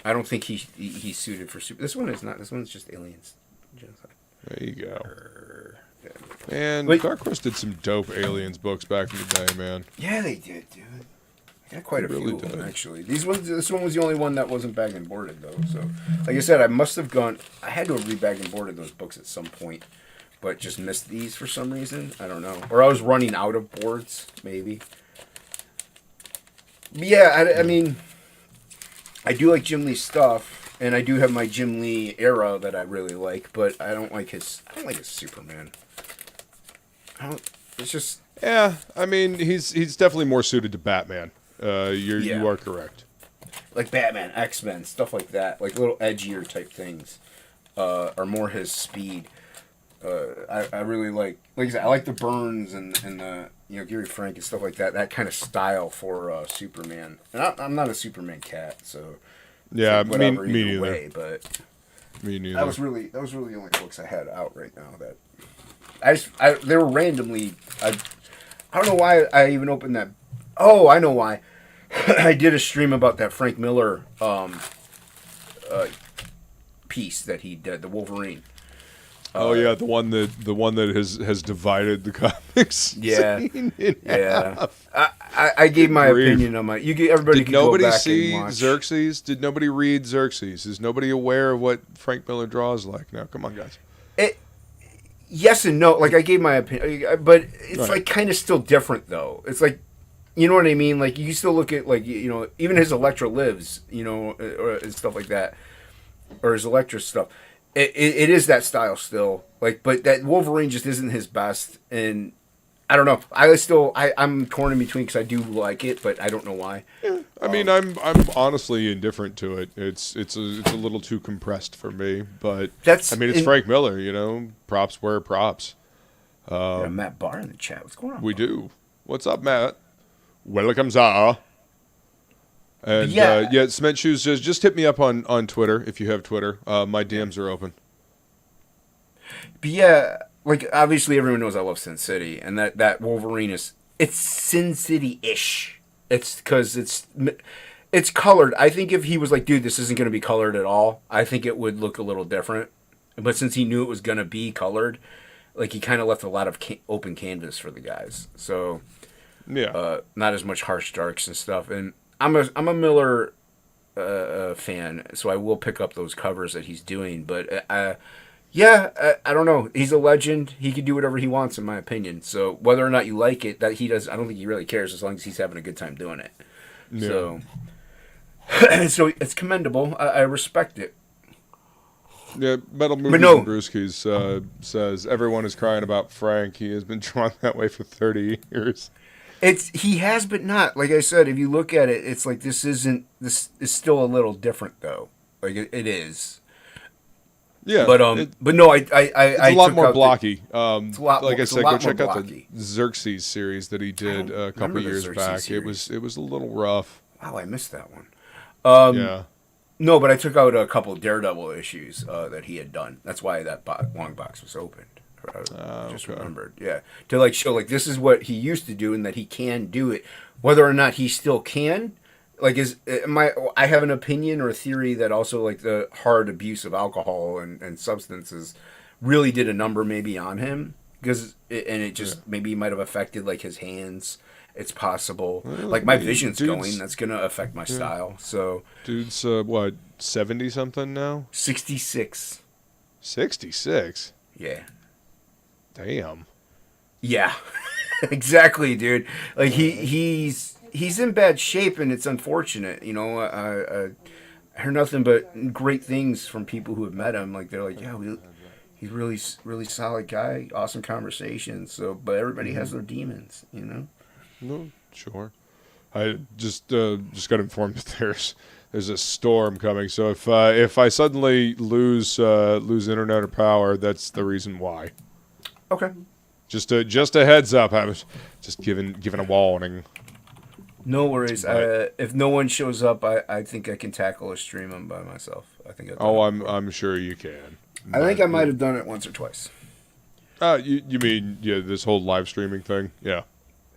I don't think he's suited for super. This one is not. This one's just aliens. Genocide. There you go. Yeah. And Wait. Dark Horse did some dope aliens books back in the day, man. Yeah, they did, dude. I got quite a They few really of them, did. actually. This one was the only one that wasn't bag and boarded, though. So, like I said, I must have gone. I had to have rebag and boarded those books at some point, but just missed these for some reason. I don't know, or I was running out of boards, maybe. But yeah, I mean, I do like Jim Lee's stuff, and I do have my Jim Lee era that I really like, but I don't like his Superman. I don't. It's just. Yeah, I mean, he's definitely more suited to Batman. You are correct. Like Batman, X-Men, stuff like that, like little edgier type things, are more his speed. I really like I said, I like the Burns and the Gary Frank and stuff like that. That kind of style for Superman. And I'm not a Superman cat, so Yeah, like whatever me either neither. way. But Me neither. that was really the only books I had out right now that they were randomly. I don't know why I even opened that. Oh, I know why. I did a stream about that Frank Miller piece that he did, the Wolverine. Oh yeah, the one that has divided the comics. Yeah, scene in yeah. half. I gave my Grief. opinion on my. Everybody Did could go nobody back see and watch. Xerxes? Did nobody read Xerxes? Is nobody aware of what Frank Miller draws like? Now, come on, guys. Yes and no. Like I gave my opinion, but it's Right. like kind of still different though. It's like, you know what I mean? Like you still look at like even his Electra Lives, or and stuff like that, or his Electra stuff. It is that style still. Like, but that Wolverine just isn't his best, and I don't know. I'm torn in between because I do like it, but I don't know why. I mean, I'm honestly indifferent to it. It's a little too compressed for me, but it's Frank Miller. Props where props. Yeah, Matt Barr in the chat. What's going on? We do. What's up, Matt? Welcome, sir. And Yeah. Cement Shoes just hit me up on Twitter if you have Twitter. My DMs are open. But yeah, like obviously everyone knows I love Sin City, and that Wolverine it's Sin City-ish. It's because it's colored. I think if he was like, dude, this isn't going to be colored at all, I think it would look a little different. But since he knew it was going to be colored, like he kind of left a lot of open canvas for the guys. So Yeah. not as much harsh darks and stuff. And I'm a Miller fan, so I will pick up those covers that he's doing. But I don't know. He's a legend. He can do whatever he wants, in my opinion. So whether or not you like it, that he does, I don't think he really cares as long as he's having a good time doing it. Yeah. So, so it's commendable. I respect it. Yeah, Metal Movies no. and Brewskis says everyone is crying about Frank. He has been drawn that way for 30 years. He has, but not. Like I said, if you look at it, it's like this is still a little different though. Like it is. Yeah, but no, I it's a lot more blocky. It's a lot like more, I said, go check out blocky. the Xerxes series that he did a couple years back. Series. It was a little rough. Wow, I missed that one. Yeah. No, but I took out a couple of Daredevil issues that he had done. That's why that long box was opened. I just remembered. Yeah, to like show like this is what he used to do and that he can do it. Whether or not he still can, like I have an opinion or a theory that also like the hard abuse of alcohol and substances really did a number maybe on him maybe might have affected like his hands. It's possible. Like my vision's going. That's gonna affect my style. So dude's what 70 something now? 66. 66. Yeah. Damn. Yeah. Exactly, dude. Like he's in bad shape, and it's unfortunate. I heard nothing but great things from people who have met him. Like they're like, yeah, he's really really solid guy. Awesome conversations. So, but everybody has their demons. No, sure. I just got informed that there's a storm coming. So if I suddenly lose internet or power, that's the reason why. Okay. Just a heads up. I was just giving a warning. No worries. Right. If no one shows up, I think I can tackle a stream by myself. I think. I'm sure you can. I think I might have done it once or twice. You mean this whole live streaming thing? Yeah.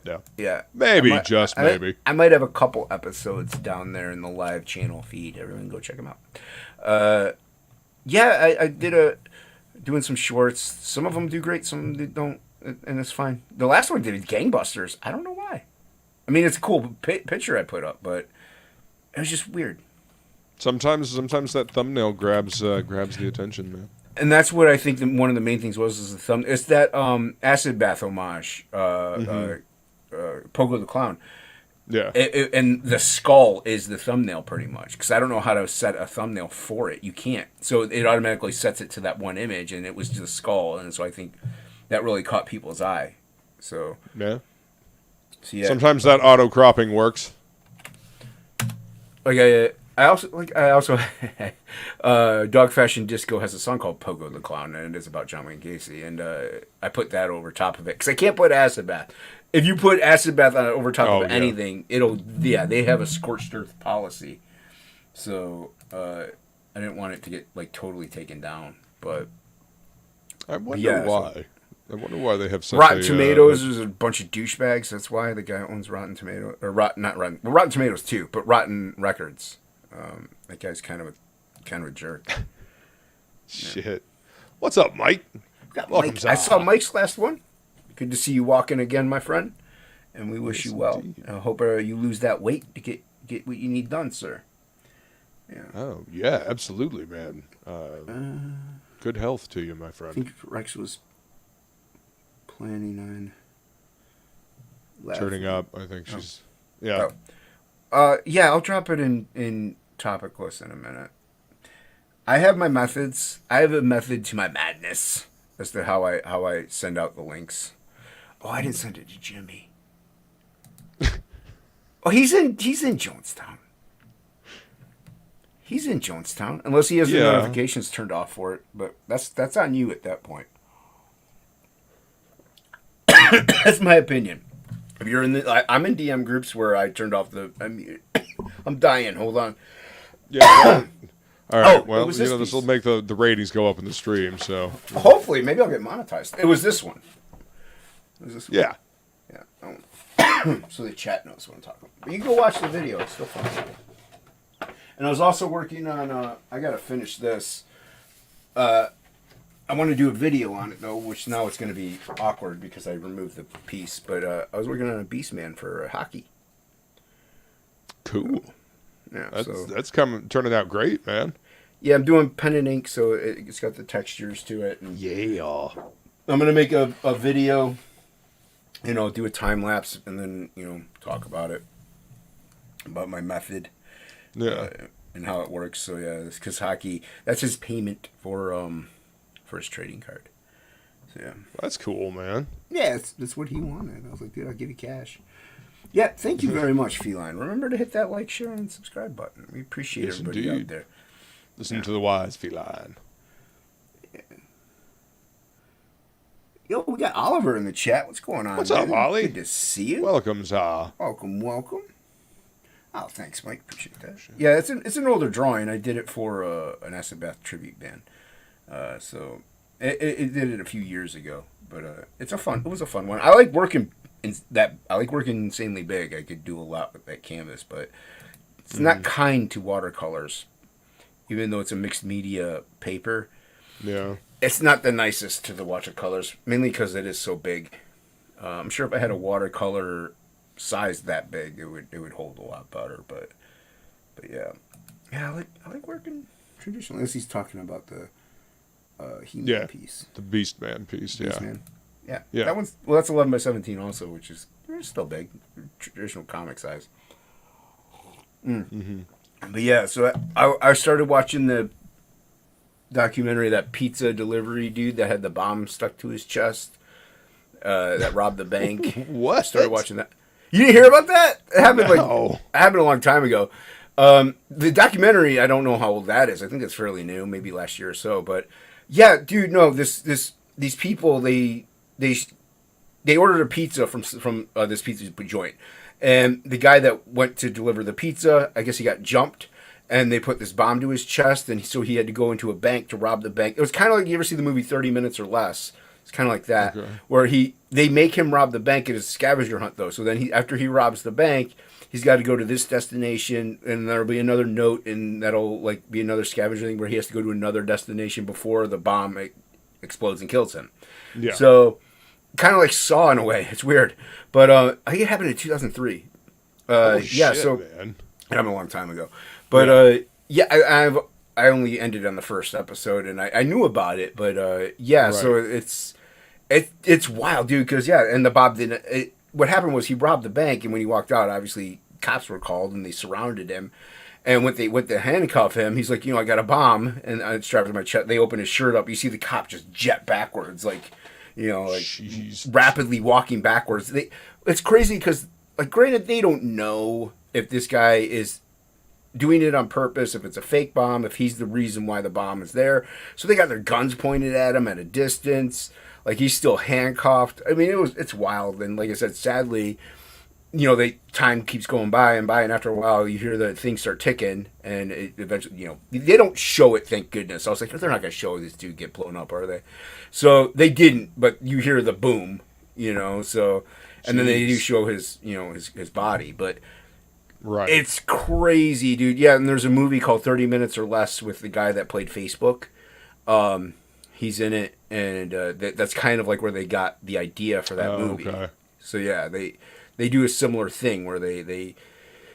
Yeah. Yeah. Maybe, I maybe. I might have a couple episodes down there in the live channel feed. Everyone go check them out. Yeah, I did doing some shorts. Some of them do great, some don't, and it's fine. The last one did gangbusters. I don't know why. I mean, it's a cool picture I put up, but it was just weird. Sometimes that thumbnail grabs the attention, man. And that's what I think one of the main things was is the thumb. It's that acid bath homage, Pogo the Clown. Yeah. And the skull is the thumbnail pretty much, because I don't know how to set a thumbnail for it. You can't. So it automatically sets it to that one image, and it was just the skull. And so I think that really caught people's eye. So yeah. So yeah. Sometimes that auto cropping works. Like I also Dog Fashion Disco has a song called Pogo the Clown, and it is about John Wayne Gacy, and I put that over top of it because I can't put acid bath. If you put acid bath on over top of anything, they have a scorched earth policy, so I didn't want it to get like totally taken down. But I wonder why. I wonder why they have such Rotten Tomatoes is a bunch of douchebags. That's why the guy owns Rotten Tomatoes, or Rotten Tomatoes too, but Rotten Records. That guy's kind of a jerk. Shit. What's up, Mike? Welcome, Mike. I saw Mike's last one. Good to see you walking again, my friend. And we wish you well. I hope you lose that weight to get what you need done, sir. Yeah. Oh, yeah, absolutely, man. Good health to you, my friend. I think Rex was planning on turning up. I think she's... Yeah. Yeah, I'll drop it in TOPicLESS in a minute. I have my methods. I have a method to my madness as to how I send out the links. Oh, I didn't send it to Jimmy. Oh, he's in Jonestown. He's in Jonestown, unless he has the notifications turned off for it. But that's on you at that point. That's my opinion. If you're I'm in DM groups where I turned off I'm dying. Hold on. Yeah. All right. Well, this will make the ratings go up in the stream. So hopefully, maybe I'll get monetized. It was this one. Yeah. Yeah. So the chat knows what I'm talking about. But you can go watch the video. It's still fun. And I was also working on. I gotta finish this. I want to do a video on it though, which now it's going to be awkward because I removed the piece. But I was working on a Beastman for hockey. Cool. Yeah, that's turning out great, man. Yeah, I'm doing pen and ink, so it's got the textures to it. And yeah. I'm gonna make a video. Do a time lapse and then talk about it, about my method. Yeah. And how it works. So yeah, because hockey, that's his payment for his trading card. So yeah. That's cool, man. Yeah, that's what he wanted. I was like, dude, I'll give you cash. Yeah, thank you very much, Feline. Remember to hit that like, share, and subscribe button. We appreciate everybody out there. Listen to the wise, Feline. Yeah. Yo, we got Oliver in the chat. What's going on? What's up, Ollie? Good to see you. Welcome, Za. Welcome. Oh, thanks, Mike. Appreciate that. Yeah, it's an older drawing. I did it for an Acid Bath tribute band. So it did it a few years ago, but it was a fun one. I like working insanely big. I could do a lot with that canvas, but it's not kind to watercolors, even though it's a mixed media paper. Yeah, it's not the nicest to the watercolors, mainly because it is so big. I'm sure if I had a watercolor size that big, it would hold a lot better. But yeah, I like working traditionally. Unless he's talking about the He-Man piece, the Beastman piece. Beastman. Yeah. That one's that's 11 by 17 also, which is still big, traditional comic size. But yeah, so I started watching the documentary, that pizza delivery dude that had the bomb stuck to his chest, that robbed the bank. What? I started watching that. You didn't hear about that? It happened it happened a long time ago. The documentary, I don't know how old that is. I think it's fairly new, maybe last year or so. But yeah, dude, no, these people they ordered a pizza from this pizza joint, and the guy that went to deliver the pizza, I guess he got jumped, and they put this bomb to his chest, and so he had to go into a bank to rob the bank. It was kind of like, you ever see the movie 30 Minutes or Less? It's kind of like that, Okay. where they make him rob the bank. It's a scavenger hunt though. So then after he robs the bank, he's got to go to this destination, and there'll be another note, and that'll like be another scavenger thing where he has to go to another destination before the bomb explodes and kills him. Yeah. So kind of like Saw in a way. It's weird, but I think it happened in 2003. Holy yeah. shit, So man. it happened a long time ago, but I only ended on the first episode, and I knew about it, but Right. So it's wild, dude. Because and the Bob didn't. What happened was he robbed the bank, and when he walked out, obviously cops were called and they surrounded him. And when they went to handcuff him, he's like, I got a bomb, and it's strapped to my chest. They open his shirt up. You see the cop just jet backwards, like, Jeez. rapidly walking backwards. It's crazy because, like, granted, they don't know if this guy is doing it on purpose, if it's a fake bomb, if he's the reason why the bomb is there. So they got their guns pointed at him at a distance. Like, he's still handcuffed. I mean, it's wild. And like I said, sadly, time keeps going by, and after a while, you hear the things start ticking, and it eventually, they don't show it, thank goodness. I was like, they're not going to show this dude get blown up, are they? So they didn't, but you hear the boom, so, and then they do show his, his body, but Right. it's crazy, dude. Yeah, and there's a movie called 30 Minutes or Less with the guy that played Facebook. He's in it, and that's kind of like where they got the idea for that movie. Okay. So yeah, they do a similar thing where they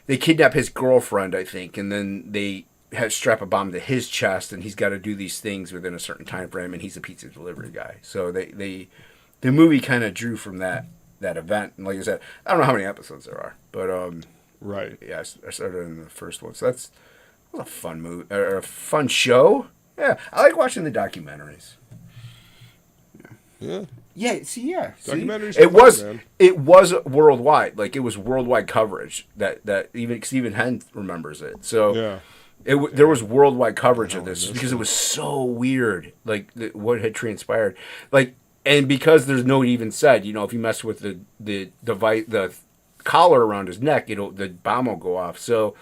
kidnap his girlfriend, I think, and then they strap a bomb to his chest, and he's got to do these things within a certain time frame, and he's a pizza delivery guy. So the movie kind of drew from that event, and like I said, I don't know how many episodes there are, but Right. yeah, I started in the first one, so that was a fun movie or a fun show. Yeah, I like watching the documentaries. Yeah. Yeah, see. Documentaries It are fun, man. it was worldwide. Like, it was worldwide coverage that even Stephen Henn remembers it. So Yeah. there was worldwide coverage of I this missed because it was so weird, like what had transpired. Like, and because there's no even said, if you mess with the device, the collar around his neck, the bomb will go off. So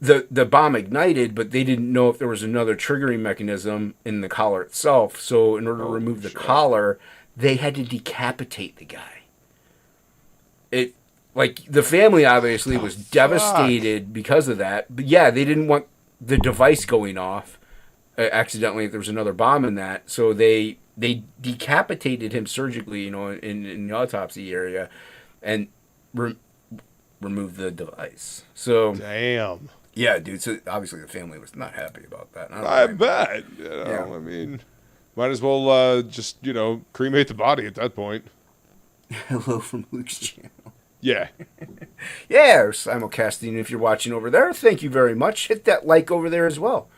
the bomb ignited, but they didn't know if there was another triggering mechanism in the collar itself. So in order to remove the collar, they had to decapitate the guy. Like, the family obviously was devastated because of that. But yeah, they didn't want the device going off accidentally if there was another bomb in that. So they decapitated him surgically, in the autopsy area, and removed the device. So Damn. yeah, dude. So obviously the family was not happy about that. I bet. Yeah. I mean, might as well just, cremate the body at that point. Hello from Luke's channel. Yeah. Yeah, or simulcasting if you're watching over there. Thank you very much. Hit that like over there as well.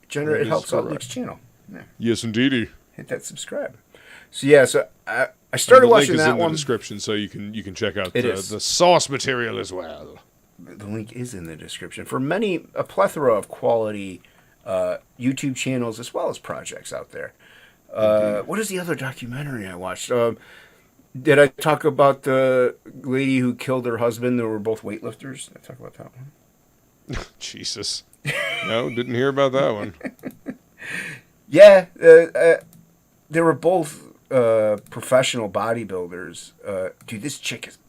It helps out Luke's channel. Yeah. Yes, indeedy. Hit that subscribe. So yeah, I started watching that The link is in one. the description, so you can check out It is. the source material as well. The link is in the description for a plethora of quality YouTube channels as well as projects out there. What is the other documentary I watched? Did I talk about the lady who killed her husband? They were both weightlifters. Did I talk about that one? Jesus. No, didn't hear about that one. Yeah, they were both professional bodybuilders. Dude, this chick is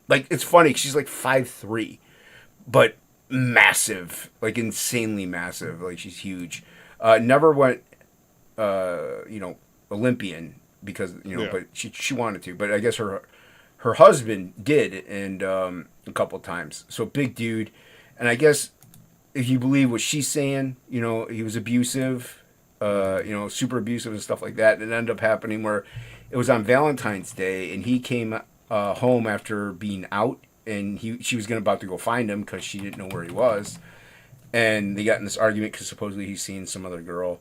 like, it's funny. She's like 5'3", but massive, like insanely massive. Like, she's huge. Never went, Olympian because but she wanted to. But I guess her husband did, and a couple times. So big dude, and I guess if you believe what she's saying, he was abusive. Super abusive and stuff like that. And it ended up happening where it was on Valentine's Day, and he came home after being out, and she was about to go find him because she didn't know where he was. And they got in this argument because supposedly he's seen some other girl,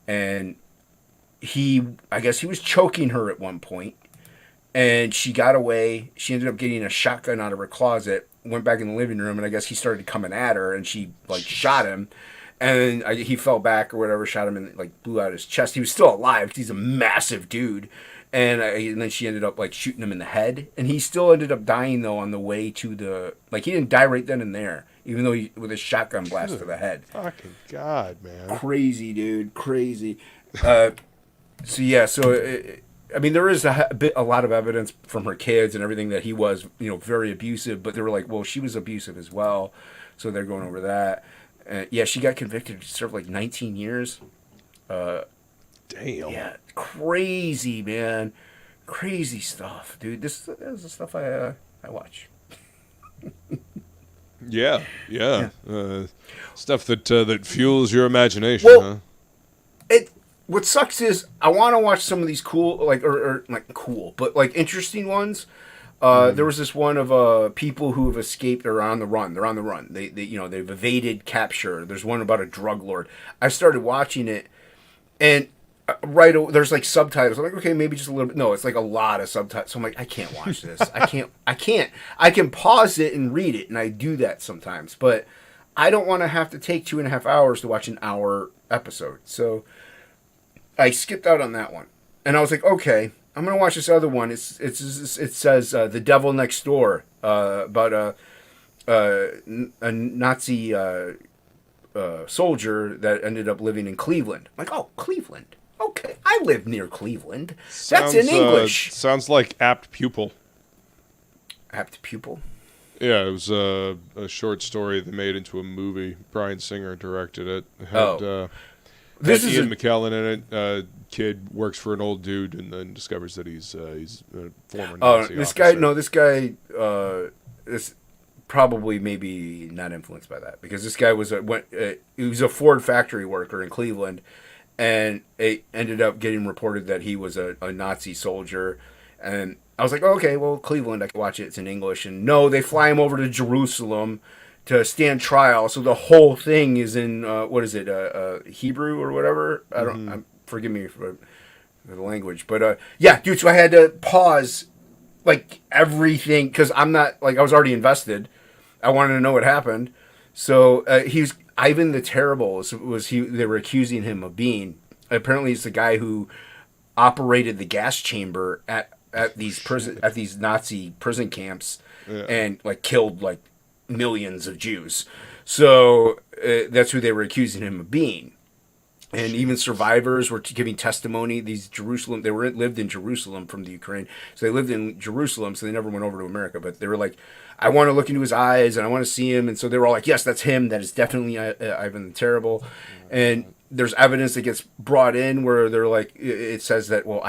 and I guess he was choking her at one point, and she got away. She ended up getting a shotgun out of her closet, went back in the living room, and I guess he started coming at her, and she shot him. And he fell back or whatever, shot him and blew out his chest. He was still alive because he's a massive dude. And then she ended up shooting him in the head. And he still ended up dying though on the way to the he didn't die right then and there, even though with a shotgun blast to the head. Fucking God, man. Crazy, dude, crazy. So I mean, there is a lot of evidence from her kids and everything that he was, very abusive. But they were like, well, she was abusive as well, so they're going over that. Yeah, she got convicted. She served like 19 years. Damn. Yeah, crazy, man, crazy stuff, dude. This is the stuff I watch. Yeah. Stuff that fuels your imagination, Well, huh? What sucks is I want to watch some of these cool, like, or like cool, but like interesting ones. There was this one of people who have escaped or are on the run. They're on the run. They've evaded capture. There's one about a drug lord. I started watching it, and there's like subtitles. I'm like, okay, maybe just a little bit. No, it's like a lot of subtitles. So I'm like, I can't watch this. I can't. I can pause it and read it, and I do that sometimes, but I don't want to have to take 2.5 hours to watch an hour episode. So I skipped out on that one, and I was like, okay, I'm gonna watch this other one. It says The Devil Next Door, about a Nazi soldier that ended up living in Cleveland. I'm like, oh, Cleveland. Okay, I live near Cleveland. That's in English. Sounds like Apt Pupil. Apt Pupil. Yeah, it was a short story they made into a movie. Bryan Singer directed it. It had, this had is Ian McKellen in it. Kid works for an old dude and then discovers that he's a former Nazi officer. This guy is probably maybe not influenced by that, because this guy was he was a Ford factory worker in Cleveland, and it ended up getting reported that he was a Nazi soldier. And I was like, oh, okay, well, Cleveland, I can watch it. It's in English. And no, they fly him over to Jerusalem to stand trial. So the whole thing is in, Hebrew or whatever? I don't, forgive me for the language. But, yeah, dude, so I had to pause, like, everything, because I'm not, like, I was already invested. I wanted to know what happened. So he's Ivan the Terrible they were accusing him of being. Apparently he's the guy who operated the gas chamber at these Nazi prison camps, and like killed like millions of Jews. So that's who they were accusing him of being. And even survivors were giving testimony. They lived in Jerusalem from the Ukraine, so they lived in Jerusalem. So they never went over to America, but they were like, I want to look into his eyes and I want to see him. And so they were all like, yes, that's him. That is definitely Ivan the Terrible. And there's evidence that gets brought in where they're like, it says that, well,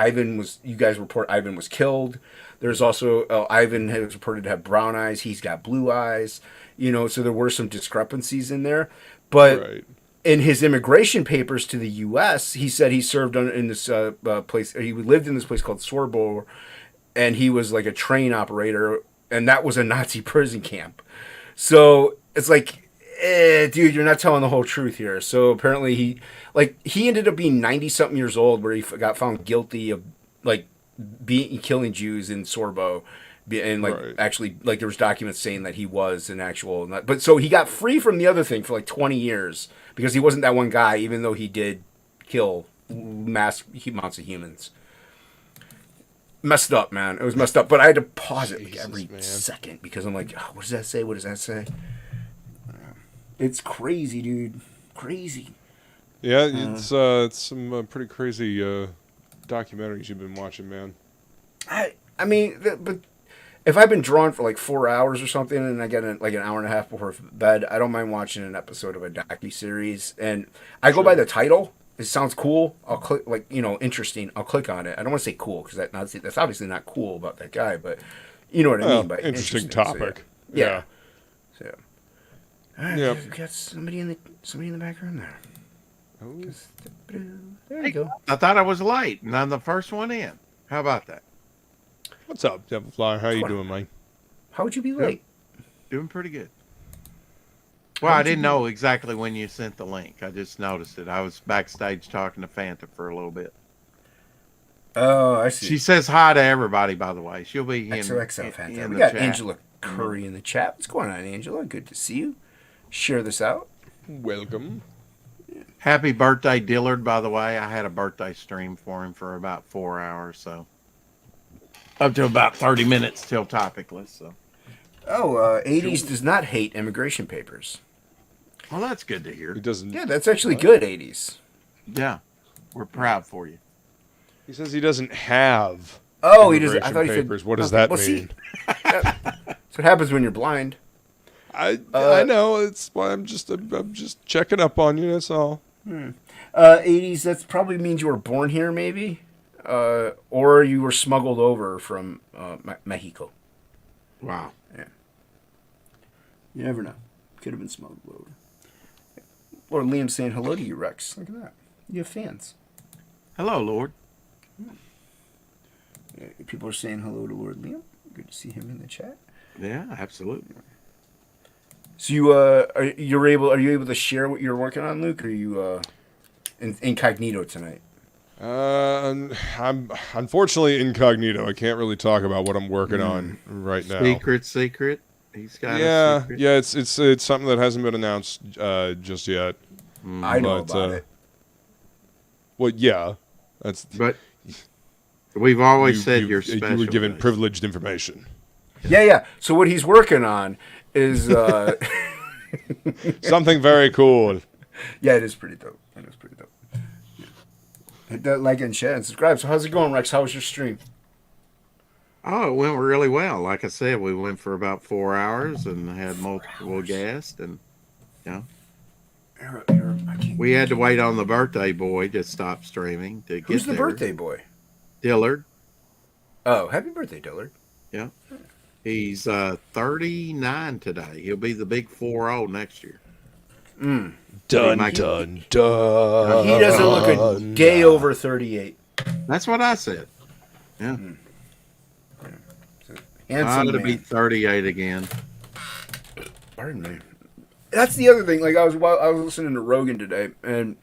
you guys report Ivan was killed. There's also, Ivan was reported to have brown eyes. He's got blue eyes, so there were some discrepancies in there. But Right. In his immigration papers to the U.S., he said he served in this place. He lived in this place called Sorbo, and he was like a train operator, and that was a Nazi prison camp. So it's like, dude, you're not telling the whole truth here. So apparently he ended up being 90-something years old, where he got found guilty of like killing Jews in Sorbo. And like Right. actually, like there was documents saying that he was an actual, but so he got free from the other thing for like 20 years because he wasn't that one guy, even though he did kill mass amounts of humans. Messed up, man. It was messed up, but I had to pause it like every second because I'm like, oh, what does that say? What does that say? It's crazy, dude. Crazy. Yeah, it's some pretty crazy documentaries you've been watching, man. I mean, but if I've been drawn for like 4 hours or something and I get like an hour and a half before bed, I don't mind watching an episode of a docuseries. And I go by the title. It sounds cool. I'll click, like, interesting. I'll click on it. I don't want to say cool because that's obviously not cool about that guy, but you know what I mean by interesting topic. So, yeah. So, all right, Yep. we got somebody in the background there. Oh. There you go. I thought I was late, and I'm the first one in. How about that? What's up, Devilfly? How you doing, Mike? How would you be late? Doing pretty good. Well, I didn't know exactly when you sent the link. I just noticed it. I was backstage talking to Fanta for a little bit. Oh, I see. She says hi to everybody, by the way. She'll be in, XOXO Fanta. in We the got chat. Angela Curry in the chat. What's going on, Angela? Good to see you. Share this out. Welcome. Happy birthday, Dillard, by the way. I had a birthday stream for him for about 4 hours, so up to about 30 minutes till topicless. So, Oh, 80s does not hate immigration papers. well, that's good to hear. He doesn't. Yeah, that's actually good, 80s. Yeah, we're proud for you. He says he doesn't have. Oh, he doesn't. I thought papers. he said. What does okay. that Well, mean? See, that's what happens when you're blind. I know. It's why I'm just checking up on you. That's all. 80s. That probably means you were born here, maybe, or you were smuggled over from Mexico. Wow. Yeah. You never know. Could have been smuggled over. Or Liam saying hello to you, Rex. Look at that. You have fans. Hello, Lord. People are saying hello to Lord Liam. Good to see him in the chat. Yeah, absolutely. So you are you able to share what you're working on, Luke? Or are you incognito tonight? I'm unfortunately incognito. I can't really talk about what I'm working on right now. Secret. He's got a secret. Yeah. It's something that hasn't been announced just yet. I know about it. Well, yeah, that's. But we've always said you're special. You were given privileged information. Yeah. So what he's working on is something very cool. Yeah, it is pretty dope. Hit that like and share and subscribe. So how's it going, Rex? How was your stream? Oh, it went really well. Like I said, we went for about 4 hours and had multiple guests, and we had to wait on the birthday boy to stop streaming to get Who's the there. birthday boy? Dillard. Oh, happy birthday, Dillard. Yeah. He's 39 today. He'll be the big 4-0 next year. Dun, dun, dun. He doesn't look a day over 38. That's what I said. Yeah. Handsome to man. be 38 again. Pardon me. That's the other thing. Like I was listening to Rogan today, and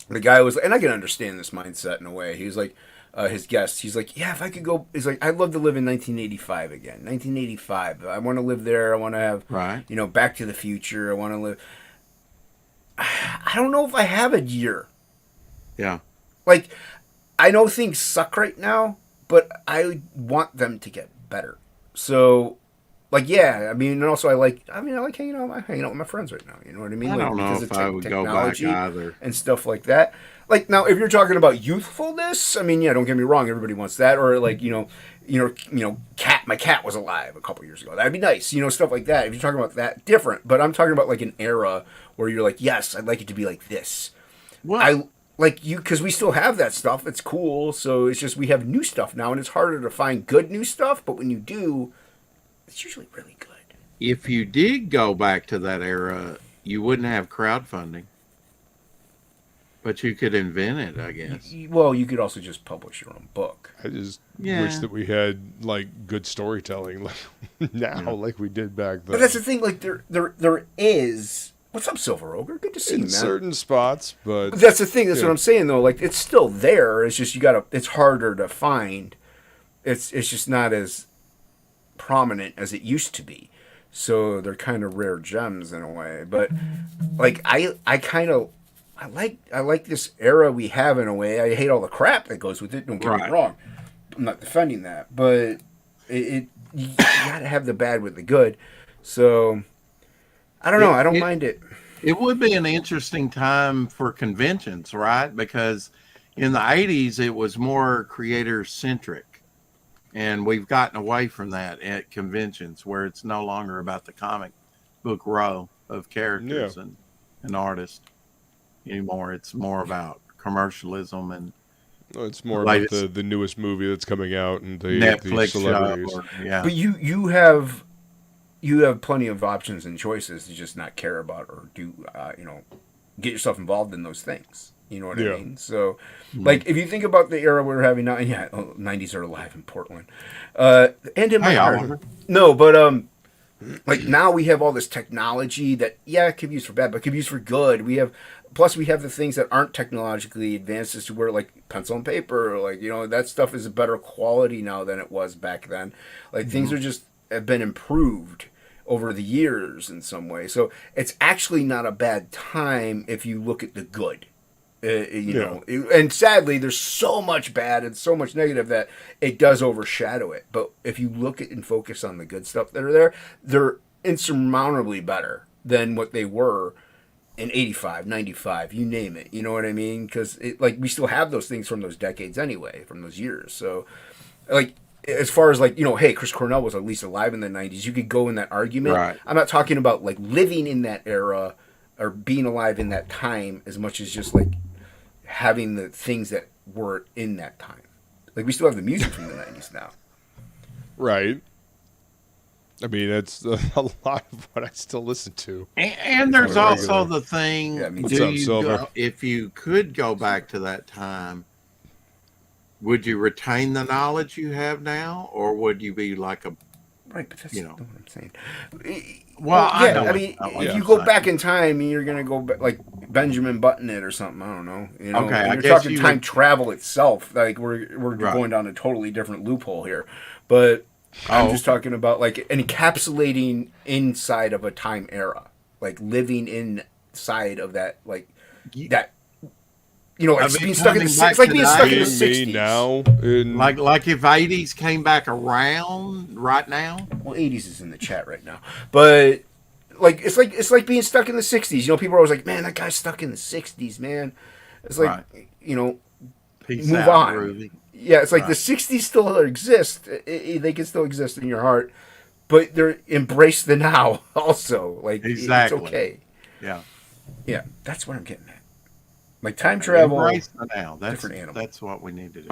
the guy was, and I can understand this mindset in a way. He was like, his guest. He's like, yeah, if I could go, he's like, I'd love to live in 1985 again. 1985. I want to live there. I want to have, Back to the Future. I want to live. I don't know if I have a year. Yeah. Like, I know things suck right now, but I want them to get better. So, like, yeah, I mean, and also I like hanging out with my friends right now. You know what I mean? I don't know because if of I would go back either. And stuff like that. Like, now, if you're talking about youthfulness, I mean, yeah, don't get me wrong, everybody wants that. Or like, my cat was alive a couple years ago. That'd be nice, stuff like that. If you're talking about that, different. But I'm talking about like an era where you're like, yes, I'd like it to be like this. Well, because we still have that stuff. It's cool. So it's just we have new stuff now, and it's harder to find good new stuff. But when you do, it's usually really good. If you did go back to that era, you wouldn't have crowdfunding. But you could invent it, I guess. Well, you could also just publish your own book. I just wish that we had like good storytelling like now, like we did back then. But that's the thing. Like there is. What's up, Silver Ogre? Good to see you, man. In certain spots, but that's the thing. That's what I'm saying, though. Like it's still there. It's just it's harder to find. It's just not as prominent as it used to be. So they're kind of rare gems in a way. But like I like this era we have in a way. I hate all the crap that goes with it. Don't get me wrong. I'm not defending that, but you gotta have the bad with the good. So I don't know. I don't mind it. It would be an interesting time for conventions, right? Because in the 80s, it was more creator-centric. And we've gotten away from that at conventions where it's no longer about the comic book row of characters and artists anymore. It's more about commercialism and it's more about the newest movie that's coming out and the Netflix celebrities. But you have plenty of options and choices to just not care about or do get yourself involved in those things. You know what I mean? So, like, if you think about the era we're having now, 90s are alive in Portland, and in my heart. No, but like now we have all this technology that it could be used for bad, but it could be used for good. We have the things that aren't technologically advanced as to where like pencil and paper, like that stuff is a better quality now than it was back then. Like things have been improved over the years in some way. So it's actually not a bad time if you look at the good. And sadly, there's so much bad and so much negative that it does overshadow it. But if you look at and focus on the good stuff that are there, they're insurmountably better than what they were in 85, 95, you name it. You know what I mean? Because like we still have those things from those decades anyway, from those years. So like as far as like, hey, Chris Cornell was at least alive in the 90s. You could go in that argument. Right. I'm not talking about like living in that era or being alive in that time as much as just like having the things that were in that time. Like we still have the music from the 90s now. Right. I mean, it's a lot of what I still listen to. And there's also the thing, Yeah, I mean, what's up, Silver? if you could go back to that time, would you retain the knowledge you have now, or would you be like a, Right, but that's not what I'm saying. well, yeah, I mean, if you're you go saying. back in time, you're going to go back, like Benjamin Button it or something. I don't know. Okay, I you're guess talking you time would- travel itself. Like we're Right. going down a totally different loophole here. But I'm just talking about like encapsulating inside of a time era, like living inside of that, like that. Like being stuck in the back it's like being to stuck in the Me 60s. now, in, like if 80s came back around right now. Well, 80s is in the chat right now, but like it's like being stuck in the 60s. People are always like, man, that guy's stuck in the 60s, man. It's like Peace move out, on. Groovy. Yeah, it's like the 60s still exist. They can still exist in your heart, but they're embrace the now also. Like Exactly. it's okay. Yeah, That's what I'm getting at. Like time travel. Embrace the now. That's different animal. That's what we need to do.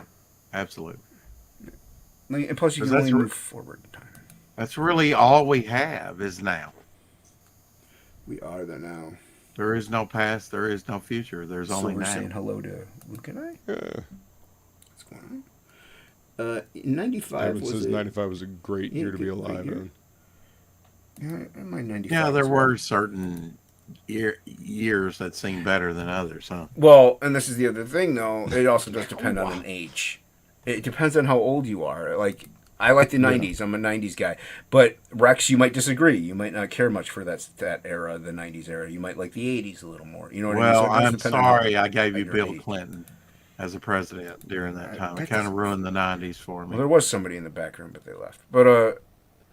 Absolutely. And plus, you can 'Cause only that's move forward in time. That's really all we have is now. We are the now. There is no past. There is no future. There's only Silver now. saying hello to Luke and I. yeah. What's going on? 95 Evan was says it? 95 was a great year to be great alive year. in. Yeah, my 95. Yeah, there as were well. certain years that seemed better than others, huh? Well, and this is the other thing, though. It also does depend on an age. It depends on how old you are. Like, I like the 90s. I'm a 90s guy. But, Rex, you might disagree. You might not care much for that era, the 90s era. You might like the 80s a little more. You know what Well, I mean? I'm sorry I gave you your Bill age. Clinton as a president during that time. that It kind of doesn't- ruined the 90s for me. Well, there was somebody in the back room, but they left. But,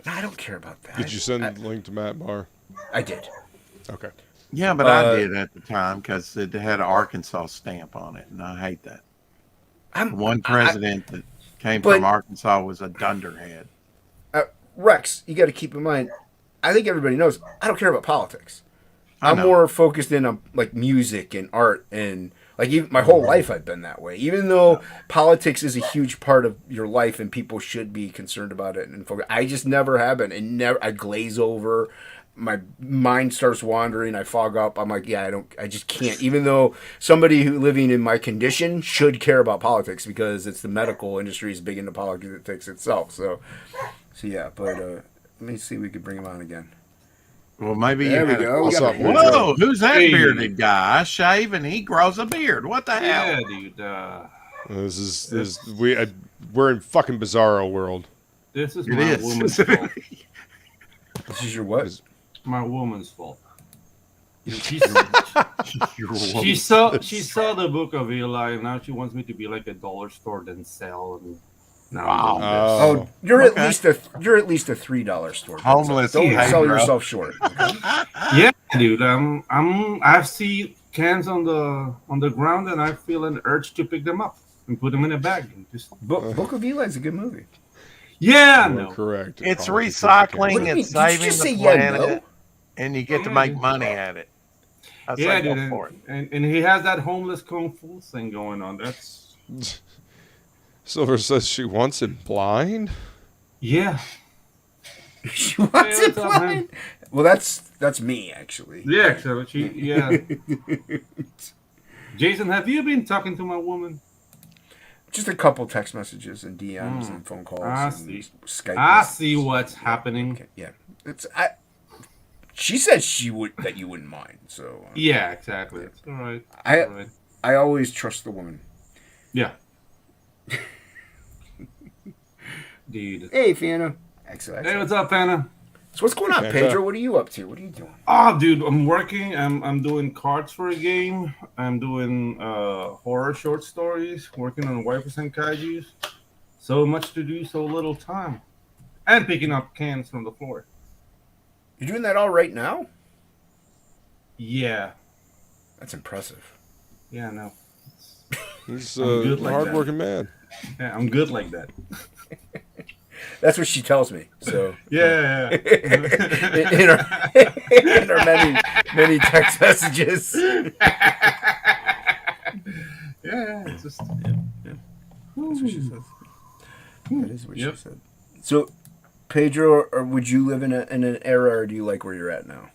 I don't care about that. Did you send the link to Matt Barr? I did. Okay. Yeah, but I did at the time because it had an Arkansas stamp on it, and I hate that. One president that came from Arkansas was a dunderhead. Rex, you got to keep in mind, I think everybody knows, I don't care about politics. I I'm know. more focused in on like music and art and like even my whole life I've been that way. Even though politics is a huge part of your life and people should be concerned about it and focus, I just never have been. And never I glaze over. My mind starts wandering. I fog up. I'm like, I just can't. Even though somebody who living in my condition should care about politics because it's the medical industry is big into politics itself. So yeah. But let me see if we could bring him on again. Well, maybe There you we had go. a- We got a- Whoa, who's that Hey. bearded guy? I shave and he grows a beard. What the hell? Yeah, dude. We're in fucking bizarro world. This is It my is. woman's fault. This is your what? My woman's fault. She You're a she saw the book of Eli, and now she wants me to be like a dollar store then sell. And now I'm doing this. Oh, you're Okay. at least a $3 store. Homeless Don't behavior. sell yourself short. Yeah, dude. I see cans on the ground, and I feel an urge to pick them up and put them in a bag and just. Book of Eli is a good movie. Yeah, You are no. correct. It's Apologies. recycling What do you mean? and Did you saving just the say yeah, planet, no? and you get to Yeah, make dude. money at it. I say Yeah, go dude. for it. And he has that homeless kung fu thing going on. That's Silver says she wants it blind. yeah. She wants it what's up, man? blind. Well, that's me actually. Yeah, so yeah. Jason, have you been talking to my woman? Just a couple text messages and DMs and phone calls I and see. Skype. I messages. see what's happening. Okay, yeah, she said that you wouldn't mind. So Yeah, exactly. It's all right. I- All right. I always trust the woman. Yeah. Dude. Hey, Fiona. Excellent. Hey, what's up, Anna? So what's going on, Fanta. Pedro? What are you up to? What are you doing? Oh, dude, I'm working. I'm doing cards for a game. I'm doing horror short stories. Working on wipers and kaijus. So much to do, so little time. And picking up cans from the floor. You're doing that all right now? Yeah. That's impressive. Yeah, no. He's I'm a good like hardworking man. Yeah, I'm good like that. That's what she tells me. So Yeah. in our in our many text messages. Yeah, it's just. That's what she says. That is what Yep. she said. So, Pedro, or would you live in an era, or do you like where you're at now?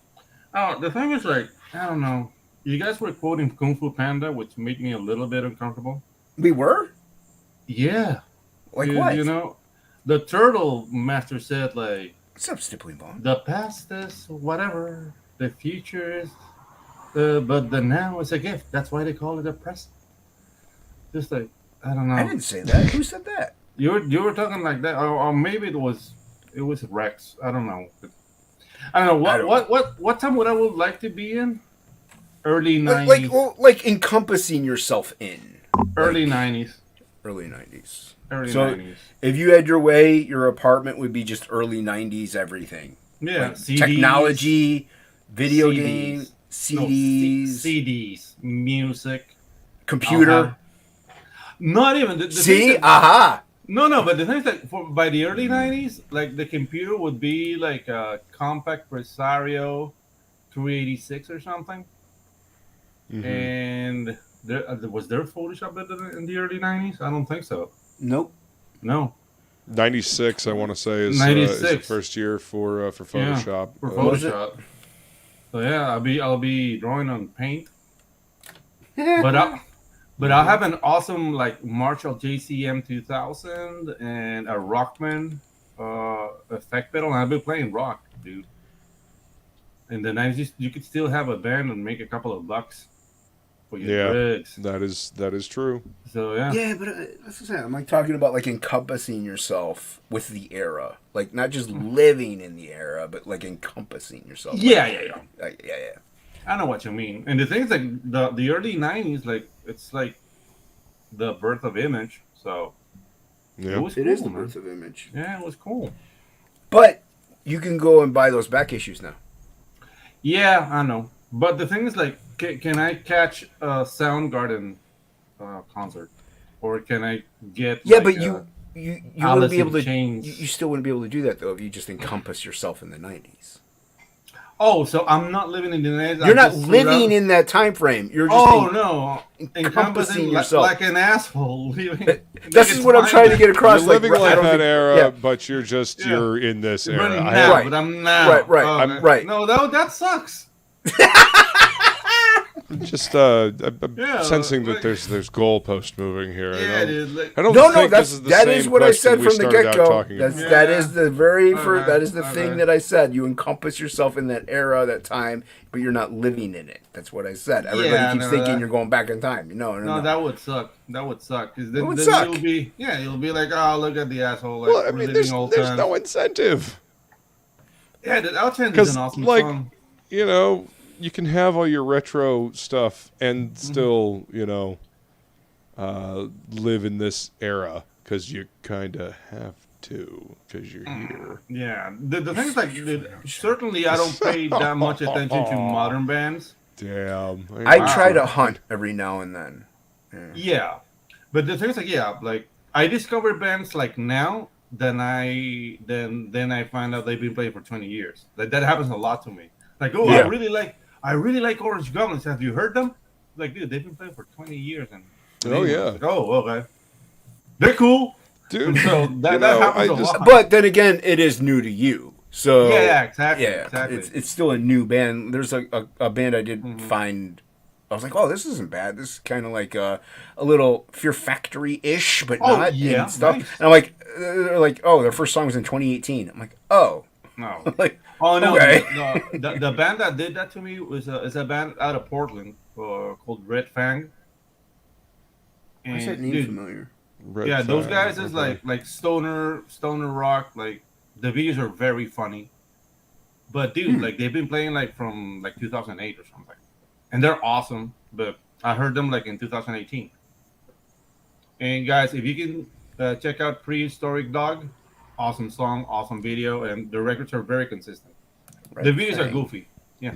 Oh, the thing is, like, I don't know. You guys were quoting Kung Fu Panda, which made me a little bit uncomfortable. We were Yeah. like You- what? You know, the turtle master said, like, What's up, Stippling Bond? the past is whatever, the future is, but the now is a gift. That's why they call it a present. Just like, I don't know. I didn't say that. Who said that? You were talking like that, or maybe it was Rex. I don't know. I don't know I don't- what time would I would like to be in? Early Like, 90s. like encompassing yourself in Early like, 90s. early 90s. Early So, 90s. if you had your way, your apartment would be just early 90s everything. Yeah, Like CDs, technology, video CDs. game, No, CDs, CDs, music, computer. Not even the See? thing that- Aha! No, but the thing is that by the early 90s, like the computer would be like a compact Presario 386 or something. Mhm. And was there Photoshop in the early 90s? I don't think so. Nope. No. 96, I want to say, is the 96. first year for Yeah, Photoshop. for was it? Photoshop. So yeah, I'll be drawing on paint. But I have an awesome like Marshall JCM 2000 and a Rockman effect pedal, and I've been playing rock, dude. In the 90s, you could still have a band and make a couple of bucks for your Yeah. rigs. That is true. So yeah, Yeah, but that's what I'm saying. I'm like talking about like encompassing yourself with the era, like not just living in the era, but like encompassing yourself. Yeah, like, yeah. Like, yeah. I know what you mean. And the thing is, like the early 90s, like it's like the birth of image. So Yeah. it was It cool, is the man. birth of image. Yeah, it was cool. But you can go and buy those back issues now. Yeah, I know. But the thing is, like, can I catch a Soundgarden concert, or can I get? Yeah, like, but you wouldn't Alice be able in to. Chains. You still wouldn't be able to do that though if you just encompass yourself in the 90s. Oh, so I'm not living in the 90s. You're not living in that time frame. You're just no, encompassing like, yourself. like an asshole. This is what I'm trying to get across. You're living I like don't that think- era, yeah. but you're Yeah. you're in this era. Running I- now, Right. but I'm now. Right, Oh, I'm right. No, that sucks. Just I'm Yeah, sensing like- that there's goalpost moving here. Yeah, dude. Like, I don't No, think that's this is the that same is what I question said we from the started get out go. talking That about. is the very Okay, first. That is the okay. thing that I said. You encompass yourself in that era, that time, but you're not living in it. That's what I said. Everybody Yeah, keeps no, thinking that- you're going back in time. No. No, that would suck. That would suck. Because then, It would then suck. you'll be like, oh, look at the asshole. Like, Well, I mean, there's old there's times. no incentive. Yeah, the Outchange 'Cause, is an awesome like, song. You know, you can have all your retro stuff and Mm-hmm. still, live in this era because you kind of have to because you're here. Yeah, the thing is, like, certainly I don't pay that much attention to modern bands. Damn. I Wow. try to hunt every now and then. Yeah, but the thing is, like, yeah, like I discover bands like now. Then I find out they've been playing for 20 years. That happens a lot to me. Like, oh, Yeah. I really like Orange Goblins. Have you heard them? Like, dude, they've been playing for 20 years. And Oh, yeah. Like, oh, okay. They're cool. Dude, So that happens a lot. But then again, it is new to you. So Yeah, exactly. yeah, exactly. it's still a new band. There's a band I did Mhm. find. I was like, oh, this isn't bad. This is kind of like a little Fear Factory-ish, but Oh, not yeah, and stuff. nice. And I'm like, they're like, oh, their first song was in 2018. I'm like, oh, no. like, Oh no! Okay. The band that did that to me was is a band out of Portland called Red Fang. why is that And, name dude, familiar? Red yeah, those Fang, guys is okay. like stoner rock. Like the videos are very funny, but dude, like they've been playing like from like 2008 or something, and they're awesome. But I heard them like in 2018. And guys, if you can check out Prehistoric Dog, awesome song, awesome video, and the records are very consistent. Red The videos are Fang. goofy. Yeah.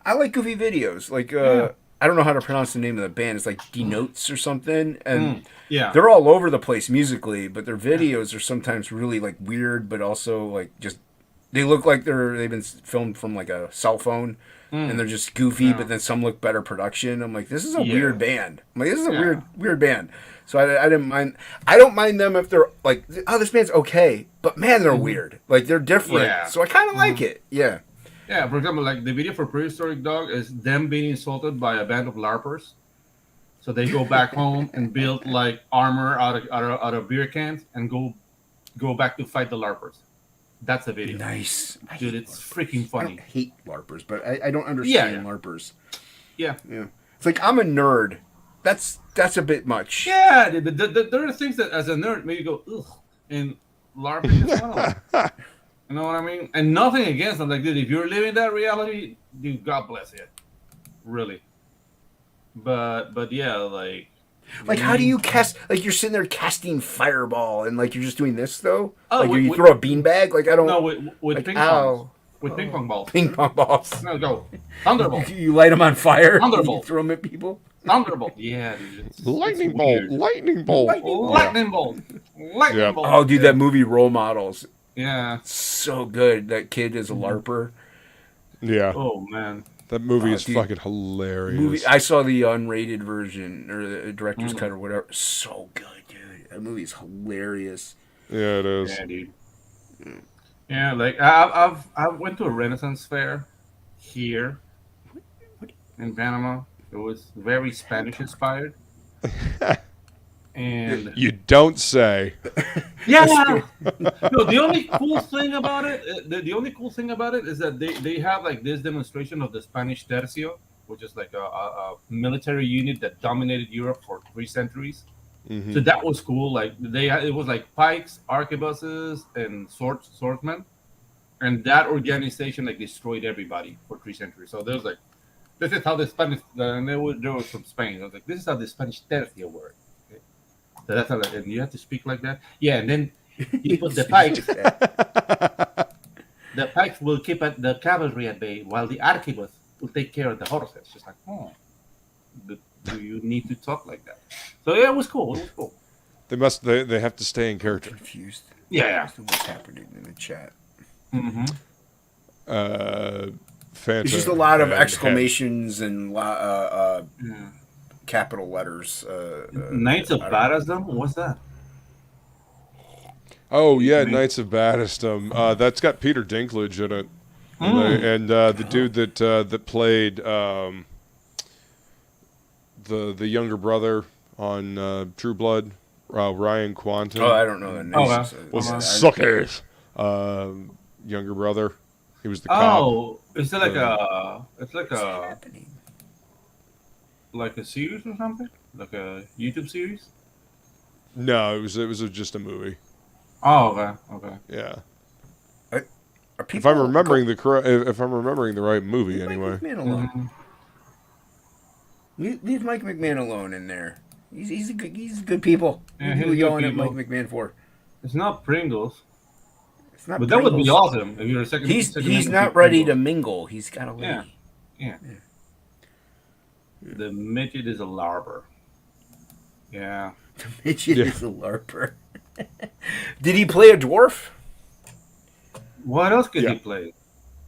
I like goofy videos. Like, Yeah. I don't know how to pronounce the name of the band. It's like Denotes or something, and Yeah. they're all over the place musically, but their videos are sometimes really like weird, but also like just they look like they've been filmed from like a cell phone, and they're just goofy. Yeah. But then some look better production. I'm like, this is a Yeah. weird band. I'm like, this is a Yeah. weird band. So I didn't mind. I don't mind them if they're like, oh, this band's okay, but man, they're weird. Like they're different. Yeah. So I kind of like it. Yeah. Yeah, for example, like the video for Prehistoric Dog is them being insulted by a band of LARPers. So they go back home and build like armor out of beer cans and go back to fight the LARPers. That's the video. Nice. Dude, it's freaking I funny. don't hate LARPers, but I don't understand Yeah. LARPers. Yeah. Yeah. It's like I'm a nerd. That's a bit much. Yeah, there are things that as a nerd make you go, ugh. And LARPing is one of them. You know what I mean? And nothing against them. Like, dude, if you're living that reality, dude, God bless you. Really. But yeah, like How do you cast? Like you're sitting there casting fireball, and like you're just doing this though. Oh, like with- you with- throw a beanbag. Like I don't. no with like, ping ow. pong. With ping pong balls. Ping pong balls. No, go. Thunderbolt. You light them on fire. Thunderbolt. You throw them at people. Thunderbolt. Yeah, dude. Lightning it's bolt. weird. Lightning bolt. Lightning bolt. Lightning Yeah. bolt. Oh, dude, that movie Role Models, Yeah. so good. That kid is a LARPer. Yeah. Oh man. That movie is dude. fucking hilarious. Movie. I saw the unrated version or the director's cut or whatever. So good, dude. That movie is hilarious. Yeah, it is. Yeah, dude. Yeah, like I went to a Renaissance fair here in Panama. It was very Spanish inspired. And You don't say. yeah, no. The only cool thing about it, the only cool thing about it is that they have like this demonstration of the Spanish Tercio, which is like a military unit that dominated Europe for 3 centuries. Mhm. So that was cool. Like it was like pikes, arquebuses, and swordsmen, and that organization like destroyed everybody for 3 centuries. So there was like, this is how the Spanish, and they was from Spain. I was like, this is how the Spanish Tercio worked. Okay. So that's how, and you have to speak like that. Yeah, and then you put the pikes. The pikes will keep the cavalry at bay, while the arquebus will take care of the horses. Just like, oh, do you need to talk like that? So yeah, it was cool. It was cool. They have to stay in character. Confused. Yeah. As to what's happening in the chat. Mm-hmm. Fanta It's just a lot of and exclamations and Yeah. capital letters. Knights of Badasdom? What's that? Oh yeah, Knights of Badasdom. That's got Peter Dinklage in it, and the dude that played the younger brother on True Blood, Ryan Quanten. Oh, I don't know the name. Okay. Was Uh-huh. Suckers. Younger brother. He was the cop. Oh, is it like it's like What's a happening? like a series or something? Like a YouTube series? No, it was just a movie. Oh, okay. Yeah. Are If people I'm remembering if I'm remembering the right movie, Leave anyway. Mike McMahon alone. Mhm. Leave Mike McMahon alone in there. He's a good people. Yeah, What he's are you good yelling at Mike people. McMahon for? It's not Pringles, It's not. but that would be Pringles. awesome if you're a second. He's second not ready to mingle. He's got a lady. Yeah. The midget is a larper. Yeah. Midget Yeah. is a LARPer. Did he play a dwarf? What else could Yeah. he play?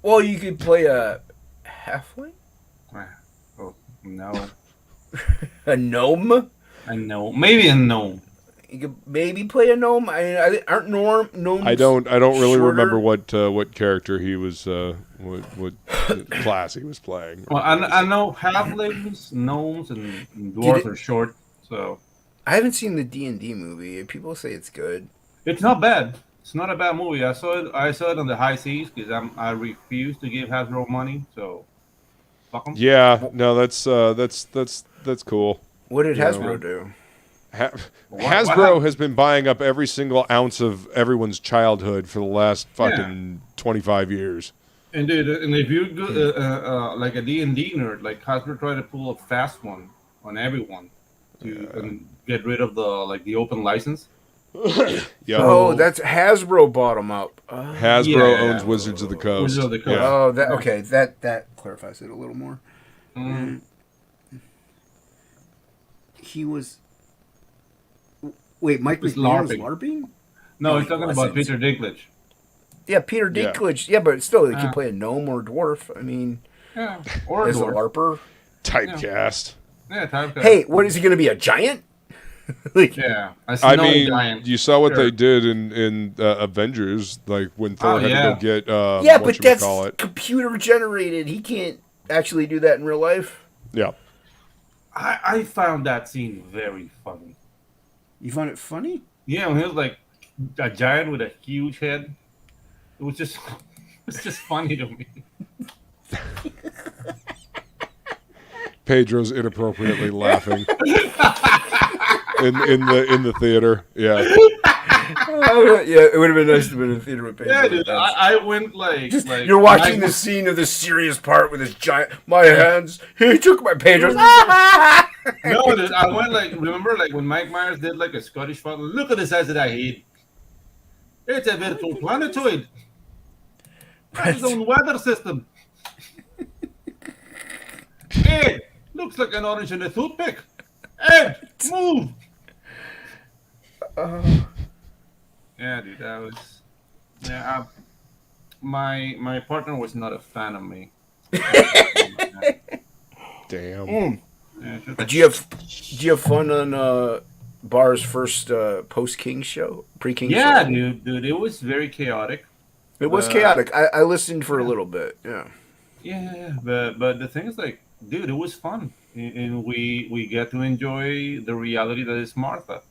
Well, you could play a halfling, Oh no, a gnome. I know. Maybe a gnome. You could maybe play a gnome. Aren't gnomes? I don't really shorter? remember what character he was what class he was playing. Well, I know halflings, gnomes, and dwarves are short, so I haven't seen the D&D movie. People say it's good. it's not bad. It's not a bad movie. I saw it on the high seas because I refuse to give Hasbro money. So, fuck 'em. Yeah, no, that's cool. What did Yeah. Hasbro do? Hasbro has been buying up every single ounce of everyone's childhood for the last fucking 25 years. And dude, and if you go like a D&D nerd, like Hasbro tried to pull a fast one on everyone to and get rid of the open license. Yeah, Oh, that's Hasbro bought them up. Hasbro Yeah. owns Wizards of the Coast. Wizards of the Coast. Yeah. Oh, that okay. That clarifies it a little more. Mm. he was. Wait, Mike was McMahon was LARPing. LARPing? No, he's he talking about wasn't. Peter Dinklage. Yeah, Peter Yeah. Dinklage. Yeah, but still, he Ah. can play a gnome or a dwarf. I mean, Yeah, or a as a dwarf. LARPer. Typecast. Yeah, typecast. Hey, what is he going to be? A giant? Like, Yeah, a I snow mean, giant. you saw what Sure. they did in Avengers, like when Thor Oh, had yeah. to go get yeah, but that's whatchamacallit. computer generated. He can't actually do that in real life. Yeah. I found that scene very funny. You find it funny? Yeah, when he was like a giant with a huge head. It was just it's just funny to me. Pedro's inappropriately laughing in the theater. Yeah. Yeah, it would have been nice to be in a theater with Pedro. Yeah, dude. I went like, Just, like you're watching Mike- the scene of the serious part with his giant. My hands. He took my Pedro's. No, dude, I went like, remember like when Mike Myers did like a Scottish father? Look at the size of that head. It's a virtual planetoid. Has its own weather system. Ed, looks like an orange in a toothpick. Ed, move. Yeah, dude, that was. Yeah, my partner was not a fan of me. Damn. Yeah, Did you have fun on Bar's first post King show, pre King show? yeah, dude, it was very chaotic. It was chaotic. I listened for a little bit. Yeah. Yeah, but the thing is, like, dude, it was fun, and we get to enjoy the reality that is Martha.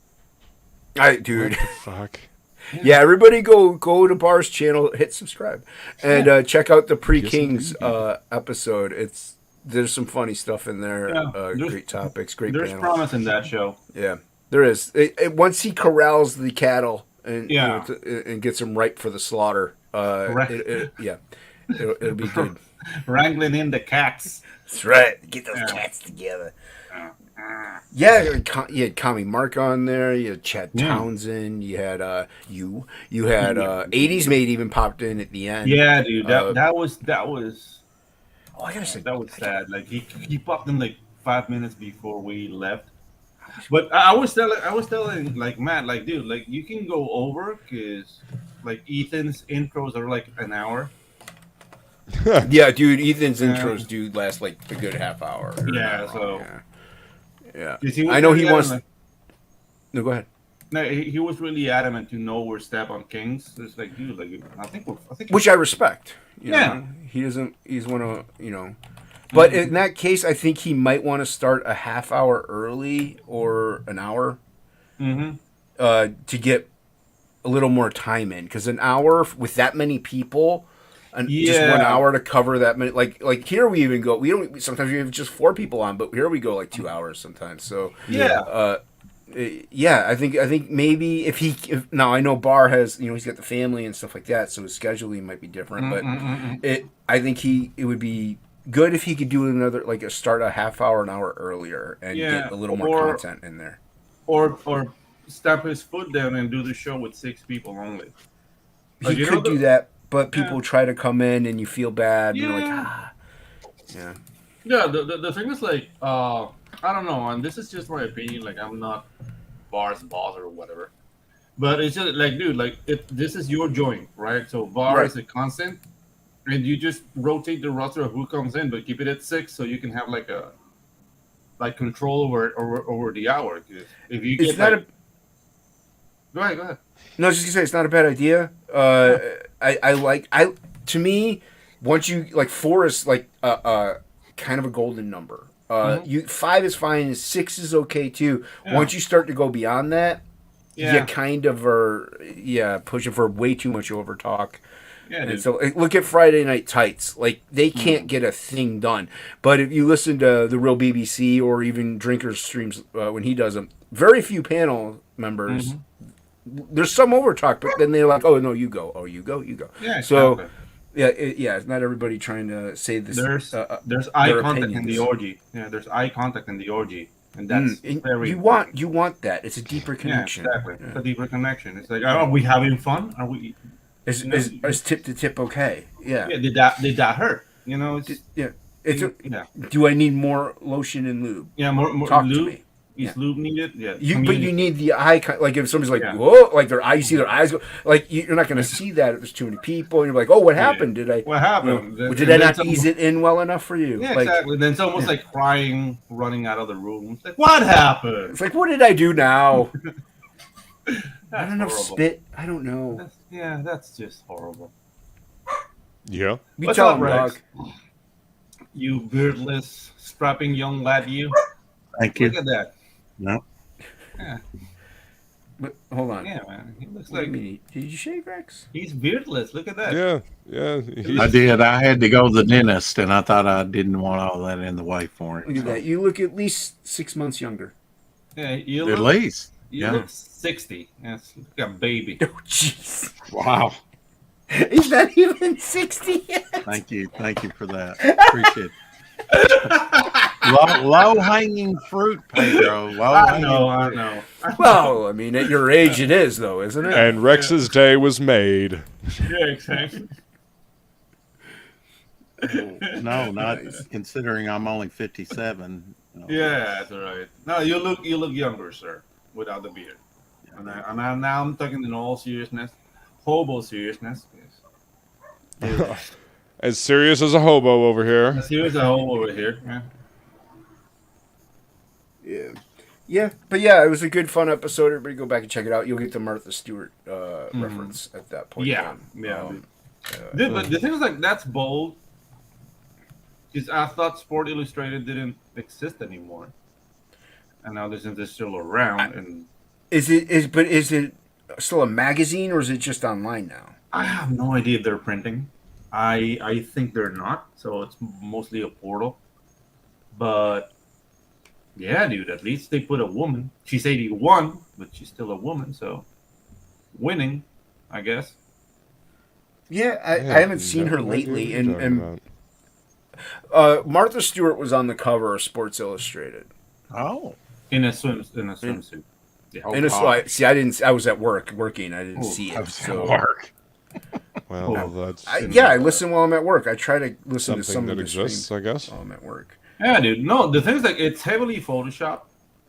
Dude. What the fuck? Yeah, everybody go to Bar's channel, hit subscribe, and check out the pre Kings episode. There's some funny stuff in there. Yeah, Great topics, great There's panels. promise in that show. Yeah, there is. Once he corrals the cattle and Yeah. and gets them ripe for the slaughter, Correct. it'll be good. Wrangling in the cats. That's right. Get those Yeah. cats together. Yeah, you had Kami Mark on there. You had Chad Yeah. Townsend. You had you had 80s Mate even popped in at the end. Yeah, dude, Uh, that was Oh, I gotta say that was sad. Like he popped in like 5 minutes before we left. But I was telling like Matt, like, dude, like you can go over because like Ethan's intros are like an hour. Yeah, dude, Ethan's Yeah. intros do last like a good half hour. or an Yeah, hour, so- yeah. 'Cause he was I know he really wants. adamant- No, go ahead. No, he was really adamant to know where Step on Kings. It's like, dude, like I think Which I respect. You Yeah. know? He doesn't. He's one of But in that case, I think he might want to start a half hour early or an hour Mm-hmm. to get a little more time in. Because an hour with that many people, just 1 Yeah. hour to cover that many. Like here we even go. We don't. Sometimes we have just 4 people on, but here we go like 2 hours sometimes. So Yeah. yeah, I think maybe if now I know Bar has he's got the family and stuff like that, so his scheduling might be different. But I think it would be good if he could do another start a half hour an hour earlier and Yeah, get a little more or- content in there. Or stamp his foot down and do the show with 6 people only. He Like, you know could do the- that, but people try to come in and you feel bad. You're like, Yeah. yeah. Yeah, the thing is like, I don't know, and this is just my opinion. Like, I'm not Bar's boss or whatever, but it's just like, dude, like, if this is your joint, right? So Bar Right. is a constant, and you just rotate the roster of who comes in, but keep it at 6 so you can have control over the hour. 'Cause if you It's get not like, go ahead. No, I was just gonna say it's not a bad idea. To me, once you 4 is like kind of a golden number. You 5 is fine. 6 is okay too. Yeah. Once you start to go beyond that, you Yeah, kind of are pushing for way too much over talk. yeah, And dude. so look at Friday Night Tights. Like they can't get a thing done. But if you listen to the real BBC or even Drinker's streams when he does them, very few panel members. There's some over talk, but then they're like, "Oh no, you go. Oh, you go. You go." Yeah, So exactly. yeah, it's not everybody trying to say this. There's eye their contact in opinions. the orgy. Yeah, there's eye contact in the orgy, and that's and very you want that. It's a deeper connection. Yeah, exactly. It's a deeper connection. It's like, are we having fun? Are we? Is tip to tip okay? Yeah. Yeah. Did that hurt? You know. It's, Yeah. It's yeah. do I need more lotion and lube? Yeah. More Talk to lube. me. Is lube needed? Yeah. But you need the eye, like if somebody's like, Yeah. whoa, like their eyes, you see their eyes go, like you're not going to see that if there's too many people. And you're like, oh, what happened? Did I? What happened? Did I not ease it in well enough for you? Yeah, like, exactly. Then it's almost like crying, running out of the room. It's like, what happened? It's like, what did I do now? That's Not enough horrible. spit. I don't know. That's just horrible. Yeah. You What's tell up, him, Rex? dog. You beardless, strapping young lad, you. Thank you. Look at that. No. Yeah, But hold on. yeah, man. He looks What do like you mean? Did you shave, Rex? he's beardless. Look at that. Yeah. I did. I had to go to the dentist, and I thought I didn't want all that in the way for him. Look at that. You look at least 6 months younger. Yeah, you At look, least. you Yeah. look 60. Yes, like a baby. Oh, jeez. Wow. Is that even 60 yet? Thank you. Thank you for that. Appreciate it. Low hanging fruit, Pedro. I know. Well, I mean, at your age, it is, though, isn't it? And Rex's day was made. Yeah, exactly. No, not considering I'm only 57. No. Yeah, that's all right. No, you look younger, sir, without the beard. And now I'm talking in all seriousness, hobo seriousness. Yes. As serious as a hobo over here. Here's a hobo over here. Yeah. Yeah. Yeah, but yeah, it was a good, fun episode. Everybody go back and check it out. You'll get the Martha Stewart reference at that point. Yeah, then. yeah. But the thing is, like, that's bold. Because I thought Sport Illustrated didn't exist anymore, and now they're still around. And Is it still a magazine or is it just online now? I have no idea if they're printing. I think they're not, so it's mostly a portal. But yeah, dude, at least they put a woman. She's 81, but she's still a woman, so winning, I guess. Yeah, I haven't seen her No idea lately, what you're talking and about. Martha Stewart was on the cover of Sports Illustrated. Oh. In a swimsuit. Yeah. Oh, And it's God. like, see, I was at working. I didn't see I it. was So at work. Well, that's I listen while I'm at work. I try to listen to something some that of the exists, streams I guess. while I'm at work. Yeah, dude. No, the thing is, like, it's heavily Photoshop,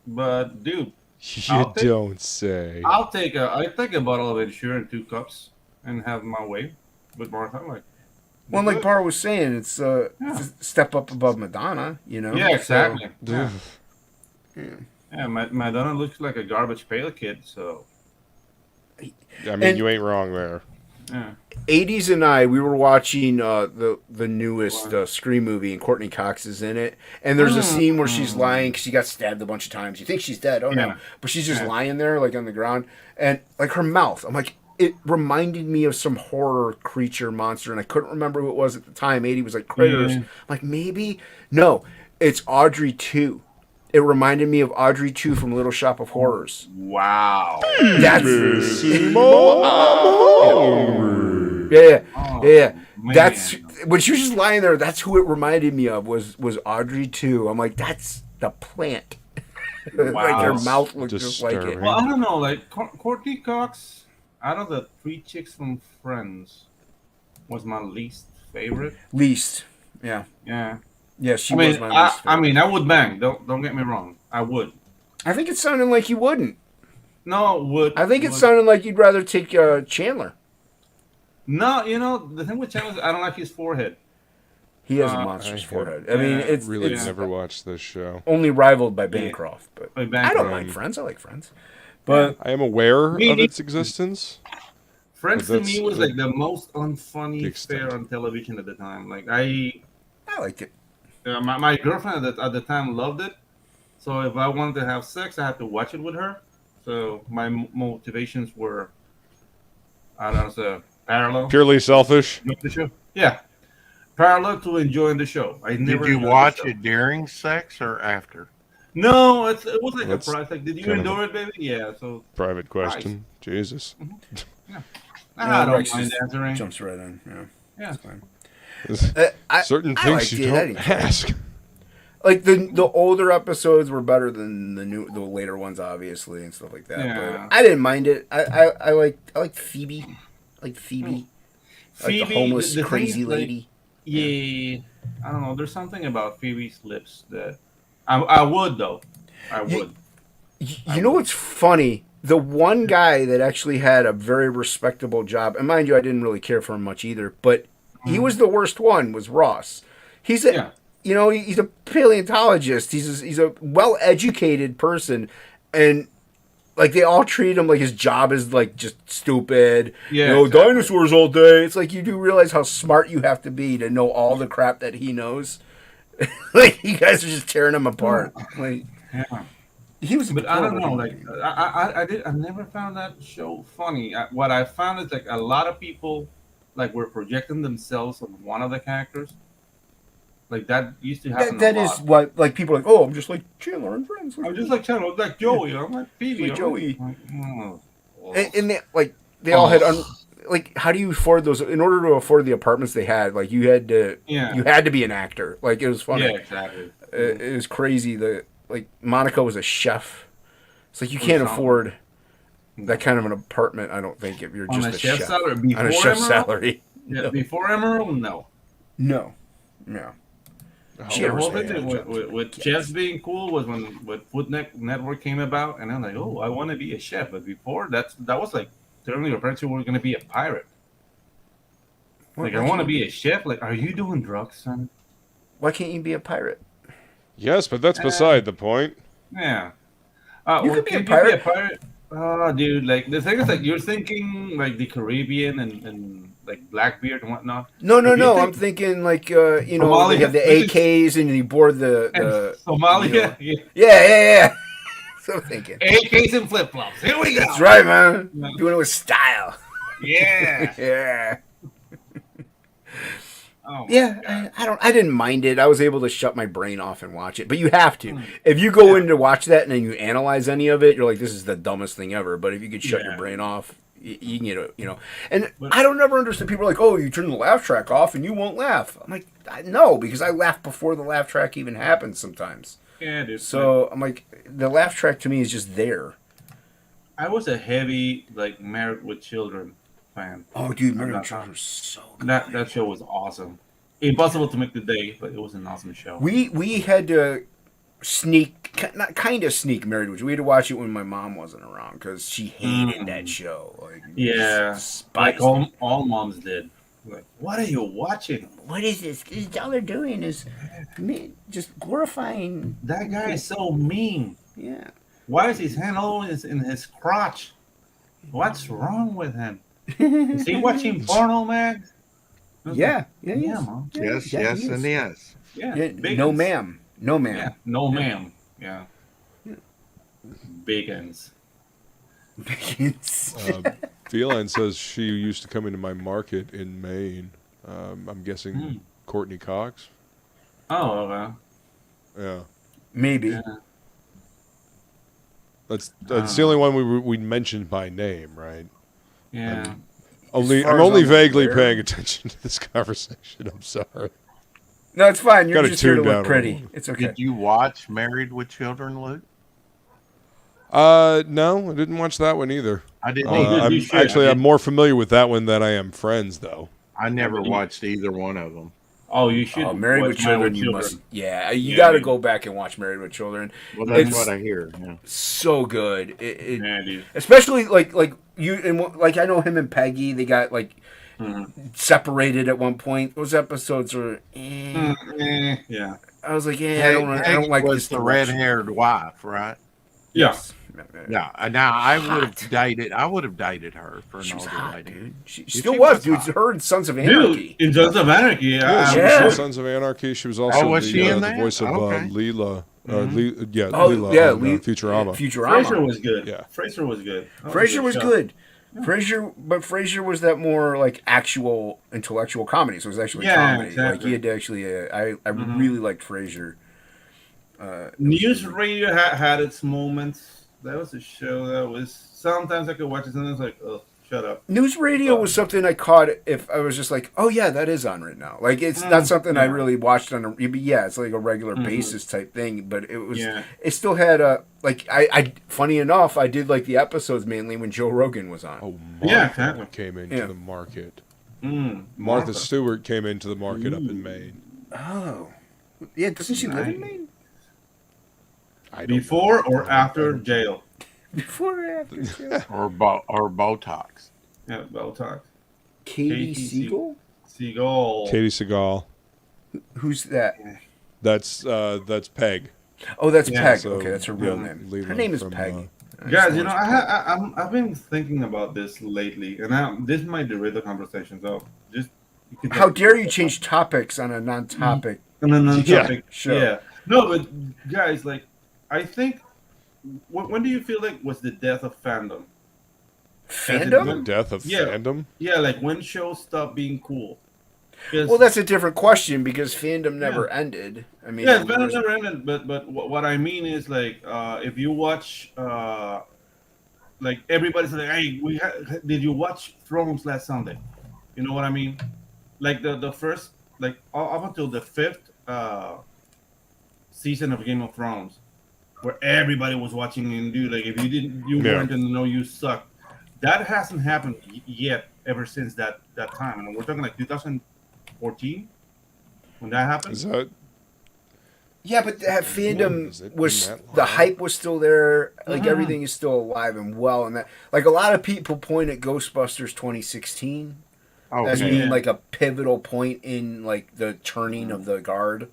but dude, You don't say. I take a bottle of Ensure and 2 cups and have my way with Martha. Like, Well, like Bar was saying, it's Yeah. it's a step up above Madonna, you know? yeah, exactly. Yeah. Yeah, Madonna looks like a garbage pail kid. So I mean, And- you ain't wrong there. yeah, 80s and we were watching the newest Scream movie, and Courtney Cox is in it. And there's a scene where she's lying because she got stabbed a bunch of times. You think she's dead. Oh, no. Yeah. But she's just Yeah. lying there, like, on the ground. And, like, her mouth, I'm like, it reminded me of some horror creature monster, and I couldn't remember who it was at the time. 80 was like Critters. Yeah. I'm like, maybe? No, it's Audrey 2. It reminded me of Audrey 2 from Little Shop of Horrors. wow. That's Oh, yeah. Oh, Yeah, man. that's when she was just lying there. That's who it reminded me of. Was Audrey 2. I'm like, that's the plant. Like Wow. her mouth looked just like it. Disturbing. Well, I don't know. Like Courtney Cox, out of the 3 chicks from Friends, was my least favorite. Least, yeah, Yeah. she I was mean, my least. I mean, I would bang. Don't get me wrong. I would. I think it sounded like you wouldn't. No, would. I think it would. sounded like you'd rather take Chandler. No, you know the thing with Chandler is I don't like his forehead. He has a I monstrous have forehead. I mean, it's Really it's never watched this show. only rivaled by Bancroft, but Like I don't Bancroft. mind Friends. I like Friends, but I am aware Me of neither. its existence. Friends But to that's me was the- like the most the unfunny extent. fair on television at the time. Like I liked it. my girlfriend at the time loved it. So if I wanted to have sex, I had to watch it with her. So my motivations were, I don't know, parallel. Purely selfish. With the show. Yeah, parallel to enjoying the show. I Did never you enjoyed the watch show. it during sex or after? No, it was like That's a price. Like, did you kind of endure it, baby? Yeah. So Private question. Jesus. I don't Rex mind just answering. Jumps right in. Yeah, Yeah. it's fine. Certain I things liked you it. I don't didn't care. ask. Like the older episodes were better than the later ones, obviously, and stuff like that. Yeah. But I didn't mind it. I like Phoebe. I like Phoebe. Like Phoebe, the homeless the thing crazy is, like, lady. Yeah, I don't know. There's something about Phoebe's lips that I would though. I You- would. You know what's funny? The one guy that actually had a very respectable job, and mind you, I didn't really care for him much either, but he was the worst one, was Ross. He's a, Yeah. you know, he's a paleontologist. He's a well-educated person, and like they all treat him like his job is like just stupid. Yeah, You know, exactly. dinosaurs all day. It's like you do realize how smart you have to be to know all the crap that he knows. Like you guys are just tearing him apart. Like Yeah. he was, But I don't know. horrible. Like I never found that show funny. What I found is like a lot of people like were projecting themselves on one of the characters. Like that used to happen That a is lot. what like people are like. Oh, I'm just like Chandler and Friends. I'm just like Channel, like Joey. I'm like Phoebe. Like I'm Joey. Like, oh. And they like they all had Oh. like how do you afford those? In order to afford the apartments they had, like you had to be an actor. Like it was funny. Yeah, exactly. It was crazy. Like Monica was a chef. It's like you Or can't something. afford that kind of an apartment. I don't think if you're On just a a chef chef salary on before a chef Emerald. salary. Yeah, before Emerald, no. No. She The had whole respect thing for the with jobs. chefs being cool was when Food Network came about, and I'm like, oh, I want to be a chef. But before that was like certainly your parents were going to be a pirate. Like I want to be a chef. Like, are you doing drugs, son? Why can't you be a pirate? Yes, but that's beside the point. Yeah. You Well, could be a could you be a pirate. pirate? Oh, dude, like the thing is, like you're thinking like the Caribbean and like Blackbeard and whatnot. No, If you I'm think thinking like you know they Somalia, have the AKs and you board and the Somalia, you know, yeah. yeah. So I'm thinking. AKs and flip flops. Here we go. That's right, man. Yeah. Doing it with style. Yeah. Yeah. Oh my Yeah, God. I didn't mind it. I was able to shut my brain off and watch it. But you have to. Mm. If you go Yeah. in to watch that and then you analyze any of it, you're like, this is the dumbest thing ever. But if you could shut your Yeah. brain off, you can get it, you know. And But- I don't ever understand people are like, oh, you turn the laugh track off and you won't laugh. I'm like, no, because I laugh before the laugh track even happens sometimes. Yeah, dude. So I'm like, the laugh track to me is just there. I was a heavy like Married with Children fan. Oh, dude, Married That- with Children is so good. That show was awesome. Impossible to make the day, but it was an awesome show. We had to not kind of sneak Married with. We had to watch it when my mom wasn't around because she hated that show. Like, Yeah, despised like it. all moms did. Like, what are you watching? What is this? This all they're doing is just glorifying. That guy is so mean. Yeah. Why is his hand always in his crotch? What's wrong with him? Is he watching porno, man? Yeah, Yeah, mom. Yes, yeah, yes, he is. and yes. Yeah, Yeah, big no, uns. ma'am. No, Yeah, ma'am. no, ma'am. Yeah. Big uns. Feline says she used to come into my market in Maine. I'm guessing Courtney Cox. Oh, okay. Yeah, Maybe. Yeah. that's the only one we mentioned by name, right? Yeah. far I'm as only I'm vaguely aware- paying attention to this conversation. I'm sorry. No, it's fine. You're Gotta just here to tune down look a pretty. little. It's okay. Did you watch Married with Children, Luke? No, I didn't watch that one either. I didn't. Oh, either. you should. I'm more familiar with that one than I am Friends, though. I never watched either one of them. Oh, you should. Oh, Married watch with Children, you Children. must. Yeah, you Yeah, got to dude. go back and watch Married with Children. Well, that's It's- what I hear. Yeah. So good. Yeah, dude. Especially like you and like I know him and Peggy. They got like separated at one point. Those episodes were. Yeah. I was like, I don't like was this the direction. red-haired wife, right? Yes. Yeah. Now I would have dated. I would have dated her for an She was older hot, lady. dude. She She still was, was dude. hot. Her and Sons of Dude, Anarchy. in Sons of Anarchy, yeah. She Yeah. was in Sons of Anarchy. She was also was she in the that? voice of Okay. Leela. Oh, Leela yeah, on, Futurama. Futurama. Frasier was good. Yeah. Frasier was good. That Frasier a was show. good. Frasier was that more like actual intellectual comedy. So it was actually Yeah, comedy. exactly. Like he had to actually. I really liked Frasier. News Radio had its moments. That was a show that was sometimes I could watch it, sometimes like, oh, shut up. News radio was something I caught if I was just like, oh yeah, that is on right now. Like it's not something I yeah. really watched on a. Yeah, it's like a regular basis type thing. But it was. Yeah. It still had a like. I funny enough, I did like the episodes mainly when Joe Rogan was on. Oh, Yeah, Martha exactly. came into Yeah. the market. Martha. Stewart came into the market up in Maine. Oh, yeah. Doesn't she live in Maine? I don't Before know. or after jail? Before or after jail? or Botox. Yeah, Botox. Katie Katie Siegel? Seagull. Katie Seagal. Who's that? That's Peg. Oh, that's Yeah. Peg. So, Okay, that's her real um, name. Her Leland name is from, Peg. Guys, you know, I've been thinking about this lately, and this might derail the conversation. So just you can. How dare you change topics on a non-topic on a Yeah. non-topic show? Yeah. No, but guys, like, I think. When do you feel like was the death of fandom? Fandom? Death of Yeah. fandom? Yeah, like when shows stopped being cool. 'Cause- Well, that's a different question because fandom never ended. I mean, yeah, there fandom was- never ended. But what I mean is like if you watch like everybody's like, hey, did you watch Thrones last Sunday? You know what I mean? Like the first like up until the fifth season of Game of Thrones, where everybody was watching and dude, like if you didn't, you Yeah. weren't in the know, you suck. That hasn't happened yet ever since that time, and we're talking like 2014 when that happened. Is that Yeah, but that Has fandom it was been that the long? hype was still there. Like Mhm. everything is still alive and well, and that like a lot of people point at Ghostbusters 2016 as Okay. being Yeah. like a pivotal point in like the turning of the guard,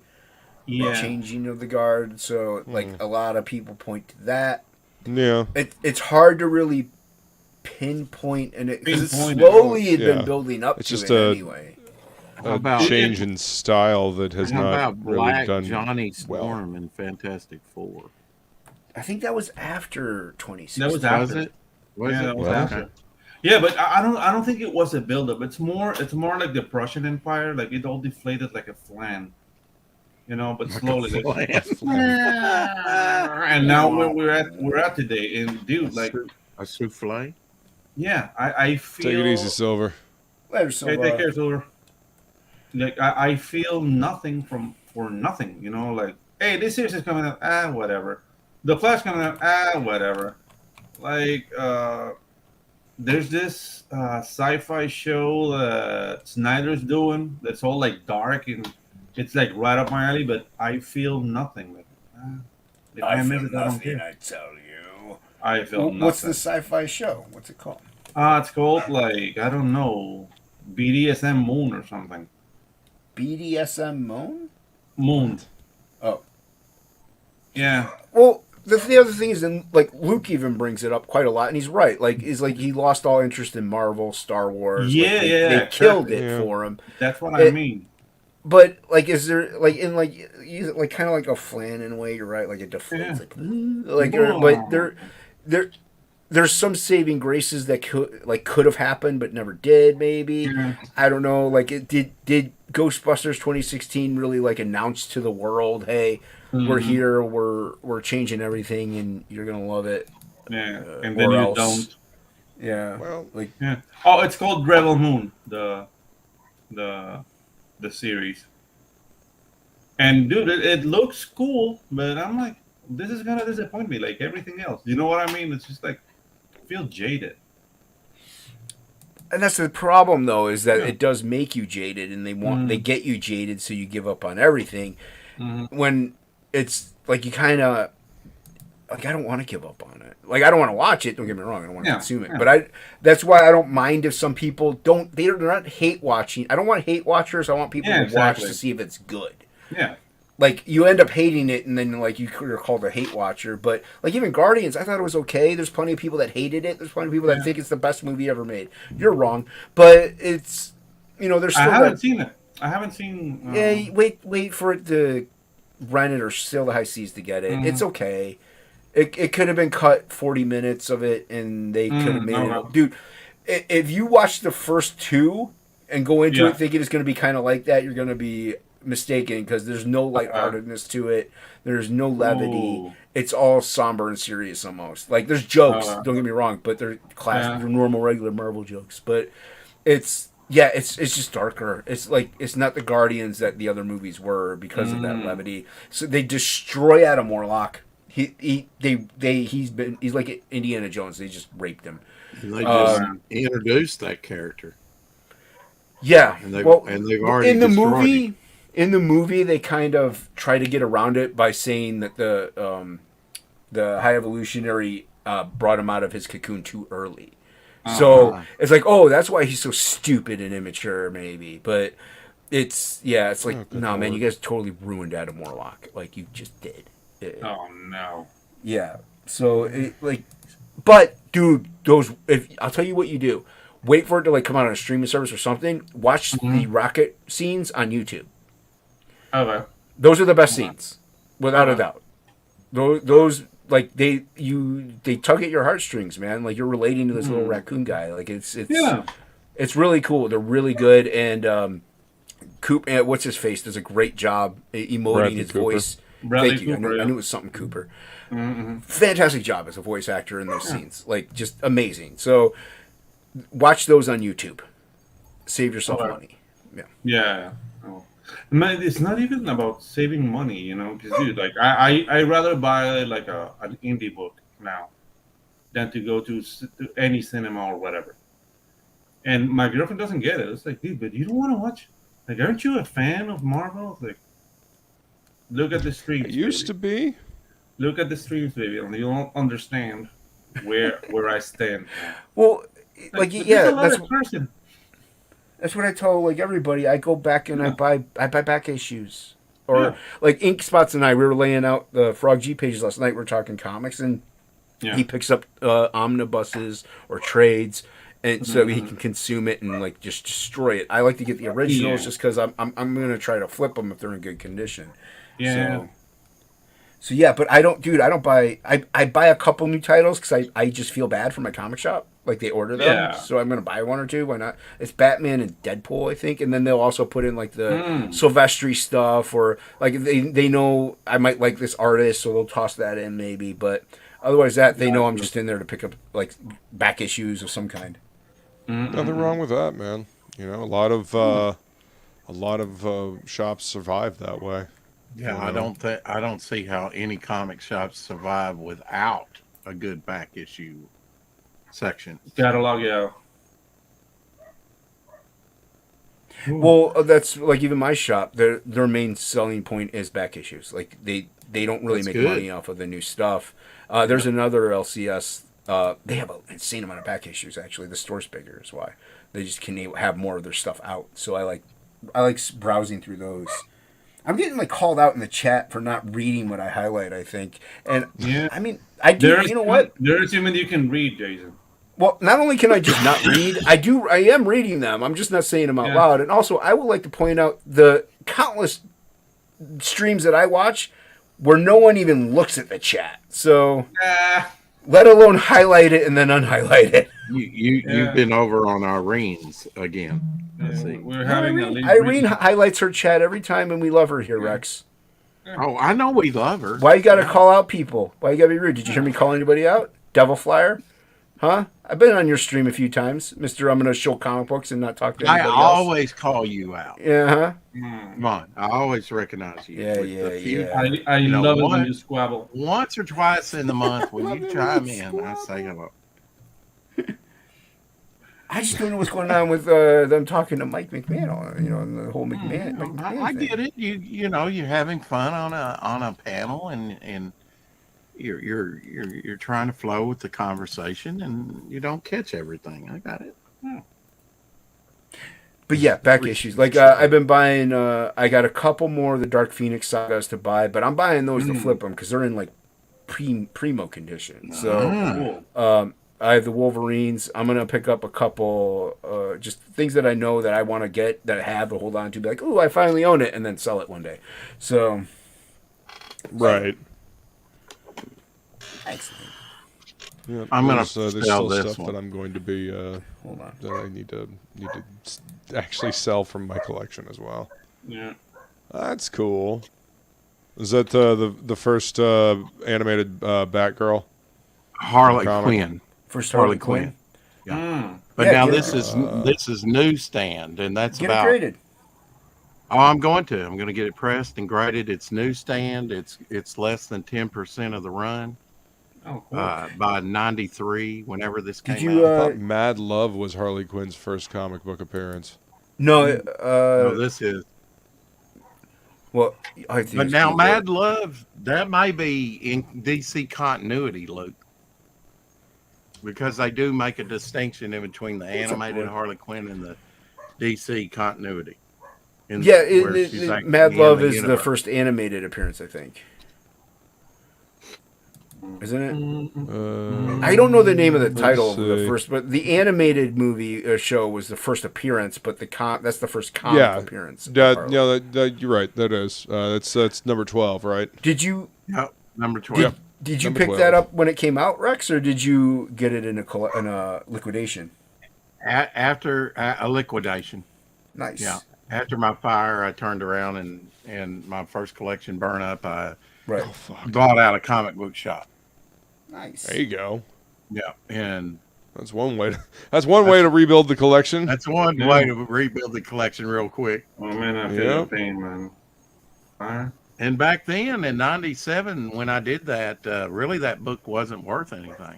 the Yeah, changing of the guard. So like a lot of people point to that. yeah? It's hard to really pinpoint and it because it Pinpoint it. slowly had Yeah. been building up It's to just it a- anyway. How A about change in style that has how not about really Black done Johnny well. Storm in Fantastic Four? I think that was after 2016. that was Was after. it? Was Yeah, it? that was Well, after. Yeah, but I don't think it was a buildup. It's more like the Prussian Empire. Like it all deflated like a flan, you know. But slowly, like, and now where we're at today, and dude, like, A souffle? yeah, I feel. Take it easy, Silver. Later, Hey, Silva. take care, Silver. Like I feel nothing for nothing, you know. Like, hey, this series is coming out. Ah, whatever. The Flash coming out. Ah, whatever. Like, there's this sci-fi show that Snyder's doing that's all like dark and it's like right up my alley, but I feel nothing. Like, if I miss it, I don't care. I tell you. I feel nothing. What's the sci-fi show? What's it called? It's called like I don't know, BDSM Moon or something. BDSM Moon? Moon. Oh. Yeah. Well, the other thing is, and like Luke even brings it up quite a lot, and he's right. Like, is like he lost all interest in Marvel, Star Wars. Yeah, like, they exactly. killed it Yeah. for him. That's what I mean. But like, is there like in like you like kind of like a flan in a way? You're right. Like it deflates. Yeah. Like but there's some saving graces that could have happened but never did. Maybe Yeah. I don't know. Like it did Ghostbusters 2016 really like announce to the world, hey, we're here, we're changing everything, and you're gonna love it. Yeah. Uh, And then or you else. don't. Yeah. Well, Like Yeah. Oh, it's called Rebel Moon, the series. And dude, it looks cool, but I'm like, this is gonna disappoint me like everything else. You know what I mean? It's just like I feel jaded. and that's the problem though, is that Yeah. it does make you jaded, and they get you jaded, so you give up on everything. When it's like you kind of like I don't want to give up on it. Like I don't want to watch it. Don't get me wrong. I don't want to Yeah, consume it. yeah. But that's why I don't mind if some people they're not hate watching. I don't want hate watchers. I want people Yeah, to watch exactly. to see if it's good. Yeah. Like you end up hating it, and then like you're called a hate watcher. But like even Guardians, I thought it was okay. There's plenty of people that hated it. There's plenty of people that Yeah. think it's the best movie ever made. You're wrong, but it's there's I still haven't that. seen it. I haven't seen. Yeah, wait for it to rent it or sail the high seas to get it. It's okay. It could have been cut 40 minutes of it, and they could have made okay. it. Dude, if you watch the first two and go into Yeah. it thinking it's going to be kind of like that, you're going to be mistaken because there's no lightheartedness to it. There's no levity. Ooh. It's all somber and serious almost. Like there's jokes, don't get me wrong, but they're classic, Yeah. normal, regular Marvel jokes. But it's just darker. It's like it's not the Guardians that the other movies were because of that levity. So they destroy Adam Warlock. He's like Indiana Jones. They just raped him. And they just introduced that character. Yeah, And they've already in the destroyed movie. him. In the movie, they kind of try to get around it by saying that the The High Evolutionary brought him out of his cocoon too early. So it's like, oh, that's why he's so stupid and immature, maybe. But it's like, no, man, you guys totally ruined Adam Warlock. Like, you just did. Oh no. Yeah. So but dude, I'll tell you what you do. Wait for it to like come out on a streaming service or something. Watch the rocket scenes on YouTube. Okay. Those are the best scenes, without a doubt. Those like they tug at your heartstrings, man. Like you're relating to this little raccoon guy. Like it's really cool. They're really good, and Coop, what's his face, does a great job emoting Bradley his Cooper. voice. Bradley Thank you. Cooper, I knew it was something Cooper. Fantastic job as a voice actor in those scenes. Like just amazing. So watch those on YouTube. Save yourself money. Yeah. Yeah. Oh. Man, it's not even about saving money, you know, because dude, like I rather buy like an indie book now than to go to any cinema or whatever. And my girlfriend doesn't get it. It's like, dude, but you don't want to watch. Like, aren't you a fan of Marvel? It's like, look at the streams. It used to be. Look at the streams, baby, and you'll understand where I stand. Well, like yeah, person. That's what I tell like everybody. I go back and I buy back issues. Or like Ink Spots and I, we were laying out the Frog G pages last night. We were talking comics, and he picks up omnibuses or trades, and so he can consume it and like just destroy it. I like to get the originals just because I'm gonna try to flip them if they're in good condition. Yeah. So yeah, but I don't buy. I buy a couple new titles because I just feel bad for my comic shop. Like they order them, so I'm gonna buy one or two. Why not? It's Batman and Deadpool, I think, and then they'll also put in like the Silvestri stuff, or like they know I might like this artist, so they'll toss that in maybe. But otherwise, they know I'm just in there to pick up like back issues of some kind. Nothing wrong with that, man. You know, a lot of shops survive that way. Yeah, I don't see how any comic shops survive without a good back issue section. Catalog, yeah. Well, that's like even my shop. Their main selling point is back issues. Like they don't really make money off of the new stuff. There's another LCS. They have an insane amount of back issues. Actually, the store's bigger is why they just can have more of their stuff out. So I like browsing through those. I'm getting like called out in the chat for not reading what I highlight, I think. And I mean, I do. You know what? There's even you can read, Jason. Well, not only can I just not read, I am reading them. I'm just not saying them out loud. And also, I would like to point out the countless streams that I watch where no one even looks at the chat. So, let alone highlight it and then unhighlight it. You've been over on Irene's again. We're having Irene highlights her chat every time, and we love her here, Rex. Oh, I know we love her. Why you got to call out people? Why you got to be rude? Did you hear me call anybody out? Devil Flyer? Huh? I've been on your stream a few times, Mr. I'm going to show comic books and not talk to anybody else. I always call you out. Yeah, huh? Come on. I always recognize you. Yeah. I love it when you squabble. Once or twice in the month when you chime in, I say hello. I just don't know what's going on with them talking to Mike McMahon, and the whole McMahon. I get it. You know, you're having fun on a panel, and you're trying to flow with the conversation, and you don't catch everything. I got it. But yeah, back issues. Like I've been buying. I got a couple more of the Dark Phoenix sagas to buy, but I'm buying those to flip them because they're in like primo condition. So I have the Wolverines. I'm gonna pick up a couple, just things that I know that I want to get, that I have to hold on to. Be like, oh, I finally own it, and then sell it one day. So, right. Excellent. Yeah, I'm gonna there's sell still this stuff one. that I'm going to be Hold on. that I need to actually sell from my collection as well. Yeah. That's cool. Is that the first animated Batgirl? Harley Comic. Quinn. First Harley Quinn. Yeah. But Yeah, now get this is newsstand, and that's Get about. it graded. Oh, I'm going to get it pressed and graded. It's newsstand. It's less than 10% of the run. Oh, cool. By 93, whenever this came Did you? out. I thought Mad Love was Harley Quinn's first comic book appearance. No. No, this is. Well, I think But it's now, pretty Mad good. Love, that may be in DC continuity, Luke, because they do make a distinction in between the What's up, animated boy? Harley Quinn and the DC continuity, in Yeah, where she's Mad actually in Love the is the universe. first animated appearance, I think. Isn't it? I don't know the name of the title of the see. first, but the animated movie show was the first appearance, but that's the first comic Yeah, appearance. Of yeah, Harley. no, you're right. That is that's number 12, right? Did you Yep, number 12. did you Number pick 12. that up when it came out, Rex, or did you get it in a liquidation? After a liquidation. Nice. Yeah. After my fire, I turned around and my first collection burned up. I Right. Oh fuck. bought out a comic book shop. Nice. There you go. Yeah, and That's one way. That's one way to rebuild the collection. that's one way to rebuild the collection real quick. Oh man, I feel Yeah. your pain, man. Fire. And back then in '97, when I did that, really that book wasn't worth anything.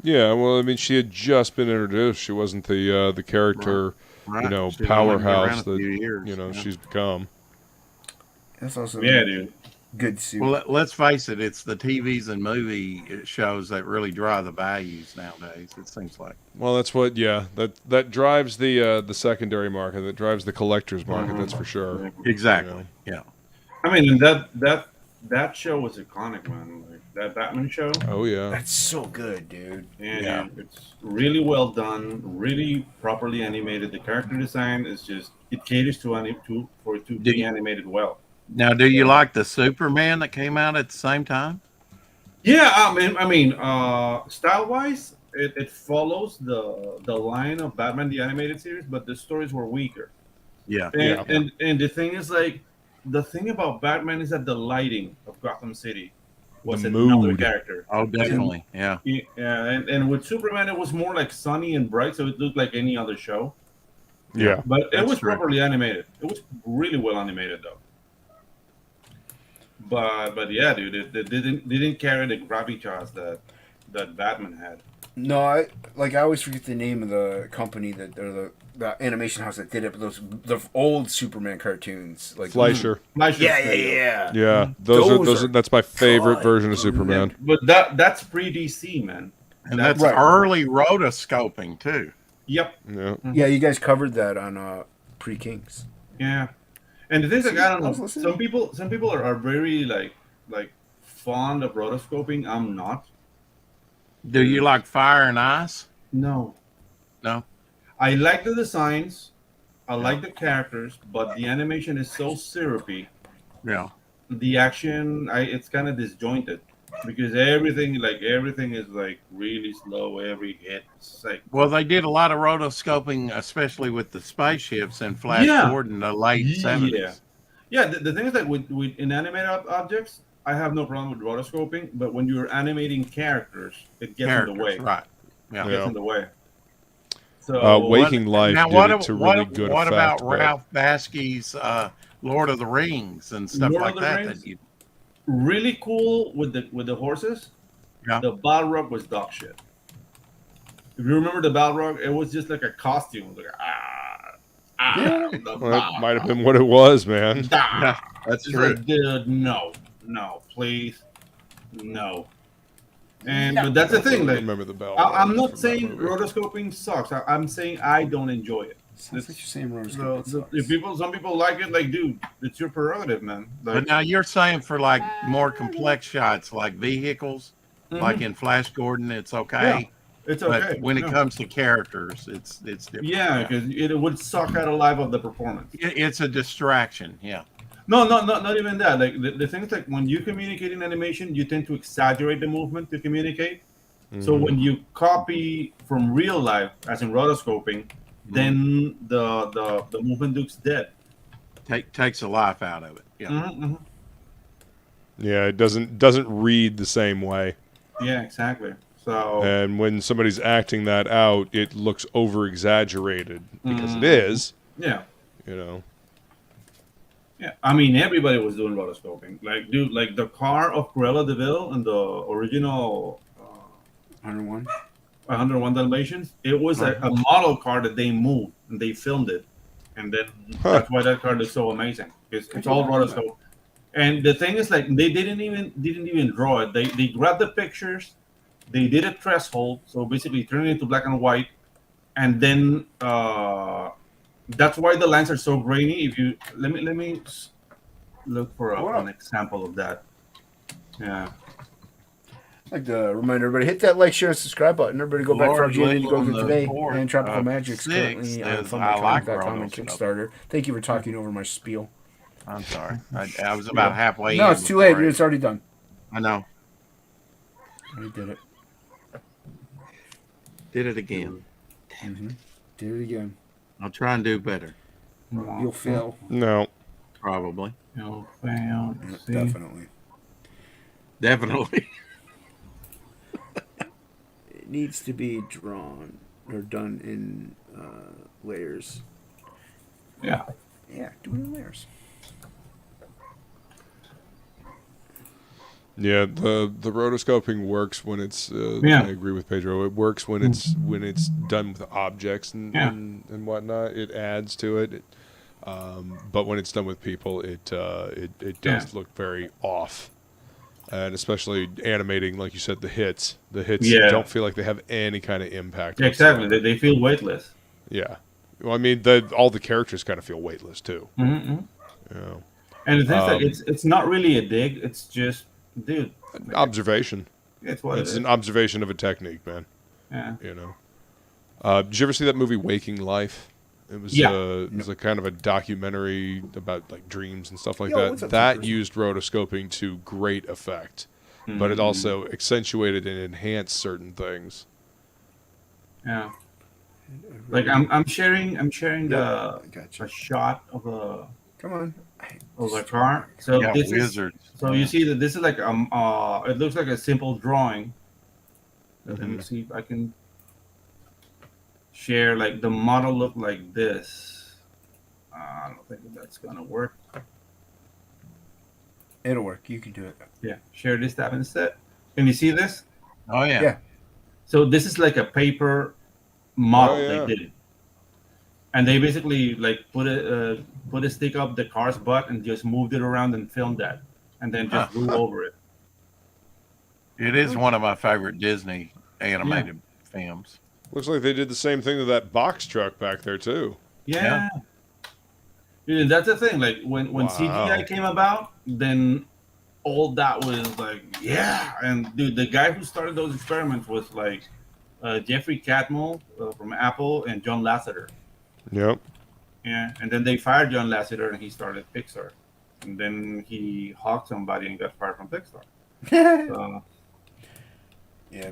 Yeah, well, I mean, she had just been introduced. She wasn't the character, Right. you know, She'd only been powerhouse around a that few years, you know yeah. she's become. That's also Yeah, dude. good suit. Well, let's face it, it's the TVs and movie shows that really drive the values nowadays. It seems like. Well, that's what. Yeah, that drives the secondary market. That drives the collector's market. That's for sure. Exactly. Yeah. I mean, and that show was iconic, man. Like that Batman show. Oh yeah. That's so good, dude. Yeah. And it's really well done, really properly animated. The character design is just it caters for it to be animated well. Now, do you like the Superman that came out at the same time? Yeah, I mean, style wise, it follows the line of Batman the animated series, but the stories were weaker. Yeah. And the thing is, like, the thing about Batman is that the lighting of Gotham City was The another mood. character. Oh, definitely. Yeah. Yeah, and with Superman, it was more like sunny and bright, so it looked like any other show. Yeah. But it That's was true. properly animated. It was really well animated, though. But yeah, dude, they didn't carry the gravitas that Batman had. No, I always forget the name of the company that or the animation house that did it. But the old Superman cartoons, like Fleischer. Fleischer Yeah, yeah, Studio. yeah. Yeah, Those are that's my favorite good. version of Superman. But that's pre DC, man. And that's Right. early rotoscoping, too. Yep. Yeah. Yeah, you guys covered that on Pre Kings. Yeah. And the things like I don't I was know. listening. Some people are very like fond of rotoscoping. I'm not. Do you like Fire and Ice? No. No. I like the designs. I like the characters, but the animation is so syrupy. Yeah. The action, it's kind of disjointed because everything is like really slow. Every hit, it's like Well, they did a lot of rotoscoping, especially with the spaceships and Flash Yeah. Gordon in the late '70s. yeah. The thing is that with inanimate objects, I have no problem with rotoscoping, but when you're animating characters, it gets in the way. Right. It Yeah. gets in the way. So Waking Life Now, did it to really good what effect. about but- Ralph Baskey's Lord of the Rings and stuff Lord like of the that? Rings? really cool with the horses. Yeah. The Balrog was dog shit. If you remember the Balrog, it was just like a costume. Like the Well, that might have been what it was, man. Yeah, that's It's true. like, dude, no, please, no. But that's the thing. I Like, remember the bell. I'm not saying rotoscoping sucks. I'm saying I don't enjoy it. Sounds like you're saying So, rotoscope. if some people like it, like, dude, it's your prerogative, man. Like, But now you're saying for like more complex shots, like vehicles, like in Flash Gordon, it's okay. it's okay. But when it Yeah. comes to characters, it's different. Yeah, because it would suck out a life of the performance. It's a distraction. Yeah. No, not even that. Like the thing is, like when you communicate in animation, you tend to exaggerate the movement to communicate. So when you copy from real life, as in rotoscoping, then the movement looks dead. Takes the life out of it. Yeah. Mm-hmm. Yeah, it doesn't read the same way. Yeah, exactly. So And when somebody's acting that out, it looks over exaggerated because it is, yeah. you know. Yeah, I mean everybody was doing rotoscoping. Like, dude, like the car of Cruella de Vil in the original 101. 101 Dalmatians, it was a model car that they moved and they filmed it, and then that's why that car looks so amazing. It's all rotoscope. And the thing is, like, they didn't even draw it. They grabbed the pictures, they did a threshold, so basically turn it into black and white, and then that's why the lines are so grainy. If you let me look for an example of that. Yeah. I'd like to remind everybody, hit that like, share, and subscribe button. Everybody go back for our Lord GNA to go willing, through the today. fourth And Tropical of Magic's six currently on is I like funbycomics.com and Roanoke. Kickstarter. Thank you for talking over my spiel. I'm sorry. I was about halfway in. No, it's too late. It's already done. I know. I did it. Did it again. Did it again. I'll try and do better. You'll fail. No. Probably. No, fail. See? Definitely. Definitely. It needs to be drawn or done in layers. Yeah. Yeah, do it in layers. Yeah, the rotoscoping works when it's. Yeah. I agree with Pedro. It works when it's done with objects and whatnot. It adds to it. But when it's done with people, it does look very off. And especially animating, like you said, the hits. The hits don't feel like they have any kind of impact. Yeah, exactly. They feel weightless. Yeah. Well, I mean, all the characters kind of feel weightless too. Mm-hmm. Yeah. And the thing is that it's not really a dig. It's just, dude. An observation. It's what It's it is. an observation of a technique, man. Yeah. You know. Did you ever see that movie Waking Life? It was it was a kind of a documentary about like dreams and stuff like that. That used rotoscoping to great effect, but it also accentuated and enhanced certain things. Yeah. Like I'm sharing the Gotcha. a shot of a Come on. car. So Yeah, this wizards. is so you see that this is like it looks like a simple drawing. Let me see if I can share. Like the model look like this. I don't think that's gonna work. It'll work. You can do it. Yeah, share this tab instead. Can you see this? Oh yeah. Yeah. So this is like a paper model Oh, yeah. they did, and they basically like put a stick up the car's butt and just moved it around and filmed that, and then just blew over it. It is one of my favorite Disney animated films. Looks like they did the same thing to that box truck back there too. Yeah. Dude, that's the thing. Like when CGI came about, then all that was like, yeah. And dude, the guy who started those experiments was like Jeffrey Catmull from Apple and John Lasseter. Yep. Yeah. And then they fired John Lasseter and he started Pixar. And then he hawked somebody and got fired from Pixar. So, Yeah.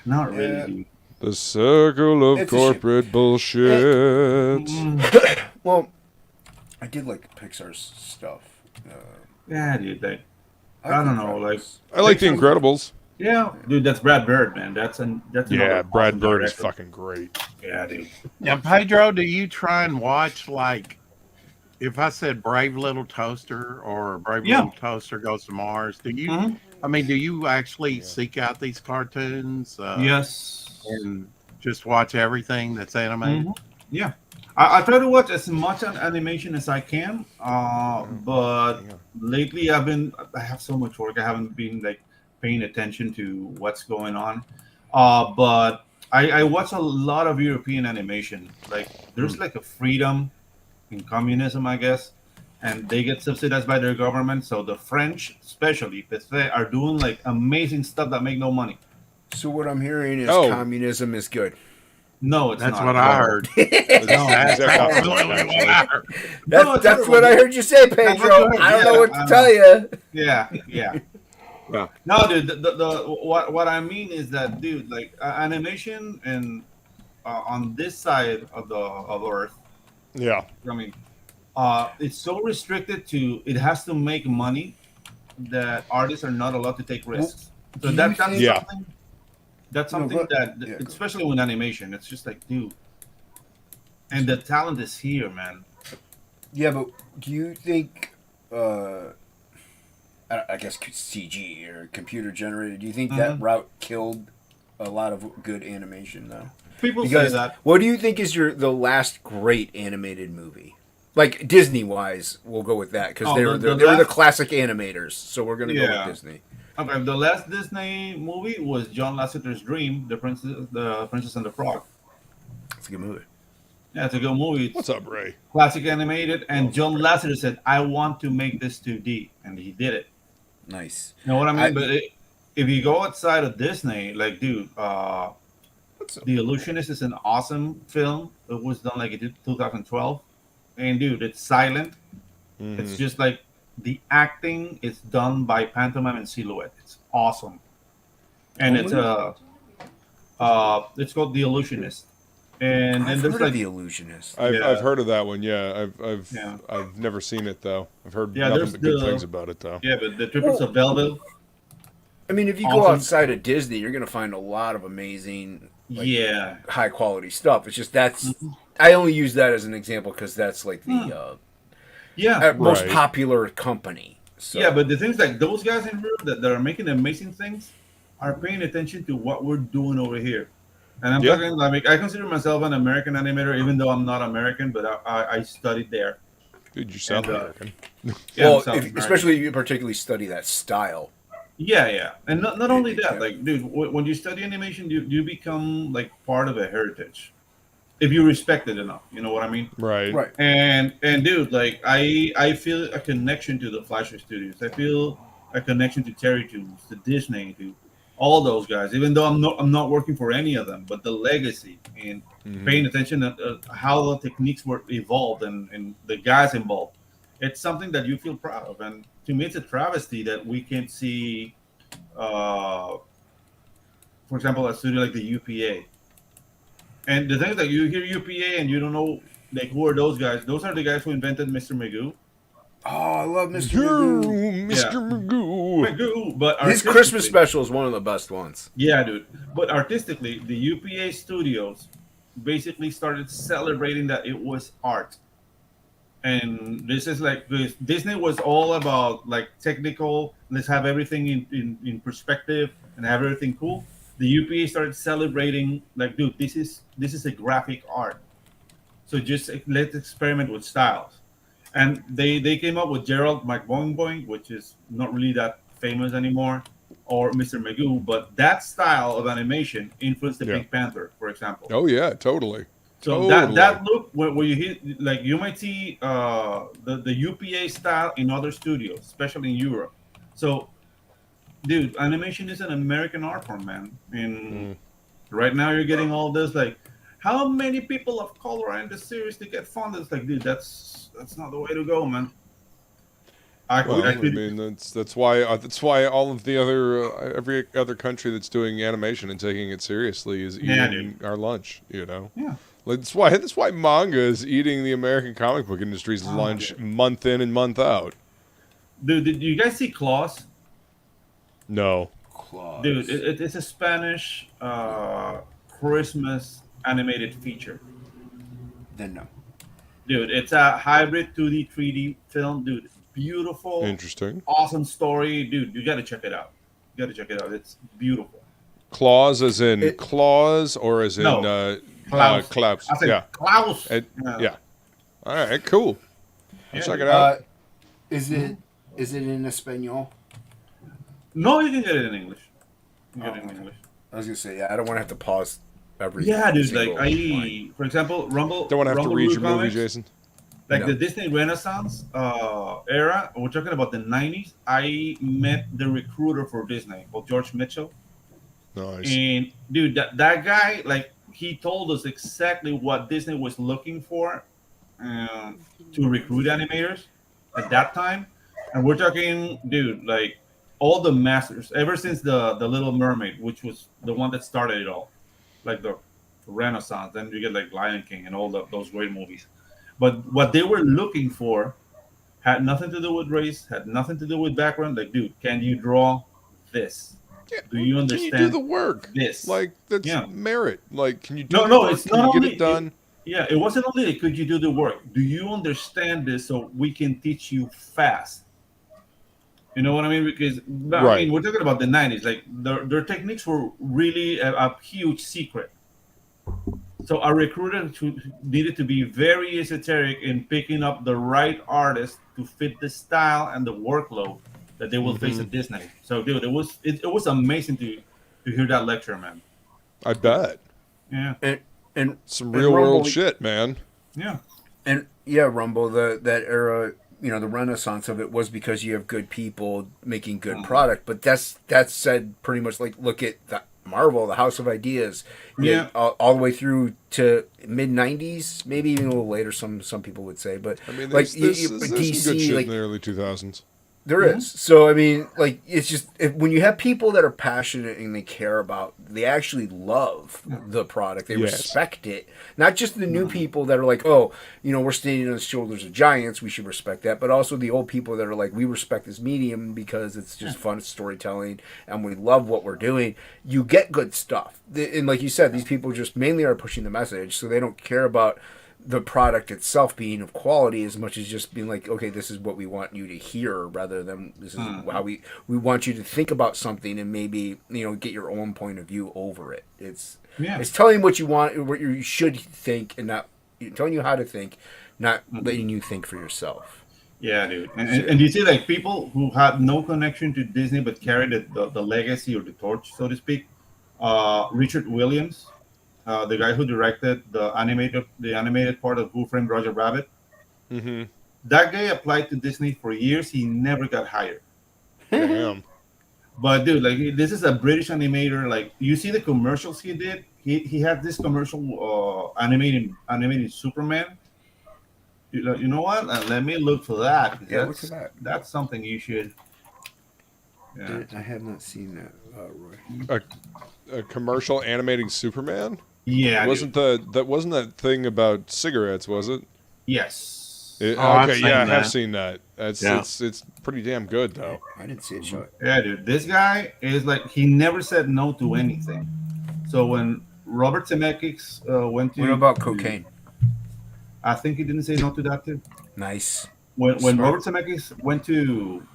not really. Dude. The circle of It's a shame. corporate bullshit. Well, I did like Pixar's stuff. Yeah, dude. Like, I don't know. Like, I like The Incredibles. yeah, dude. That's Brad Bird, man. That's Yeah, another Brad awesome Bird is director. fucking great. Yeah, dude. Now, Pedro, do you try and watch, like, if I said Brave Little Toaster or Brave Little Toaster Goes to Mars, do you, I mean, do you actually seek out these cartoons? Yes. And just watch everything that's animated? Yeah. I try to watch as much animation as I can, but lately I have so much work. I haven't been like paying attention to what's going on. But I watch a lot of European animation. Like there's like a freedom in communism, I guess, and they get subsidized by their government. So the French, especially, are doing like amazing stuff that make no money. So what I'm hearing is communism is good. No, it's That's not. what I heard. That's That's what I heard you say, Pedro. I don't know what to tell you. Yeah. No, dude. What I mean is that, dude, like animation and on this side of Earth. Yeah. I mean, it's so restricted to it has to make money that artists are not allowed to take risks. So that's something that, especially with animation, it's just like, dude. And the talent is here, man. Yeah, but do you think, I guess CG or computer generated, do you think that route killed a lot of good animation, though? People say that. What do you think is the last great animated movie? Like Disney wise, we'll go with that because Oh, they were the they were the last- classic animators. So we're gonna go with Yeah. Disney. Okay, the last Disney movie was John Lasseter's Dream, the Princess and the Frog. It's a good movie. Yeah, it's a good movie. It's What's up, Ray? classic animated, and John Lasseter said, "I want to make this 2D," and he did it. Nice. You know what I mean? I- But if you go outside of Disney, like, dude, What's up? The Illusionist is an awesome film. It was done like in 2012, and dude, it's silent. Mm-hmm. It's just like the acting is done by pantomime and silhouette. It's awesome, and it's called The Illusionist. And then I've there's heard of like The Illusionist. I've heard of that one. Yeah, Yeah. I've never seen it though. I've heard Yeah, nothing there's but good the- things about it though. yeah, but the Trippers of Belleville. I mean, if you go Awesome. outside of Disney, you're gonna find a lot of amazing, like, Yeah, high quality stuff. It's just I only use that as an example because that's like the yeah, most Right. popular company. So. yeah. But the things like those guys in Europe that are making amazing things are paying attention to what we're doing over here. And I'm Yeah. talking like I consider myself an American animator, even though I'm not American, but I studied there. Dude, you sound And, American. Yeah, Well, I'm South American. especially if you particularly study that style. Yeah, and not only that, Yeah. like, dude, when you study animation, you become like part of a heritage if you respect it enough. You know what I mean? Right. Right. And dude, like I feel a connection to the Fleischer Studios. I feel a connection to Terry Toons, to Disney, to all those guys. Even though I'm not working for any of them, but the legacy and paying attention to how the techniques were evolved and the guys involved. It's something that you feel proud of, and to me, it's a travesty that we can't see, for example, a studio like the UPA. And the thing is that you hear UPA and you don't know like who are those guys. Those are the guys who invented Mr. Magoo. Oh, I love Mr. Yoo, Magoo. Mr. Magoo. Magoo, but His artistically- Christmas special is one of the best ones. Yeah, dude. But artistically, the UPA studios basically started celebrating that it was art. And this is like this Disney was all about like technical, let's have everything in perspective and have everything cool. The UPA started celebrating like, dude, this is a graphic art. So just let's experiment with styles. And they came up with Gerald McBoing Boing, which is not really that famous anymore, or Mr. Magoo, but that style of animation influenced the Yeah. Pink Panther, for example. Oh yeah, totally. So Totally. that look where you hit, like you might see the UPA style in other studios, especially in Europe. So, dude, animation is an American art form, man. And right now you're getting all this like, how many people of color are in the series to get funded? It's like, dude, that's not the way to go, man. Well, I could- mean that's why all of the other every other country that's doing animation and taking it seriously is eating Yeah, our lunch. You know. Yeah. Like, that's why manga is eating the American comic book industry's lunch month in and month out. Dude, did you guys see Claws? No. Claws. Dude, it's a Spanish Christmas animated feature. Then no. Dude, it's a hybrid 2D, 3D film. Dude, beautiful, Interesting. awesome story. Dude, you got to check it out. It's beautiful. Claws as in claws or as in No. Klaus. Klaus. I said Yeah. Klaus. Yeah. All right. Cool. I'll Yeah. check it out. Is it in Espanol? No, you can get it in English. You can get it in English. I was gonna say, yeah. I don't want to have to pause every. Yeah, dude. single Like line. for example, Rumble. Don't want to have to Rumble read Blue your movie, Comics, Jason. Like No. the Disney Renaissance era. We're talking about the '90s. I met the recruiter for Disney, called George Mitchell. Nice. And dude, that guy, like, he told us exactly what Disney was looking for to recruit animators at that time. And we're talking, dude, like all the masters ever since the Little Mermaid, which was the one that started it all, like the Renaissance. Then you get like Lion King and all those great movies. But what they were looking for had nothing to do with race, had nothing to do with background. Like, dude, can you draw this? Do you understand? Can you do the work? this? Like that's Yeah. merit. Like, can you do No, the no, work? it's Can not you get only- it done? Yeah, it wasn't only could you do the work. Do you understand this so we can teach you fast? You know what I mean? Because I Right. mean, we're talking about the '90s. Like their techniques were really a huge secret. So a recruiter needed to be very esoteric in picking up the right artist to fit the style and the workload that they will face at Disney. So, dude, it was amazing to hear that lecture, man. I bet. Yeah, And Some and real Rumble, world shit, man. yeah, And yeah, Rumble, that era, the renaissance of it was because you have good people making good product. But that's said pretty much like, look at the Marvel, the House of Ideas, Yeah. all the way through to mid '90s, maybe even a little later. Some people would say, but I mean, like there's some good shit like in the early 2000s. there is. So I mean, like it's just when you have people that are passionate and they care about, they actually love the product, they Yes. respect it. Not just the new people that are like, oh, we're standing on the shoulders of giants, we should respect that, but also the old people that are like, we respect this medium because it's just fun storytelling and we love what we're doing. You get good stuff, and like you said, these people just mainly are pushing the message, so they don't care about the product itself being of quality as much as just being like, okay, this is what we want you to hear, rather than this is how we want you to think about something and maybe get your own point of view over it. It's telling what you want, what you should think, and not telling you how to think, not letting you think for yourself. yeah, dude. And you see, like, people who had no connection to Disney but carried the legacy or the torch, so to speak. Richard Williams, the guy who directed the animated part of Who Framed Roger Rabbit. Mm-hmm. That guy applied to Disney for years. He never got hired. Damn. But dude, like, this is a British animator. Like, you see the commercials he did. He had this commercial animating Superman. You know what? Let me look for that. Yeah, look for that. That's something you should. Yeah. I have not seen that, Roy. A commercial animating Superman? Yeah. Wasn't that thing about cigarettes, was it? Yes. I've Okay, seen yeah, I have that. seen that. It's pretty damn good though. I didn't see it show it. Yeah, dude. This guy is like, he never said no to anything. So when Robert Zemeckis went to, What about cocaine? I think he didn't say no to that too. Nice. When Smart. Robert Zemeckis went to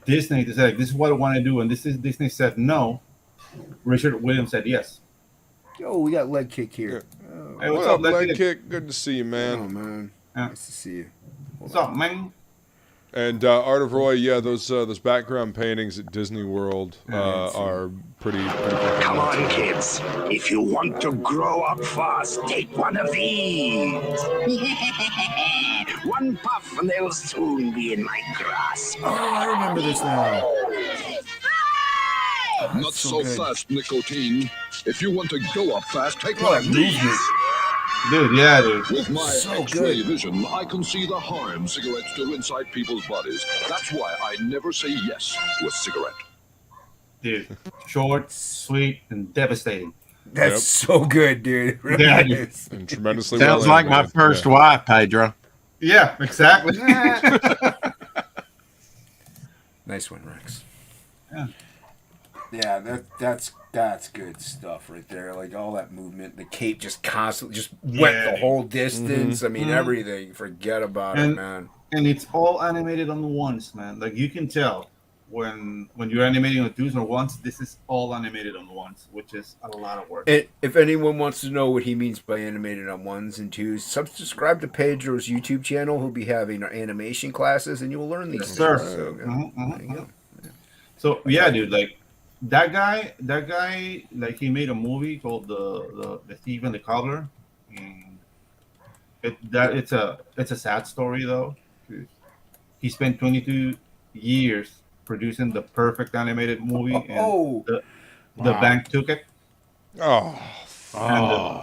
Disney to say, like, this is what I want to do, and Disney said no, Richard Williams said yes. Yo, we got leg kick here. Hey, What up, leg kick? Good to see you, Oh man. man, Yeah. nice to see you. What's up, man? And Art of Roy, yeah, those background paintings at Disney World are pretty fucking Come nuts. on, kids. If you want to grow up fast, take one of these. One puff and they'll soon be in my grasp. Oh, I remember this now. Not so good. fast, nicotine. If you want to go up fast, take Oh, one that of these. movement. Dude, yeah, dude. With my So X-ray good. vision, I can see the harm cigarettes do inside people's bodies. That's why I never say yes to a cigarette. Dude, short, sweet, and devastating. That's Yep. so good, dude. It really Yeah, dude. is. And tremendously Sounds well like my animated. first Yeah. wife, Pedro. Yeah, exactly. Nice one, Rex. Yeah. Yeah, that's good stuff right there. Like all that movement, the cape just constantly just went Yeah. the whole distance. I mean, Mhm. everything. Forget about it, And- man. And it's all animated on once, man. Like, you can tell when you're animating on twos or ones, this is all animated on once, which is a lot of work. And if anyone wants to know what he means by animated on ones and twos, subscribe to Pedro's YouTube channel. He'll be having animation classes, and you will learn these Yes, things. sir. So, yeah, there you go. So yeah, dude, like that guy, like, he made a movie called the Thief and the Cobbler. And it's a sad story though. He spent 22 years producing the perfect animated movie, and Oh, the Wow. bank took it, Oh,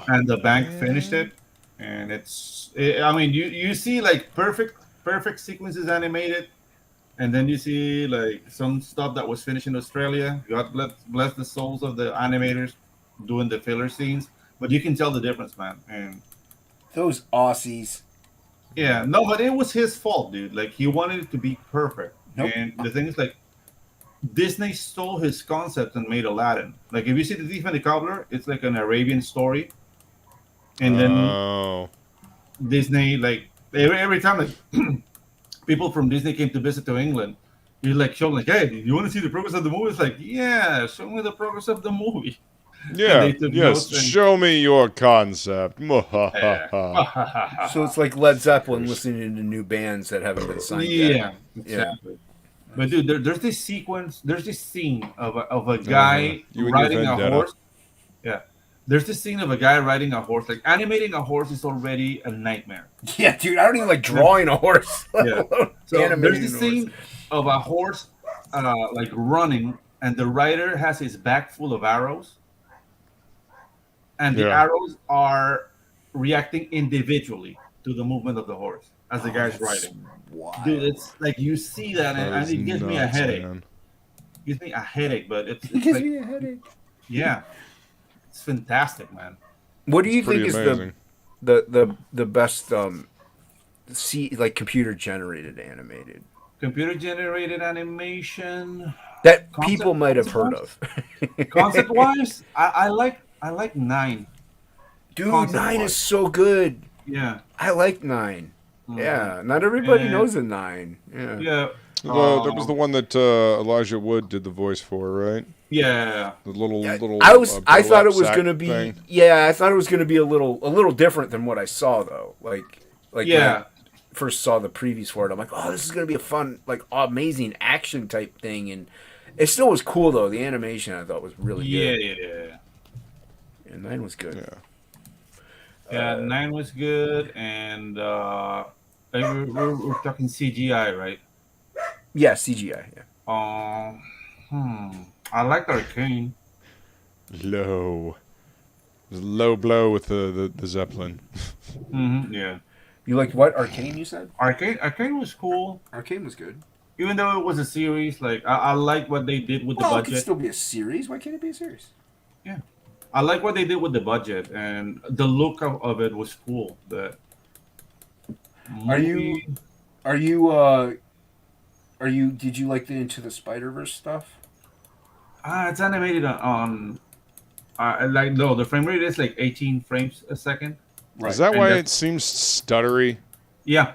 and the bank finished it, and I mean, you see, like, perfect sequences animated. And then you see, like, some stuff that was finished in Australia. God bless the souls of the animators doing the filler scenes. But you can tell the difference, man. And those Aussies. yeah, no, but it was his fault, dude. Like, he wanted it to be perfect. Nope. And the thing is, like, Disney stole his concept and made Aladdin. Like, if you see The Thief and the Cobbler, it's like an Arabian story. And then oh, Disney, like, every time, like, people from Disney came to visit to England, you like show them, like, hey, you want to see the progress of the movie? It's like, yeah, show me the progress of the movie. Yeah. they took Yes. notes and Show me your concept. So it's like Led Zeppelin listening to new bands that haven't been signed yet. yeah, Yeah. exactly. But dude, there's this sequence, there's this scene of a guy You and your riding a vendetta. horse. Yeah, there's this scene of a guy riding a horse. Like animating a horse is already a nightmare. Yeah, dude, I don't even like drawing a horse. let Yeah. alone So there's animating this a horse. scene of a horse, like running, and the rider has his back full of arrows, and the Yeah. arrows are reacting individually to the movement of the horse as the guy's riding. Wild. Dude, it's like you see that, That and is it gives me a nuts, headache. man. Gives me a headache, but it's It gives like, me a headache. yeah, it's fantastic, man. What do you Pretty think is amazing. the best like computer generated animated Computer generated animation. that Concept- people might have heard of? Concept wise, I like 9. Dude, Concept 9 wise. is so good. Yeah. I like 9. Mhm. Yeah, not everybody And- knows a 9. Yeah. Yeah. That was the one that Elijah Wood did the voice for, right? Yeah. The little. Yeah, little. I thought it was sack gonna be. thing. Yeah, I thought it was gonna be a little different than what I saw though. Like when Yeah. I first saw the previews for it, I'm like, oh, this is gonna be a fun, like amazing action type thing, and it still was cool though. The animation I thought was really Yeah, good. yeah. And 9 was good. Yeah. Yeah, 9 was good, and we're talking CGI, right? Yeah, CGI. Yeah. I like Arcane. Low. It was a low blow with the Zeppelin. Yeah. You liked what? Arcane? You said Arcane was cool, Arcane was good. even though it was a series. Like I like what they did with the Well, it could budget. still be a series. Why can't it be a series? I like what they did with the budget, and the look of it was cool. The Are you- movie- Are you? Did you like the Into the Spider-Verse stuff? It's animated on. Like no, the frame rate is like 18 frames a second. Right. Is that And why that's- it seems stuttery? Yeah,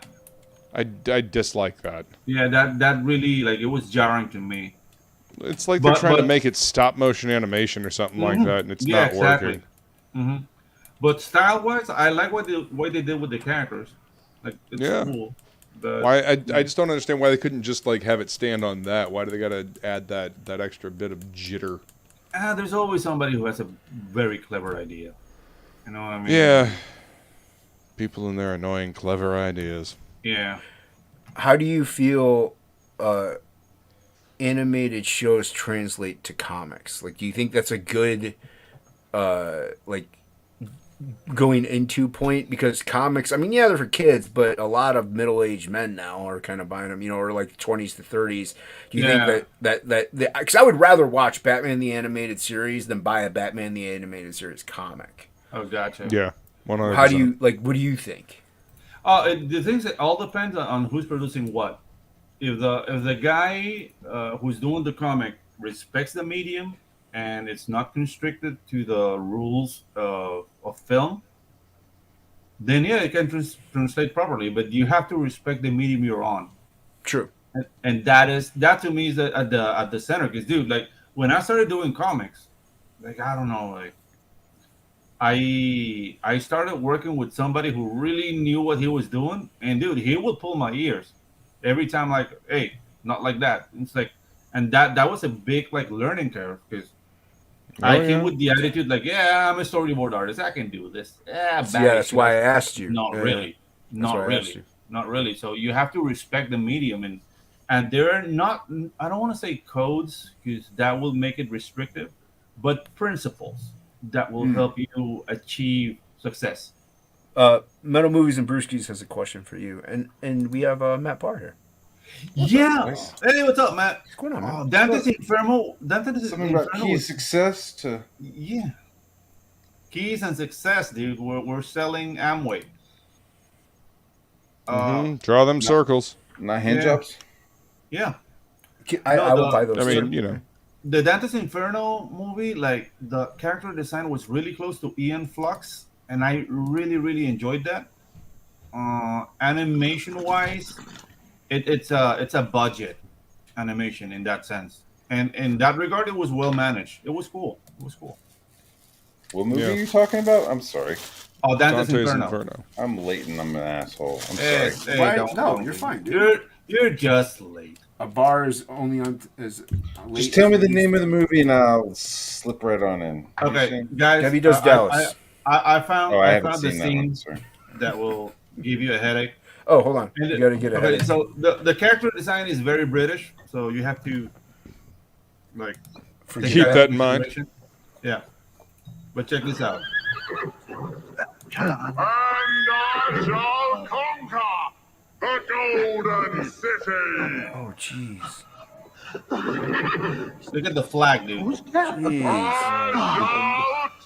I dislike that. yeah. That really like it was jarring to me. It's like they're But- trying to but- make it stop motion animation or something like Mhm. that, and it's Yeah, not exactly. working. hmm But style wise, I like what they did with the characters. Like it's Yeah. cool. The, Why I just don't understand why they couldn't just like have it stand on that. Why do they got to add that extra bit of jitter? there's always somebody who has a very clever idea. You know what I mean? Yeah, people and their annoying clever ideas. Yeah. How do you feel animated shows translate to comics? Like, do you think that's a good like going into point? Because comics, I mean, yeah, they're for kids, but a lot of middle-aged men now are kind of buying them, or like 20s to 30s. Do you think that because I would rather watch Batman the Animated Series than buy a Batman the Animated Series comic. Oh, gotcha. Yeah, 100%. How do you what do you think? The things that all depends on who's producing what. If the guy who's doing the comic respects the medium and it's not constricted to the rules of film, then yeah, it can translate properly. But you have to respect the medium you're on, True. and that to me is at the center. Because dude, like when I started doing comics, like I don't know, like I started working with somebody who really knew what he was doing, and dude, he would pull my ears every time, like, hey, not like that. It's like, and that was a big like learning curve because I came with the attitude like, yeah, I'm a storyboard artist, I can do this. Yeah, That's why I asked you. not Yeah. really, That's why not I asked really, you. not really. So you have to respect the medium, and there are not. I don't want to say codes because that will make it restrictive, but principles that will help you achieve success. Metal Movies and Brewskis has a question for you, and we have Matt Barr here. Yeah. Hey, what's up, Matt? What's going on, man? Oh, Dante's Inferno. Dante's Something about Inferno. key success to Yeah. Keys and success, dude. We're selling Amway. Draw them circles. not hand Yeah. jobs. Yeah. I No, will buy those. I mean, too. The Dante's Inferno movie, like the character design was really close to Ian Flux, and I really, really enjoyed that. Animation wise, it's a budget animation in that sense, and in that regard, it was well managed. It was cool. It was cool. What movie Yeah. are you talking about? I'm sorry. Oh, Dante's Dante's Inferno. Inferno. I'm late and I'm an asshole. I'm Hey, sorry. hey, Why? don't- No, don't you're be- fine, dude. You're just late. A bar is only on as late Just tell as me it the needs name to of the be. movie and I'll slip right on in. Okay, guys. Debbie Does Dallas. I found Oh, I I haven't found the seen that one. scene Sorry. that will give you a headache. Oh, hold on. And You gotta get a okay, headache. so the character design is very British, so you have to like take Keep that into in mind. consideration. Yeah, but check this out. And I shall conquer the Golden City. Oh, jeez. Look at the flag, dude. Jeez.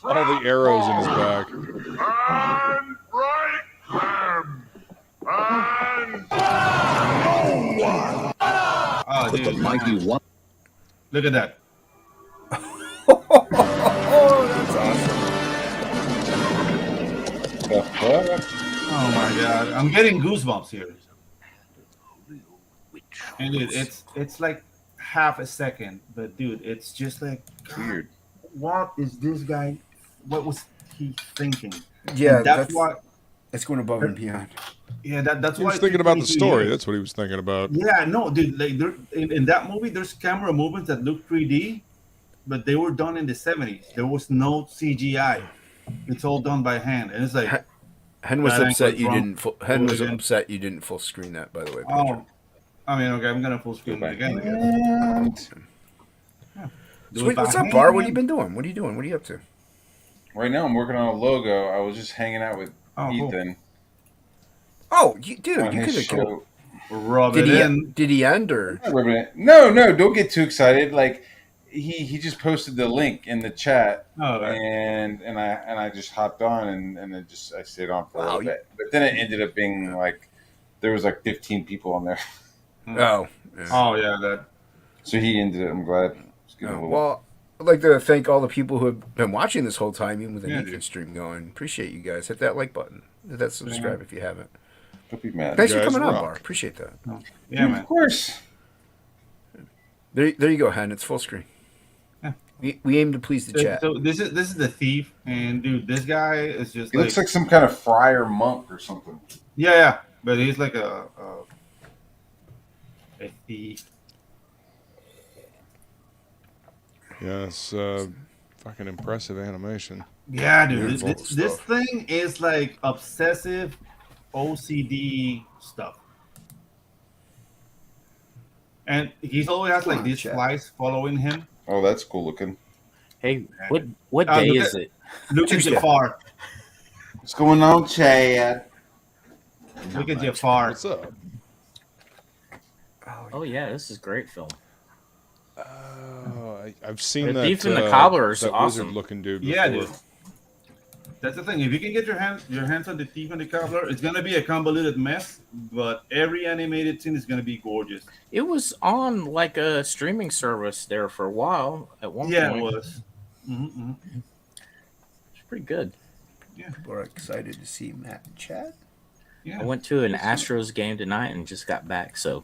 All the arrows in his back. And break them. And Oh, But the dude, mighty one. look at that. Oh, that's awesome. The fuck? Oh my god, I'm getting goosebumps here. And dude, it's like half a second, but dude, it's just like, Weird. what is this guy? What was he thinking? Yeah, And that's why. It's going above and beyond. Yeah, that's He why. was it thinking took about the 22 story. years. That's what he was thinking about. Yeah, no, dude. Like in that movie, there's camera movements that look 3D, but they were done in the 70s. There was no CGI. It's all done by hand, and it's like, Hen was That upset angle you from didn't. Hen was Hooligan. upset you didn't full screen that. By the way, Pedro. oh, I mean, okay, I'm gonna full screen it again. I guess. And Do Sweet, it by what's up, Bar? What have hand. you been doing? What are you doing? What are you up to? right now I'm working on a logo. I was just hanging out with Oh, cool. Ethan Oh, dude, on you his could have. show. Rub Did it he? in. Did he end or? No, don't get too excited. Like he just posted the link in the chat, Oh, okay. and I just hopped on and I stayed on for a Wow, little bit. But then it ended up being like there was like 15 people on there, Oh. Yeah. Oh yeah, that. so he ended it. I'm glad. Just getting a little- Well, I'd like to thank all the people who have been watching this whole time, even with the Yeah, Ethan dude. stream going. Appreciate you guys. Hit that like button. Hit that subscribe if you haven't. don't be mad. Thanks for guys coming on, rock. Bar. Appreciate that. Yeah, Of man. course. There you go, Hen. It's full screen. Yeah. We aim to please the chat. So this is the thief, and dude, this guy is just He looks like some kind of friar monk or something. yeah, but he's like a thief. Yeah, it's fucking impressive animation. Yeah, dude, Beautiful this stuff. thing is like obsessive OCD stuff. And he's always has like on, these chat. flies following him. Oh, that's cool looking. Hey, what Oh, day look is at- it? Look at Tuesday. Jafar. What's going on, Chad? Look at Jafar. What's up? Oh yeah, this is a great film. Oh, I've seen The that. Thief and the Cobbler is that awesome. wizard-looking dude. Yeah, before. dude. That's the thing. If you can get your hands on the Thief and the Cobbler, it's gonna be a convoluted mess. But every animated scene is gonna be gorgeous. It was on like a streaming service there for a while at one Yeah, point. it was. Mm-hmm. It's pretty good. People are excited to see Matt and chat. Yeah. I went to an Astros game tonight and just got back, so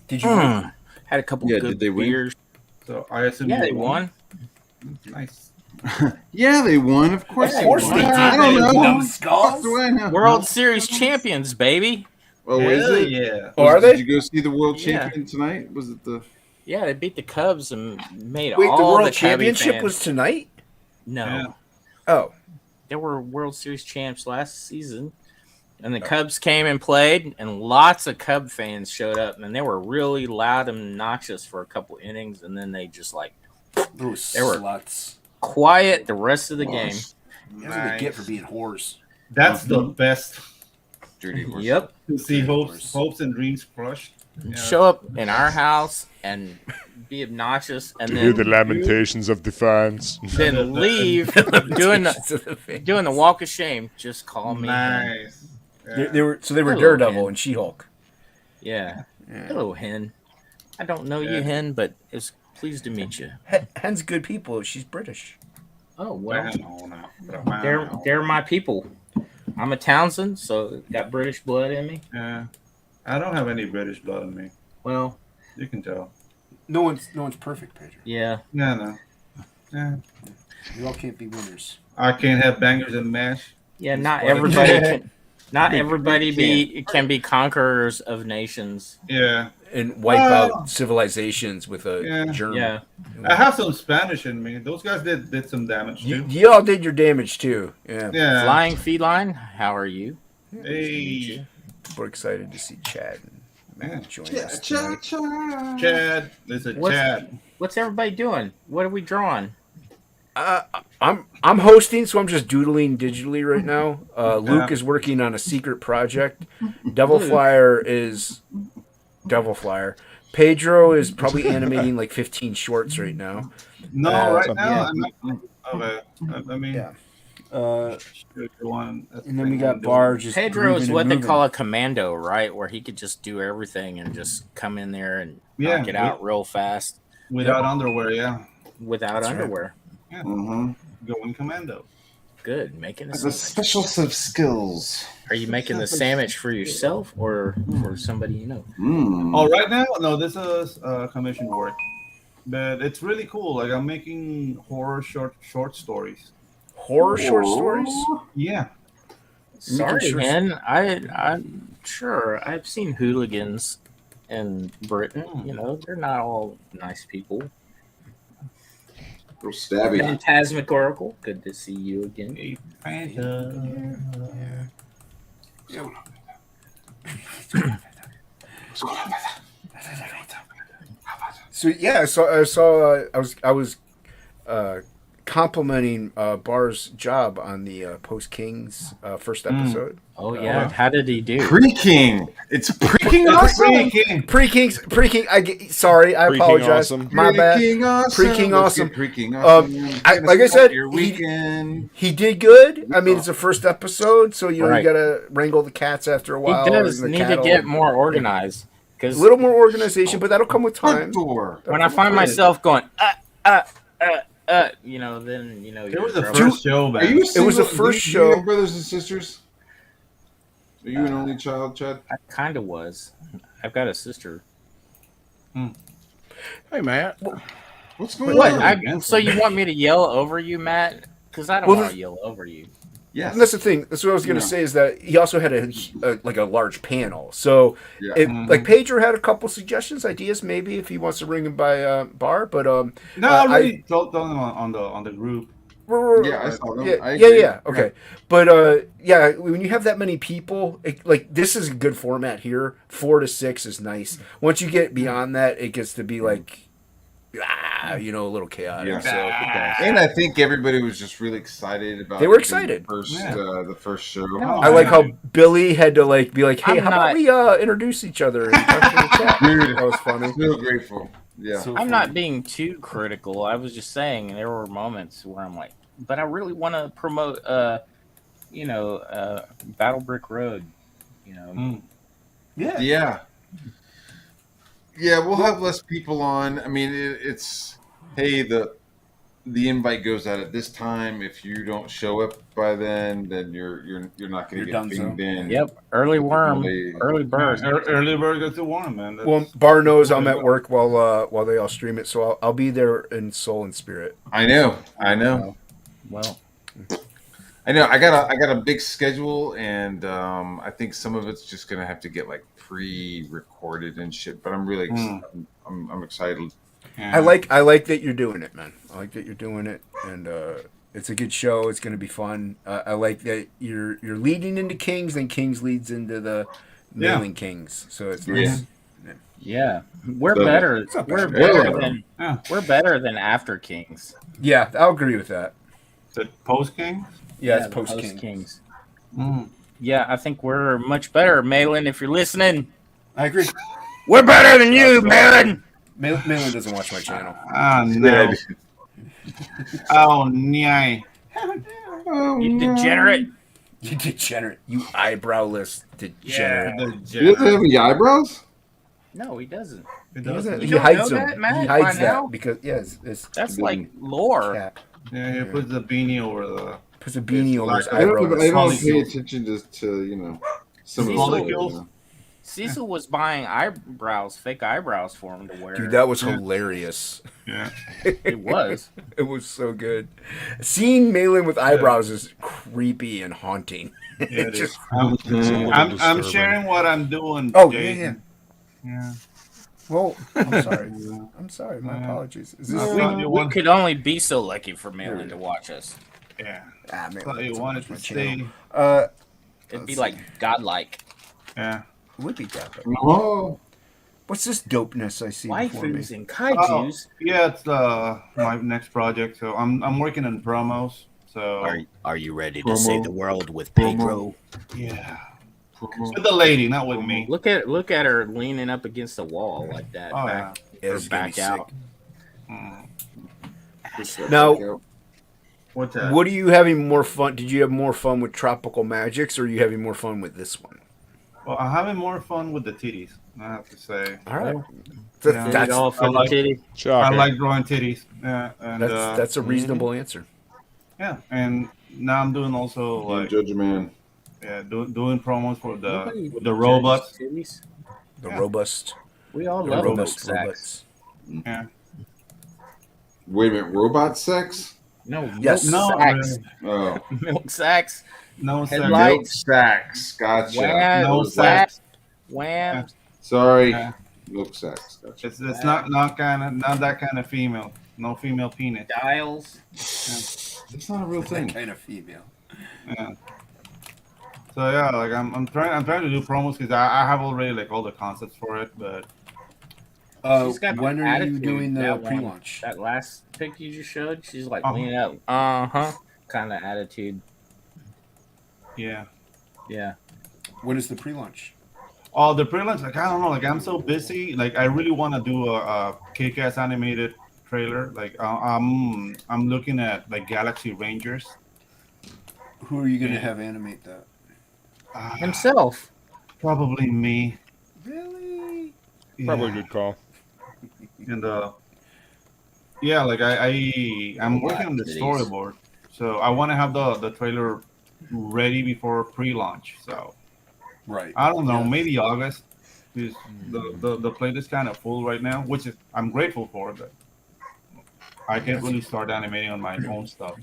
Did you? win? had a couple Yeah, good did they win? beers. So I assume Yeah, you they won. Nice. Yeah, they won. Of course, Of course won. they did. I don't know. Numbskulls. Fuck do I know? World Series champions, baby. Oh, is Hell it? yeah. Oh, are Did they? you go see the world Yeah. champion tonight? Was it the? Yeah, they beat the Cubs and made Wait, all the World Cubby Championship fans- was tonight? no. Yeah. Oh. They were World Series champs last season, and the Cubs came and played, and lots of Cub fans showed up, and they were really loud and obnoxious for a couple innings, and then they just like Those They were- sluts. quiet the rest of the game. That's what they get for being whores. That's the best Dirty horse. Yep. to see hopes and dreams crushed. Yeah. Show up in our house and be obnoxious, and To hear the then lamentations of the fans. then leave doing the walk of shame. Just call me. Nice. They were Hello, Daredevil Hen. and She-Hulk. Yeah. Yeah. Hello, Hen. I don't know Yeah. you, Hen, but it's pleased to meet you. Hen's good people. She's British. Oh well, They're they're my people. I'm a Townsend, so got British blood in me. Yeah. I don't have any British blood in me. Well, You can tell. No one's perfect, Pedro. yeah. No. Yeah. We all can't be winners. I can't have bangers and mash. Yeah, not Well, everybody can. Not We- everybody we can be conquerors of nations. Yeah, And wipe Well, out civilizations with a yeah. germ. Yeah, I have some Spanish in me. Those guys did some damage too. You all did your damage too. Yeah. Yeah. flying feline. How are you? Hey, We're excited to see Chad and Matt join us. Cha, tonight. cha. Chad. There's a What's- Chad. What's everybody doing? What are we drawing? I'm hosting, so I'm just doodling digitally right now. Luke Yeah. is working on a secret project. Devil Flyer is Devil Flyer. Pedro is probably animating like 15 shorts right now. No, right now. yeah. I'm not, okay. I mean, Yeah. if you want, that's And then we the got thing Bar just Pedro is grooving what and they moving. call a commando, right? Where he could just do everything and just come in there and Yeah, knock it out real fast without underwear. Yeah, without That's right. underwear. Mhm. going commando. Good, making a Has a sandwich. special set of skills. Are you making the sandwich for yourself or for somebody you know? Mm. Oh, right now, no, this is commission work, but it's really cool. Like I'm making horror short stories. Horror short stories? Yeah, Sorry, sure- man. I'm sure I've seen hooligans in Britain. You know, they're not all nice people. Real stabby. Phantasmic Oracle, good to see you again. a phantom. So yeah, I was complimenting Bar's job on the Post Kings first episode. Oh yeah, how did he do? Pre-King. It's pre-King awesome. Pre-King. Sorry, I Pre-King apologize. awesome. My bad. Pre-King awesome. Pre-King Let's awesome. get Pre-King awesome. Like I said, your he- weekend. He did good. I mean, it's the first episode, so you know Right. you gotta wrangle the cats after a He while. does or the need to cattle. get more organized a because little more organization, but that'll come with time. Door. when I find myself going you know, then you know It you're was the in trouble. first show, man. Are you It was the single? first Do you show. have brothers and sisters? Are you an only child, Chad? I kind of was. I've got a sister. Hey, Matt. What's going What? on? So you want me to yell over you, Matt? Because I don't Well, want to yell over you. Yes. And that's the thing. That's what I was gonna say is that he also had a large panel. So Yeah. if like Pedro had a couple suggestions, ideas, maybe if he wants to bring him by Bar, but No, I already told them on the group. Yeah, I saw them. Yeah, I yeah, agree. yeah. Okay, but yeah, when you have that many people, like this is a good format here. 4 to 6 is nice. Once you get beyond that, it gets to be like, you know, a little chaotic. Yeah. So And I think everybody was just really excited about. They were excited. The first show. No, I like how Billy had to like be like, "Hey, I'm how about not- we introduce each other?" And talk to the chat? Dude. That was funny. So grateful. Yeah. So I'm funny. not being too critical. I was just saying there were moments where I'm like, but I really want to promote, Battle Brick Road. You know, Yeah. Yeah. Yeah, we'll have less people on. I mean, it's hey, the invite goes out at this time. If you don't show up by then you're not going You're to get done, pinged in. Yep, early worm, They- early bird. Early bird gets the worm, man. Well, Bar knows I'm at work while they all stream it, so I'll be there in soul and spirit. I know. Well, I know. I got a big schedule, and I think some of it's just gonna have to get like pre-recorded and shit. But I'm really I'm excited. I like that you're doing it, man. I like that you're doing it, and it's a good show. It's gonna be fun. I like that you're leading into Kings, then Kings leads into the mailing Kings. So it's nice. yeah, we're So- better. not We're bad. better than Yeah. we're better than After Kings. Yeah, I'll agree with that. The post king. Yeah, it's the post King. Kings. Mm. Yeah, I think we're much better, Malin. If you're listening, I agree. we're better than you, Malin. Malin doesn't watch my channel. Ah no. Oh nyai. You degenerate. You degenerate. You eyebrowless degenerate. He doesn't have any eyebrows. No, he doesn't. It He, does. doesn't- You he don't hides know them. that, Matt, He by hides now? that because it's That's like lore. cap. Yeah, he puts the beanie over the. Puts a beanie over his Like- I don't eyebrows. pay Molecules. attention to some of Cecil- the Molecules? Cecil was buying fake eyebrows for him to wear. Dude, that was hilarious. Yeah. It was. It was so good. Seeing Malin with eyebrows is creepy and haunting. Yeah, it is. Just- I'm disturbing. sharing what I'm doing. Oh, Jason. yeah. Yeah. Well, I'm sorry. I'm sorry. My apologies. Is this We could only be so lucky for Malin to watch us. Yeah. Ah, man, Thought you that's wanted my to channel. stay. It'd be like godlike. Yeah. It would be that. Oh, What's this dopeness I see before me? Waifus and kaijus. Yeah, it's my next project. So I'm working on promos. So Are you ready to Promo. save the world with Promo. Pedro? yeah, with the lady, not with me. Look at her leaning up against the wall like that. Oh back, Yeah, or this is gonna back be out. Now, What's that? what are you having more fun? Did you have more fun with Tropical Magics, or are you having more fun with this one? Well, I'm having more fun with the titties. I have to say. All right. Yeah. Did it all for the like- titty. I Shocking. like drawing titties. Yeah, and That's a reasonable answer. yeah, and now I'm doing also can't like judge a man. doing promos for Nobody the robots. judges titties. The Yeah. robust, We all the love milk robust sacks. robots. Yeah. Wait a minute, robot sex? No, Yes. milk No, sacks. Oh, Milk sacks. No sex. Headlight. milk sacks. Gotcha. Wham, No wham, sex. wham. Sorry, Yeah. milk sacks. Gotcha. It's not that kind of female. No female penis. Dials. It's not a real thing. Kind of female. Yeah. So yeah, like I'm trying to do promos because I have already like all the concepts for it, but She's got when the are you attitude, doing the that one. pre-launch? That last pic you just showed, she's like Uh-huh. leaning up. Kind of attitude. yeah. Yeah. When is the pre-launch? Oh, the pre-launch, like I don't know, like I'm so busy. Like I really want to do a kick-ass animated trailer. Like I'm looking at like Galaxy Rangers. Who are you going to have animate that? Himself. Probably me. Really? Probably a Yeah. good call. And yeah, like I'm working on the Titties. storyboard, so I want to have the trailer ready before pre-launch. So Right. I don't know, Yeah. maybe August. Because the plate is kind of full right now, which is I'm grateful for, but I can't really start animating on my own stuff.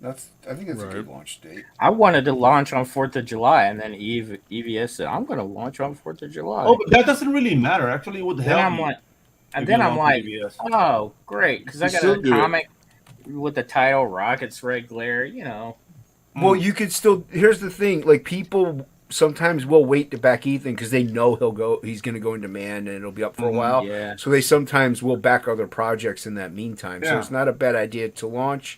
I think that's a Right. good launch date. I wanted to launch on 4th of July, and then EVS said, I'm going to launch on 4th of July. Oh, but that doesn't really matter. Actually, it would then help. I'm me like, and if then you I'm launch like, EVS. oh, great, because I You got still a do it. comic with the title Rocket's Red Glare, you know. Well, you could still. Here's the thing: like people sometimes will wait to back Ethan because they know he's going to go in demand and it'll be up for a while. Yeah. So they sometimes will back other projects in that meantime. So Yeah. it's not a bad idea to launch.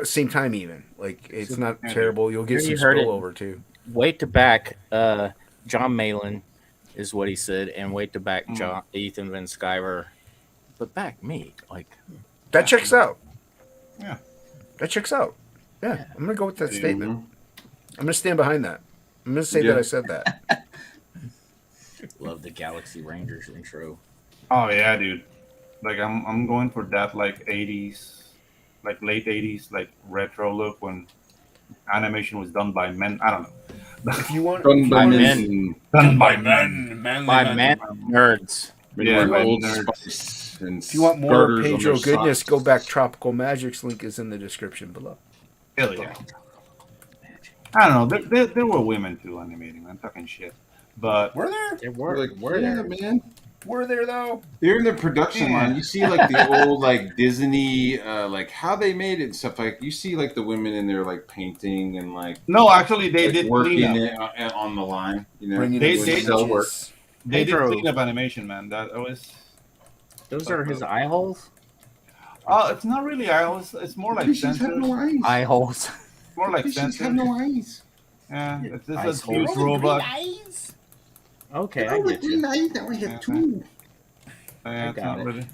Same time, even like it's not Yeah. terrible. You'll get You some heard it. spillover too. Wait to back John Malin is what he said, and wait to back Ethan Van Sciver. But back me. Like, That checks out. Yeah. That checks out. Yeah, I'm gonna go with that Mhm. statement. I'm gonna stand behind that. I'm gonna say Yeah. that I said that. love the Galaxy Rangers intro. Oh yeah, dude. Like I'm going for that like 80s, like late 80s, like retro look when animation was done by men. I don't know. If you want, Done by men. men. Done by men. By men nerds. Yeah, by Old nerds. Spice and if you want more starters on Pedro their goodness, socks. go back. Tropical Magics link is in the description below. Hell yeah. I don't know. There were women too animating. I'm talking shit. But Were there? They We're were. like, were yeah, there. man. Were there though? They're in the production Yeah. line. You see, like the old, like Disney, like how they made it and stuff. Like you see, like the women in there, like painting and like, no, actually they like did working cleanup. it on the line. You know, Bringing They- in they- cell work. images. They did Pedro. cleanup animation, man. That was. Those are his eye holes? Oh, it's not really eyes. It's more like Fishes have no sensors. eyes. Eye holes. More like Fishes have sensors. no eyes. Yeah, it's Ice just a holes. huge robot. Okay, I get you. eyes. Now I Yeah. two. Yeah, it's got not it. really.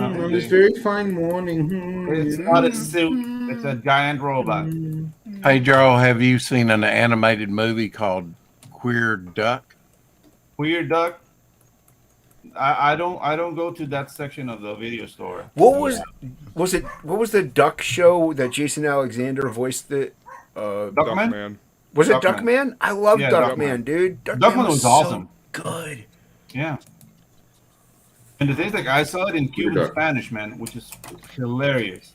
On really. this very fine morning. It's not a suit. It's a giant robot. Hey, Joe, have you seen an animated movie called Queer Duck? Weird Duck. I don't go to that section of the video store. What was the duck show that Jason Alexander voiced? The Duckman? Duckman. Was it Duckman. Duckman? I love Yeah, Duckman, Duckman. dude. Duckman, Duckman was was so awesome. good. Yeah. And the things like I saw it in Cuban Duck. Spanish, man, which is hilarious.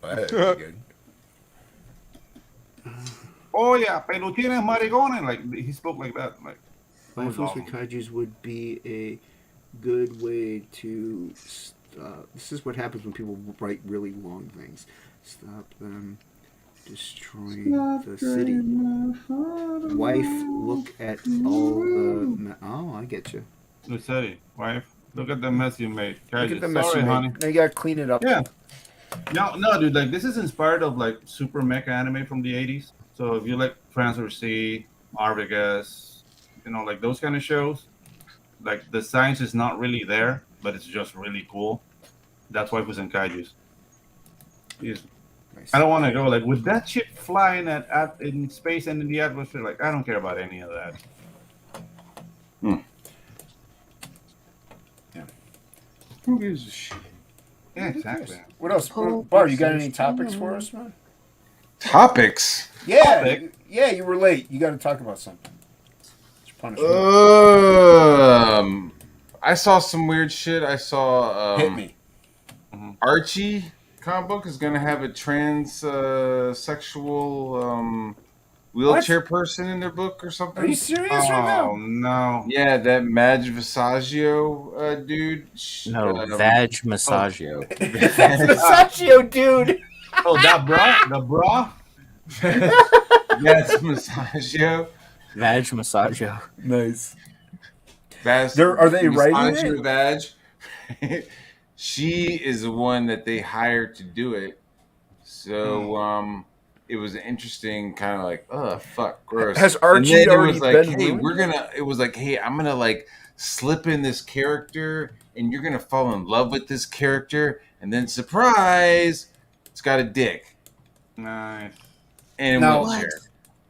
That'd be good. Oh yeah, peluchines, maricones. Like he spoke like that. Like that was Waifus awesome. with kaijus would be a good way to. This is what happens when people write really long things. Stop them destroying the city. Wife, look at all the. Oh, I get you. Lucetti, wife, look at the mess you made. Look Kaiju. at the mess Sorry, you honey. made. Now you gotta clean it up. Yeah. No, dude. Like this is inspired of like super mecha anime from the '80s. So if you like Transfer C, Arvigas, like those kind of shows, like the science is not really there, but it's just really cool. That's why it was in Kaijus. Nice. I don't want to go like with that shit flying at in space and in the atmosphere. Like I don't care about any of that. Who gives a shit? Yeah, exactly. What else? Bart, you got any topics for us, man? Topics. Yeah, Topic? you were late. You got to talk about something. It's your punishment. I saw some weird shit. I saw Hit me. Archie comic book is gonna have a transsexual wheelchair person in their book or something. Are you serious right Oh now? no. Yeah, that Madge Visaggio dude. No, Vag Massagio. Pistachio, dude. Oh, that bra, the bra. That's Massagio. Vag Massagio. Nice. That's Are they writing Massagio it? Badge. She is the one that they hired to do it. So it was interesting, kind of like, oh fuck, gross. Has And Archie then it already was like, been hey, ruined? it was like, hey, I'm gonna like slip in this character, and you're gonna fall in love with this character, and then surprise, it's got a dick Nice. and a Now- wheelchair.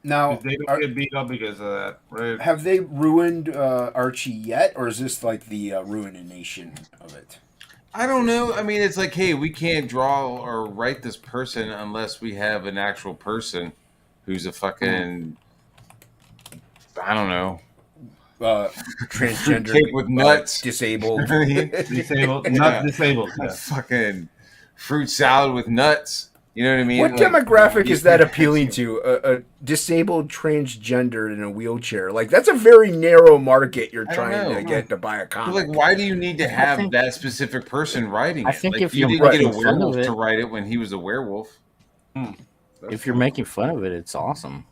Now, They don't get beat up because of that, right? have they ruined Archie yet, or is this like the ruination of it? I don't know. I mean, it's like, hey, we can't draw or write this person unless we have an actual person who's a fucking, I don't know, Transgender, cake with nuts. disabled. Disabled, Yeah. not disabled. A Yeah. fucking fruit salad with nuts. You know what I mean? What Like, demographic is that appealing to? A disabled transgender in a wheelchair? Like that's a very narrow market you're I don't trying to know. get to buy a But comic. like, why do you need to have think- that specific person writing it? I think like, if you you're didn't get a making fun of werewolf it- to write it when he was a werewolf. If you're making fun of it, it's awesome.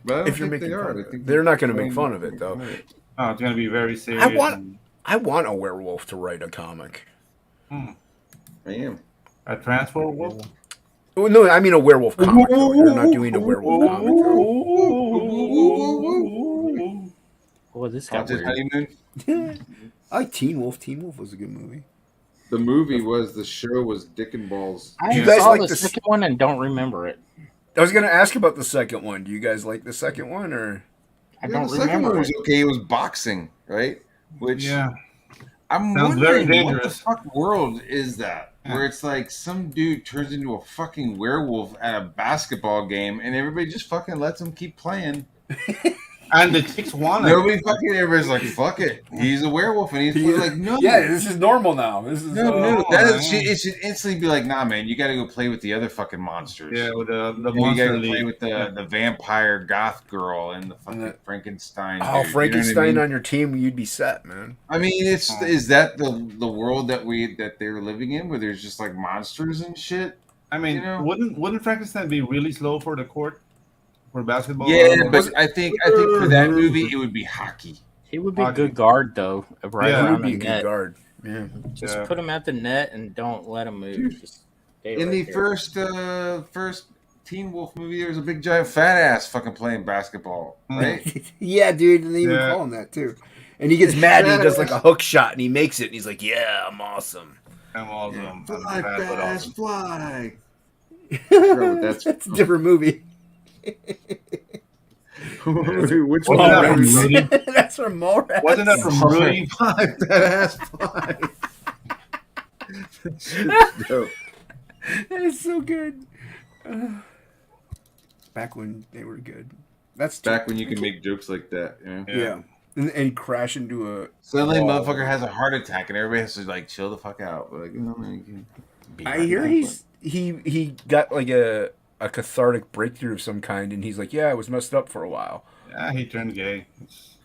But I don't If you're think making they fun are. of I it. think They're not going to trying make fun of it though. Oh, it's gonna be very serious. I want and I want a werewolf to write a comic. I am. a transfer wolf. Oh, no, I mean a werewolf comic. Though. They're not doing a werewolf comic. Though. Boy, this got Haunted weird. Honeymoon. I like Teen Wolf. Teen Wolf was a good movie. The movie was the show was Dick and Balls. I You guys saw like the this- second one and don't remember it. I was going to ask about the second one. Do you guys like the second one or? I Yeah, don't the second remember one was it. okay. It was boxing, right? Which Yeah. I'm Sounds very wondering what the dangerous. fuck world is that? Yeah. Where it's like some dude turns into a fucking werewolf at a basketball game and everybody just fucking lets him keep playing. And the chicks want it. Nobody fucking, everybody's like, fuck it. He's a werewolf. And he's like, no. Yeah, this is normal now. This is No, man. it should instantly be like, nah, man, you got to go play with the other fucking monsters. Yeah, with the You monster got to play league. with the vampire goth girl and the fucking Frankenstein. Oh, dude. You know what I Frankenstein mean? on your team, you'd be set, man. I mean, is that the world that they're living in, where there's just like monsters and shit? I mean, You know? wouldn't Frankenstein be really slow for the court for basketball? Yeah, but I think for that movie, it would be hockey. He would be a Hockey. good guard though, right Yeah, He around would be the a good net. guard. Yeah. Just Yeah. put him at the net and don't let him move. Just stay In right the there. first Teen Wolf movie, there was a big giant fat ass fucking playing basketball, right? Yeah, dude, and they even Yeah. call him that too. And he gets mad and he does like a hook shot and he makes it and he's like, "Yeah, I'm awesome." I'm awesome. I'm Fly, bad, but fat ass, awesome. fly. That's That's a different movie. which Wasn't that from Rudy? That's from Mallrats. Wasn't that from Rudy? Fly, fat ass, fly. Dope. That is so good. Back when they were good. That's Back when you can make jokes like that. Yeah. Yeah. And crash into a Suddenly, wall. motherfucker has a heart attack, and everybody has to like chill the fuck out. But, like, you can be I right hear back. he got like a cathartic breakthrough of some kind, and he's like, yeah, I was messed up for a while. Yeah, he turned gay.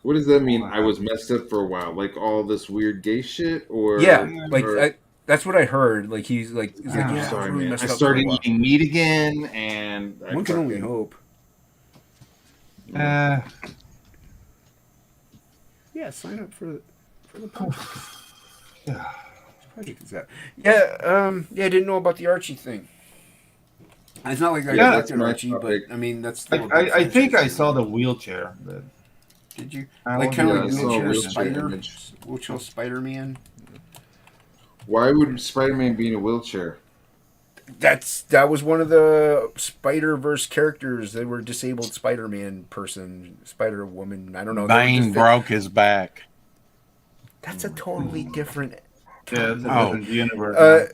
What does that mean? I was messed up for a while, like all this weird gay shit, or Yeah, like or, that's what I heard. Like he's like, I'm yeah, sorry, I was really man. messed I up for a started while. eating meat again, and One can only hope. Uh, Yeah, sign up for the project. yeah. Which project is that? Yeah, yeah, I didn't know about the Archie thing. It's not like I Yeah, looked at that's my Archie, but topic. I mean that's. I think I saw the wheelchair. But Did you I like kind wasn't- of Yeah, like I saw a wheelchair wheelchair spider, image. wheelchair Spider-Man? Why would Spider-Man be in a wheelchair? That was one of the Spider-Verse characters. They were disabled Spider-Man person, Spider-Woman. I don't know. They were Bane just- broke his back. That's a totally different. Yeah, it's a Oh. different universe.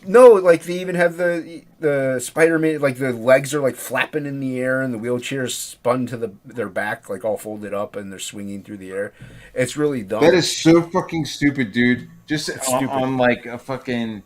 No, like they even have the Spider-Man, like the legs are like flapping in the air, and the wheelchair's spun to their back, like all folded up, and they're swinging through the air. It's really dumb. That is so fucking stupid, dude. Just on, stupid. on like a fucking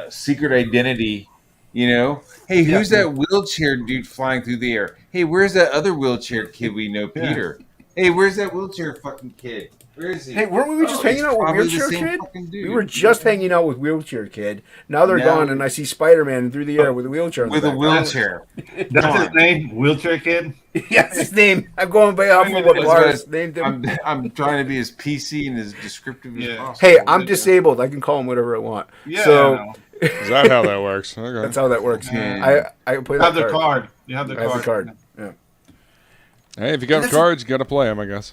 Secret Identity, you know? Hey, who's that wheelchair dude flying through the air? Hey, where's that other wheelchair kid we know, Yeah. Peter? Hey, where's that wheelchair fucking kid? Where is he? Hey, weren't we just hanging he's out with probably the Wheelchair same Kid? fucking dude. We were just hanging out with Wheelchair Kid. Now they're Now- gone, and I see Spider-Man through the air with a wheelchair. on the with a back. wheelchair. That's his name, Wheelchair Kid. Yes, his name. I'm going by off of what That's Lars what named him. I'm trying to be as PC and as descriptive as Yeah. possible. Hey, I'm disabled. I can call him whatever I want. Yeah, So I know. Is that how that works? Okay. that's how that works. Yeah. I can play You that have the card. card. You have the I have the card. card. Yeah. Hey, if you got That's- cards, you got to play them, I guess.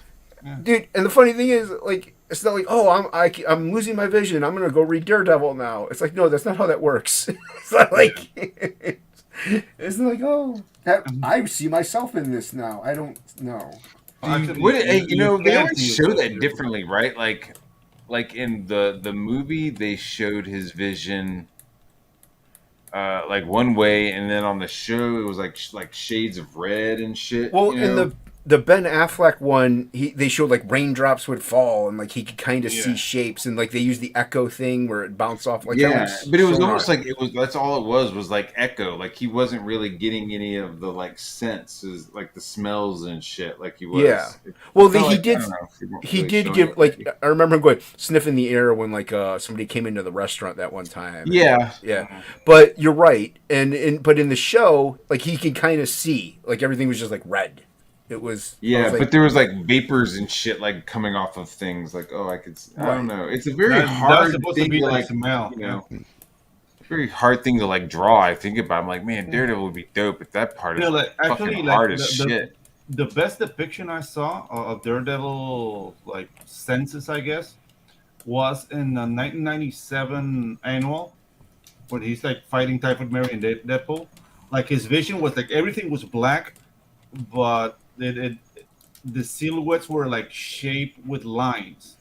Dude, and the funny thing is, like, it's not like, oh, I'm losing my vision. I'm gonna go read Daredevil now. It's like, no, that's not how that works. It's not like it's not like, oh, I see myself in this now. I don't know. Actually, You know, they can always see show it. that differently, right? Like in the movie, they showed his vision like one way, and then on the show, it was like shades of red and shit. Well, you in know? the Ben Affleck one, they showed like raindrops would fall, and like he could kind of Yeah. see shapes, and like they used the echo thing where it bounced off. Like yeah, but it was sonar. almost like it was. That's all it was like echo. Like he wasn't really getting any of the like senses, like the smells and shit, like he was. Yeah. It Well, felt he like, I did. don't know, they weren't He really did showing give it. like I remember him going sniffing the air when like somebody came into the restaurant that one time. Yeah, Yeah, but you're right, but in the show, like he could kind of see, like everything was just like red. It was I yeah, was like, but there was like vapors and shit like coming off of things. Like, oh, I could. I don't know. It's a very That's hard supposed thing to be to like like, smell. you know, very hard thing to like draw. I think about. I'm like, man, Daredevil would be dope, but that part is You know, like fucking actually, hard like as shit. the best depiction I saw of Daredevil like senses, I guess, was in the 1997 annual when he's like fighting Typhoid Mary and Deadpool. Like his vision was like everything was black, but the silhouettes were like shaped with lines.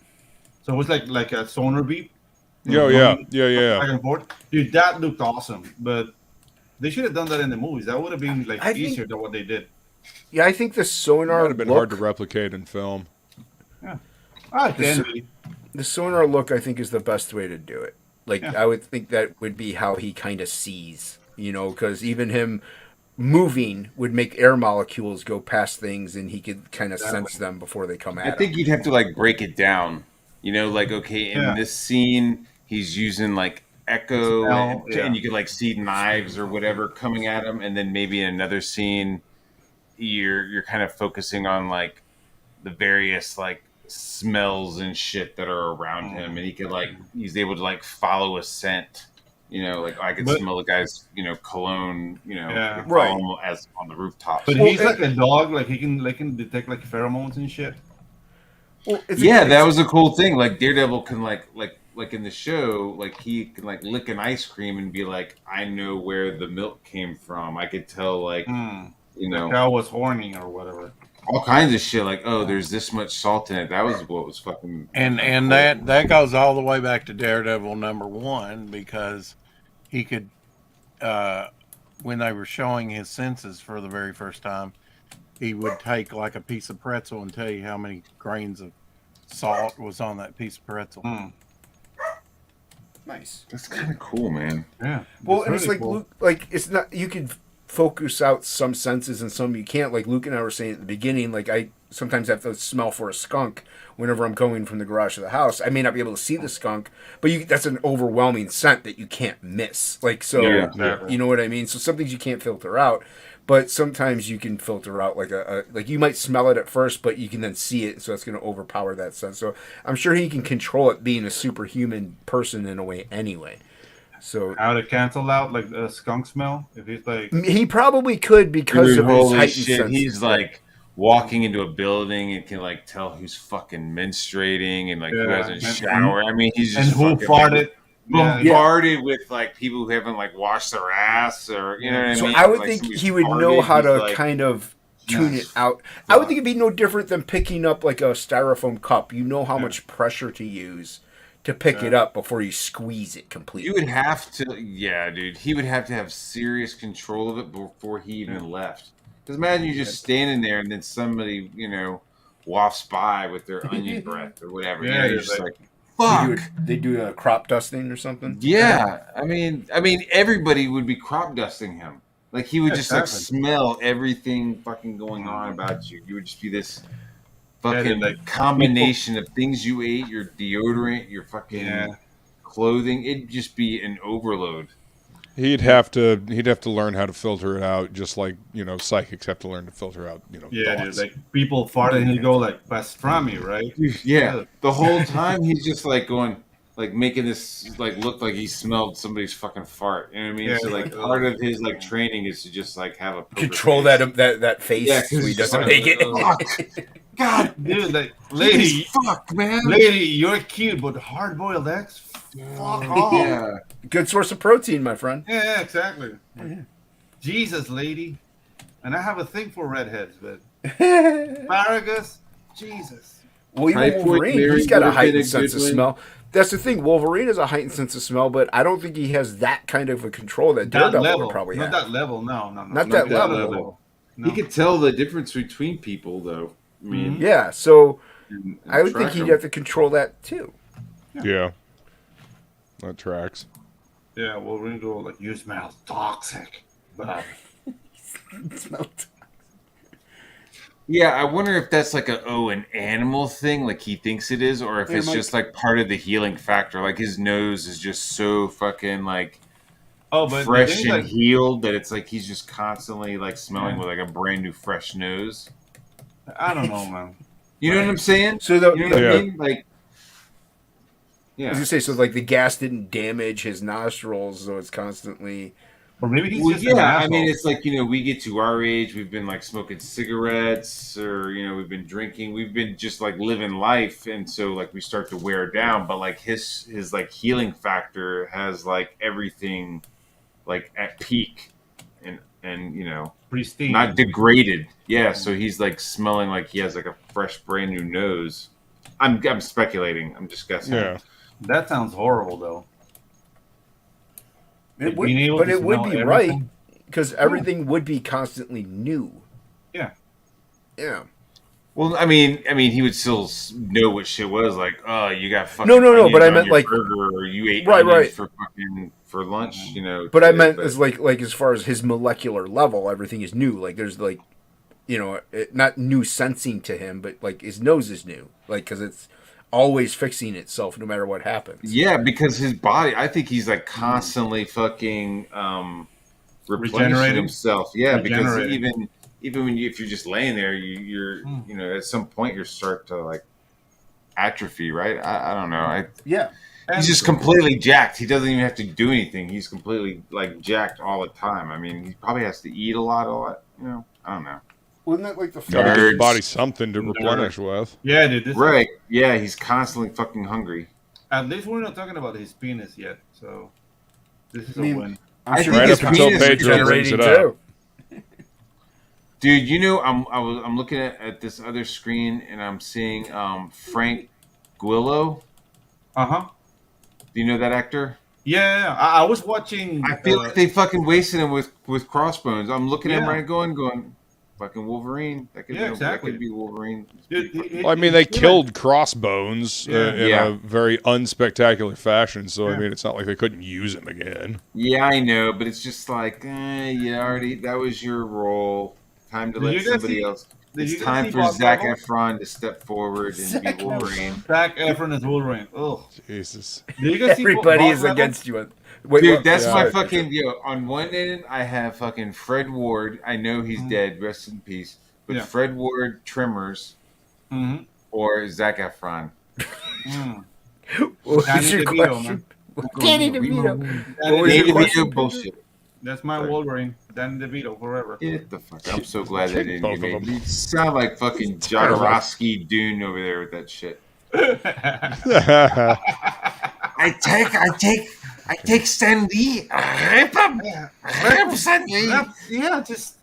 So it was like a sonar beam. Yeah. Back and forth. Dude, that looked awesome. But they should have done that in the movies. That would have been like I think- easier than what they did. yeah, I think the sonar Might have been look, hard to replicate in film. Ah, it can be. the sonar look, I think, is the best way to do it. Like Yeah. I would think that would be how he kind of sees, because even him moving would make air molecules go past things, and he could kind of sense them before they come at I him. think you'd have to like break it down. You know, like okay, in Yeah. this scene, he's using like echo, Smell, yeah. and you could like see knives or whatever coming at him, and then maybe in another scene, you're kind of focusing on like the various like smells and shit that are around him, and he's able to like follow a scent. You know, like I could But- smell the guy's cologne. Yeah. like, Right. follow him as on the rooftops. But Well, he's like a dog. Like he can detect like pheromones and shit. Well, Yeah, that was a cool thing. Like Daredevil can like in the show, like he can like lick an ice cream and be like, I know where the milk came from. I could tell like Cow was horny or whatever. all kinds of shit. Like, oh, there's this much salt in it. That was what was fucking And that goes all the way back to Daredevil #1 because he could when they were showing his senses for the very first time, he would take like a piece of pretzel and tell you how many grains of salt was on that piece of pretzel. Nice. That's kind of cool, man. Yeah. Well, and it's really like cool. Luke, like it's not you can focus out some senses and some you can't. Like Luke and I were saying at the beginning, like I sometimes have to smell for a skunk whenever I'm going from the garage to the house. I may not be able to see the skunk, but that's an overwhelming scent that you can't miss. Like so, Yeah, exactly. you know what I mean. So some things you can't filter out, but sometimes you can filter out like like you might smell it at first, but you can then see it, so that's going to overpower that sense. So I'm sure he can control it, being a superhuman person in a way anyway. So How to cancel out like the skunk smell if he's like he probably could because Dude, of his holy heightened shit! senses. He's like walking into a building and can like tell who's fucking menstruating and like who Yeah, hasn't and- showered. I mean, he's and just who fucking farted. Yeah. bombarded with like people who haven't like washed their ass or you know what I So mean. I would Like, think somebody's he would know farted, how he's to like, kind of tune Yes. it out. I would think it'd be no different than picking up like a styrofoam cup. You know how much pressure to use to pick it up before you squeeze it completely. You would have to, yeah, dude. He would have to have serious control of it before he even left. Because imagine you just standing there and then somebody, you know, wafts by with their onion breath or whatever. Yeah, you know, you're it's just like- like, fuck. They do a crop dusting or something. Yeah, I mean, everybody would be crop dusting him. Like he would Yeah, just like exactly. smell everything fucking going on about you. You would just be this fucking like, combination of things you ate, your deodorant, your fucking Yeah. clothing. It'd just be an overload. He'd have to learn how to filter it out, just like psychics have to learn to filter out Yeah, dude, thoughts. like people fart and he go like pastrami, right? Yeah, the whole time he's just like going, like making this like look like he smelled somebody's fucking fart. You know what I mean? Yeah, So like part of his like training is to just like have a poker Control face. that face Yeah, 'cause so he it's just doesn't like, make it. God, Dude, like lady, lady, fuck, man. lady, you're cute, but hard boiled eggs? Fuck off. Yeah, Good source of protein, my friend. Yeah, exactly. Jesus, lady. And I have a thing for redheads, but asparagus, Jesus. Well, even Typhoid Wolverine, Mary he's got a would've been heightened a sense good of one. smell. That's the thing. Wolverine has a heightened sense of smell, but I don't think he has that kind of a control that That Daredevil level, would probably not have. that level. No. Not that level. No. He could tell the difference between people, though. I mean, Yeah, so and I would think track he'd 'em. have to control that too. Yeah, that tracks. Yeah, Wolverine go like, you smell toxic. But Yeah, I wonder if that's like an animal thing, like he thinks it is, or if Yeah, it's Mike. just like part of the healing factor. Like his nose is just so fucking like but the fresh thing and is, like, healed that it's like he's just constantly like smelling with like a brand new fresh nose. I don't know, man. You know what I'm saying? So the, You know what Yeah. I mean? Like, I yeah. was gonna say, so like the gas didn't damage his nostrils, so it's constantly. Or maybe he's Well, just an yeah, I asshole. mean, it's like, we get to our age, we've been like smoking cigarettes or, we've been drinking, we've been just like living life. And so like we start to wear down, but like his like healing factor has like everything like at peak and pristine. not degraded. Yeah. So he's like smelling like he has like a fresh, brand new nose. I'm speculating. I'm just guessing. Yeah, That sounds horrible, though. It would, Being able but to it would smell be right everything. because everything would be constantly new. Yeah. Yeah. Well, I mean, he would still know what shit was like. Oh, you got fucking No, but onions I on meant, your like- burger, or you ate Right, onions right. for lunch. But I today, meant as like as far as his molecular level, everything is new. Like there's like, not new sensing to him, but like his nose is new, like because it's always fixing itself no matter what happens. yeah, because his body, I think he's like constantly fucking replenishing Regenerating? himself. Yeah, because Regenerating. even when if you're just laying there, you're at some point you start to like atrophy, right? I don't know. Yeah. He's just completely jacked. He doesn't even have to do anything. He's completely like jacked all the time. I mean, he probably has to eat a lot. I don't know. Wasn't that like the gotta give Nerds. the body something to replenish with. Yeah, dude. This Right? Yeah, he's constantly fucking hungry. At least we're not talking about his penis yet, so this is I mean, a win. I'm I sure think Right he's up until penis is Pedro brings it generating up. too. Dude, I'm looking at this other screen and I'm seeing Frank Grillo. Uh-huh. Do you know that actor? Yeah, I was watching. I feel like they fucking wasted him with Crossbones. I'm looking at him Yeah. right going, fucking Wolverine. That could Yeah, be exactly. That could be Wolverine. Dude, Well, I mean, they killed Crossbones in Yeah. a very unspectacular fashion, so I Yeah. mean, it's not like they couldn't use him again. Yeah, I know, but it's just like, that was your role. Time to Did you let guys somebody see- else. Did It's you guys time see for Boss Zac Level? Efron to step forward and be Wolverine. Zac Efron is Wolverine. Oh, Jesus. did you guys see Everybody Boss is Level? against you. Wait, Dude, what? that's Yeah. my fucking on one end, I have fucking Fred Ward. I know he's dead. Rest in peace. But Yeah. Fred Ward, Tremors, Mm-hmm. or Zac Efron. What was Danny your DeVito, question? man. Danny DeVito. Danny was your Danny question, DeVito bullshit. That's my Sorry. Wolverine. Danny DeVito forever. Get the fuck. I'm so glad they didn't Both give of me. them. You sound like fucking Terrible. Jodorowsky Dune over there with that shit. Yeah. I take Stan Lee, rip him, rip Stan Lee. Yeah, just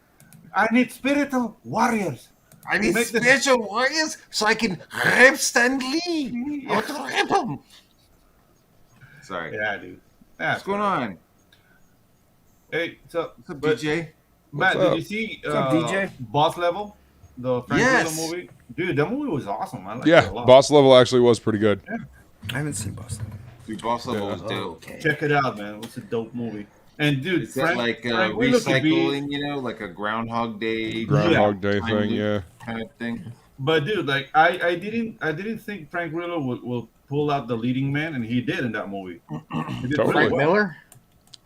I need spiritual warriors. I need Make the- special warriors so I can rip Stan Lee. I want to rip him. Sorry. Yeah, dude. What's going on? Hey, so What's up, but DJ? Matt, What's did up? you see up, DJ? Boss Level, the Frank Yes. Grillo movie? Dude, that movie was awesome. I liked it Yeah, a lot. Boss Level actually was pretty good. I haven't seen Boston. Dude, Boss Level Yeah. was dope. Okay. Check it out, man. It's a dope movie. And dude, Is that like Frank Grillo could be- recycling, like a Groundhog Day Groundhog Day time thing, loop yeah. kind of thing? But dude, like I didn't think Frank Grillo will pull out the leading man, and he did in that movie. He did Totally. really Frank well. Miller?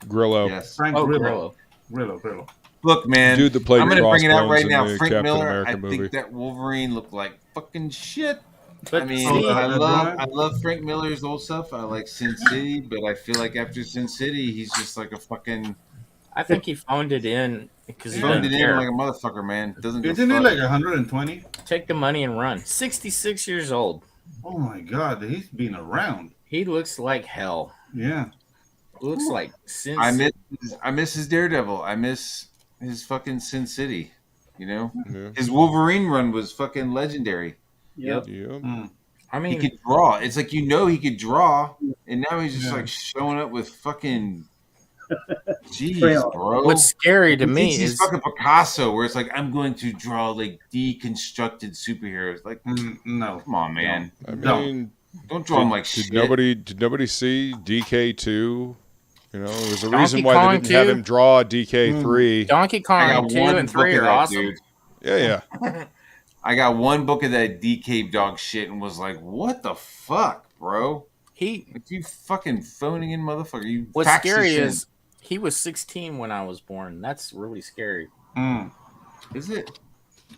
Grillo. Yes. Frank Oh, Grillo. Grillo. Grillo. Look, man. Dude that played I'm gonna bring it out Crossbones right in now. the Frank Captain Miller. America I movie. think that Wolverine looked like fucking shit. But I mean, see, I Brian? love Frank Miller's old stuff. I like Sin City, but I feel like after Sin City, he's just like a fucking I think he phoned it in because he phoned doesn't it in care. like a motherfucker, man. Doesn't give a Isn't he fuck. like 120? Take the money and run. 66 years old. Oh my god, he's been around. He looks like hell. Yeah. Looks like since I miss his Daredevil. I miss his fucking Sin City. You know, Yeah. his Wolverine run was fucking legendary. Yep. Yep. Mm. I He mean, could draw. It's like he could draw, and now he's just Yeah. like showing up with fucking. Jeez, Crayon. bro. what's scary to He me thinks he's is fucking Picasso, where it's like I'm going to draw like deconstructed superheroes. Like, No. come on, man, I No. mean, don't draw him like did shit. nobody see DK2? You know, there's a Donkey reason why Kong they didn't have 2? him draw DK3. Donkey I Kong got 2 one and book 3 of are that, awesome. dude. Yeah, yeah. I got one book of that DK dog shit and was like, what the fuck, bro? He Like, you fucking phoning in motherfucker. You what's fax this scary in. is he was 16 when I was born. That's really scary. Mm. Is it?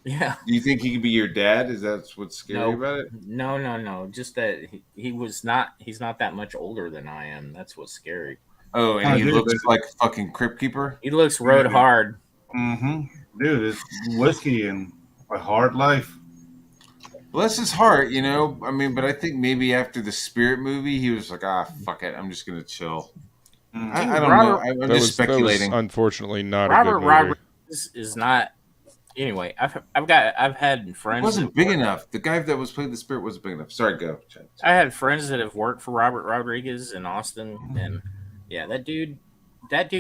Yeah. Do you think he could be your dad? Is that what's scary No. about it? No. Just that he's not that much older than I am. That's what's scary. Oh, and Oh, he dude, looks but- like a fucking Crypt Keeper? He looks road Mhm. hard. Mm-hmm. Dude, it's whiskey and a hard life. Bless his heart, you know. I mean, but I think maybe after the Spirit movie, he was like, fuck it. I'm just going to chill. Mm. I don't Robert- know. I'm That just was speculating. unfortunately not Robert a good movie. Rodriguez is not. Anyway, I've had It friends. wasn't that big worked- enough. The guy that was playing the Spirit wasn't big enough. Sorry, go. Chad. I had friends that have worked for Robert Rodriguez in Austin, and yeah, that dude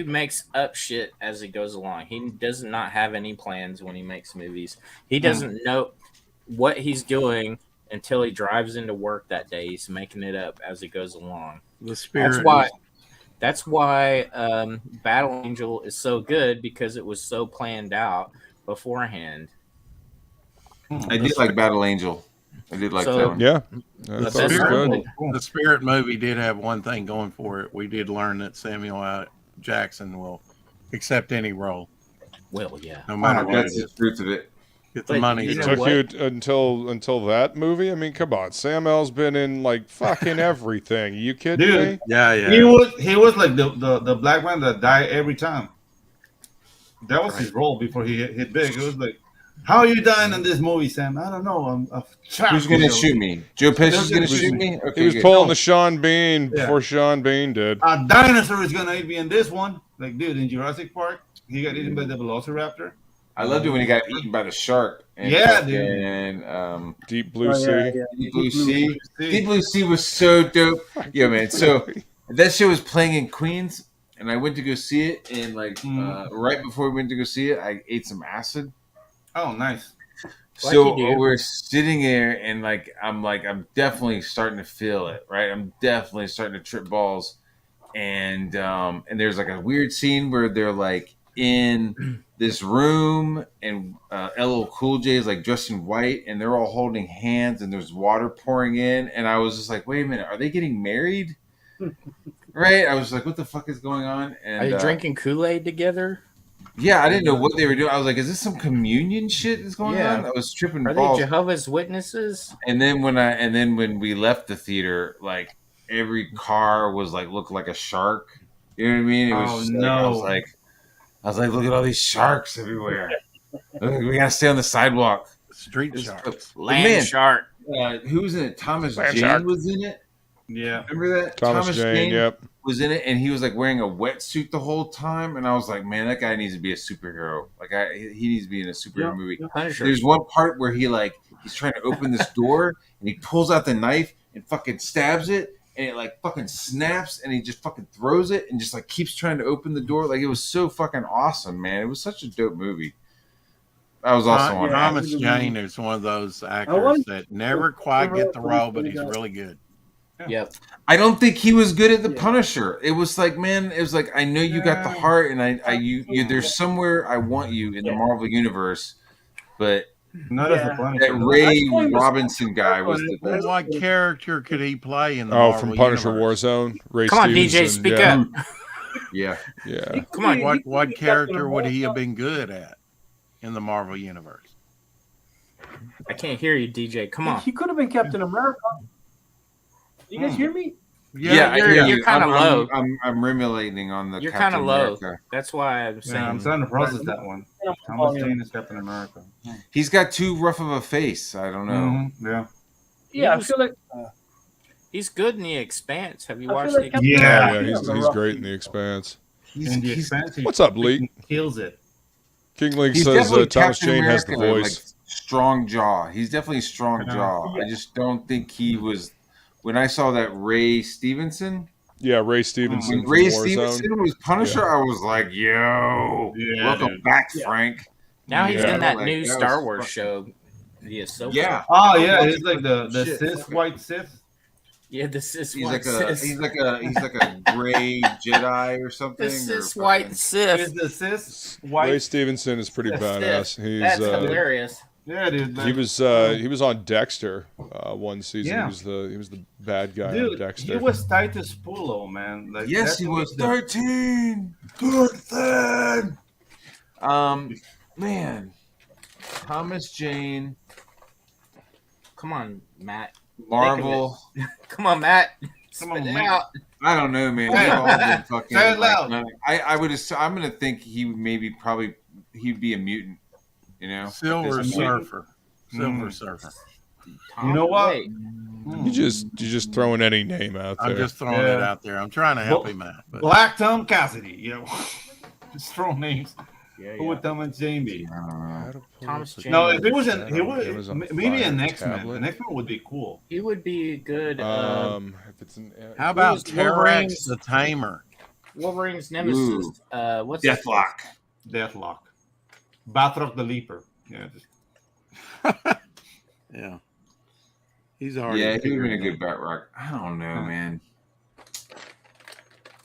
makes up shit as he goes along. He does not have any plans when he makes movies. He doesn't know what he's doing until he drives into work that day. He's making it up as he goes along. The spirit. That's why Battle Angel is so good, because it was so planned out beforehand. I did like Battle Angel. I did like So- that one. Yeah. The That best was good. movie. The Spirit movie did have one thing going for it. We did learn that Samuel L. Jackson will accept any role, Well, yeah. no matter what it That's the is. truth of it. Get the But money. you It know took what? you until that movie. I mean, come on. Sam L's been in like fucking everything. You kidding Dude. me? Yeah, yeah. He was like the black man that died every time. That was his role before he hit big. It was like, how are you dying in this movie, Sam? I don't know. I'm trapped. Who's going to shoot me? Joe Pesci's going to He shoot me? Okay, He was good. pulling the Sean Bean Yeah. before Sean Bean did. A dinosaur is gonna be in this one. Like, dude, in Jurassic Park, he got eaten by the Velociraptor. I loved it when he got eaten by the shark. And Yeah, dude. And Deep Blue Oh, Sea. yeah, yeah. Deep Blue Sea. Deep Blue Sea was so dope. Yeah, man. So that show was playing in Queens, and I went to go see it. And like right before we went to go see it, I ate some acid. Oh, nice. So you do. we're sitting there, and I'm definitely starting to feel it, right? I'm definitely starting to trip balls, and there's like a weird scene where they're like in this room, and LL Cool J is like dressed in white, and they're all holding hands, and there's water pouring in, and I was just like, wait a minute, are they getting married? Right? I was like, what the fuck is going on? And Are you drinking Kool-Aid together? yeah, I didn't know what they were doing. I was like, is this some communion shit that's going Yeah. on? I was tripping Are they balls. Jehovah's Witnesses? And then when we left the theater, like every car was like looked like a shark. You know what I mean? It was Oh, just no. I was like, look at all these sharks everywhere. Look, we gotta stay on the sidewalk. Street sharks. Land man, shark. Who was in it? Thomas Land Jane shark. was in it. Yeah. Remember that? Thomas Jane, yep. was in it, and he was like wearing a wetsuit the whole time, and I was like, man, that guy needs to be a superhero. Like, he needs to be in a superhero movie. Punisher. There's one part where he's trying to open this door, and he pulls out the knife and fucking stabs it, and it like fucking snaps, and he just fucking throws it, and just like keeps trying to open the door. Like, it was so fucking awesome, man. It was such a dope movie. I was also on Thomas Jane is one of those actors that never quite get the role, but he's really good. Yep. I don't think he was good at the Punisher. It was like, man, it was like, I know you got the heart, and you there's somewhere I want you in the Marvel universe, but not as a Punisher. that Ray Robinson guy was the best. What character could he play in the Oh, Marvel from Punisher universe? Warzone. Ray Come on, DJ, Stevenson, speak yeah. up. Yeah. Yeah. Come on. What character would he have been good at in the Marvel universe? I can't hear you, DJ. Come on. He could have been Captain America. You guys hear me? Yeah, I hear you're you. kind of low. I'm remulating on the You're Captain kind of low. America. That's why I'm saying. Yeah, I'm starting to process that one. Thomas Jane is Captain America. He's got too rough of a face. I don't know. Mm-hmm. Yeah. Yeah, I feel like He's good in The Expanse. Have you I watched feel The like Expanse? Yeah. Yeah, he's great in The Expanse. In the Expanse, he What's up, Lee? kills it. King League He's says definitely Thomas Captain Jane has the America, voice. like, strong jaw. He's definitely strong jaw. I just don't think he was. When I saw that Ray Stevenson, Yeah, Ray Stevenson. when from Ray Warzone. Stevenson was Punisher, I was like, yo, welcome back, Frank. Now he's Yeah. in that Like, new that Star was Wars fucking- show. The Ahsoka. Yeah. Oh yeah, he's like the Shit. Sith, white Sith. Yeah, this is He's white like a Sith. he's like a gray Jedi or something. This or is fucking- white He's Sith. the Sith, Ray white. Stevenson is pretty The badass. Sith. He's That's hilarious. Yeah, dude. he was on Dexter one season. Yeah. He was the bad guy on Dude, Dexter. he was Titus Pulo, man. Like, Yes, that's he what was the- 13. Man, Thomas Jane, Come on, Matt. Marvel. Come on, Matt. Come on, Spit it Matt. out. I don't know, man. Say it. They've all been fucking. Say it like, loud. I would. I'm gonna think he he'd be a mutant. You know, Silver At this point. Surfer. Silver Surfer. You know what? Wait. You just throwing any name out there. I'm just throwing Yeah. it out there. I'm trying to help Well, him out. But Black Tom Cassidy. You know, just throw names. Yeah, Who would Thomas Jane be? Thomas Jane. No, if it was an, he Amazon would maybe an Fire X Men. tablet. An X Men would be cool. He would be good. If it's an, how about was Terrax Wolverine's- the Tamer? Wolverine's nemesis. What's his Deathlock. Deathlock, Batroc the Leaper. Yeah, just, Yeah. He's already. Yeah, he would have been a figured good Batroc. I don't know, man.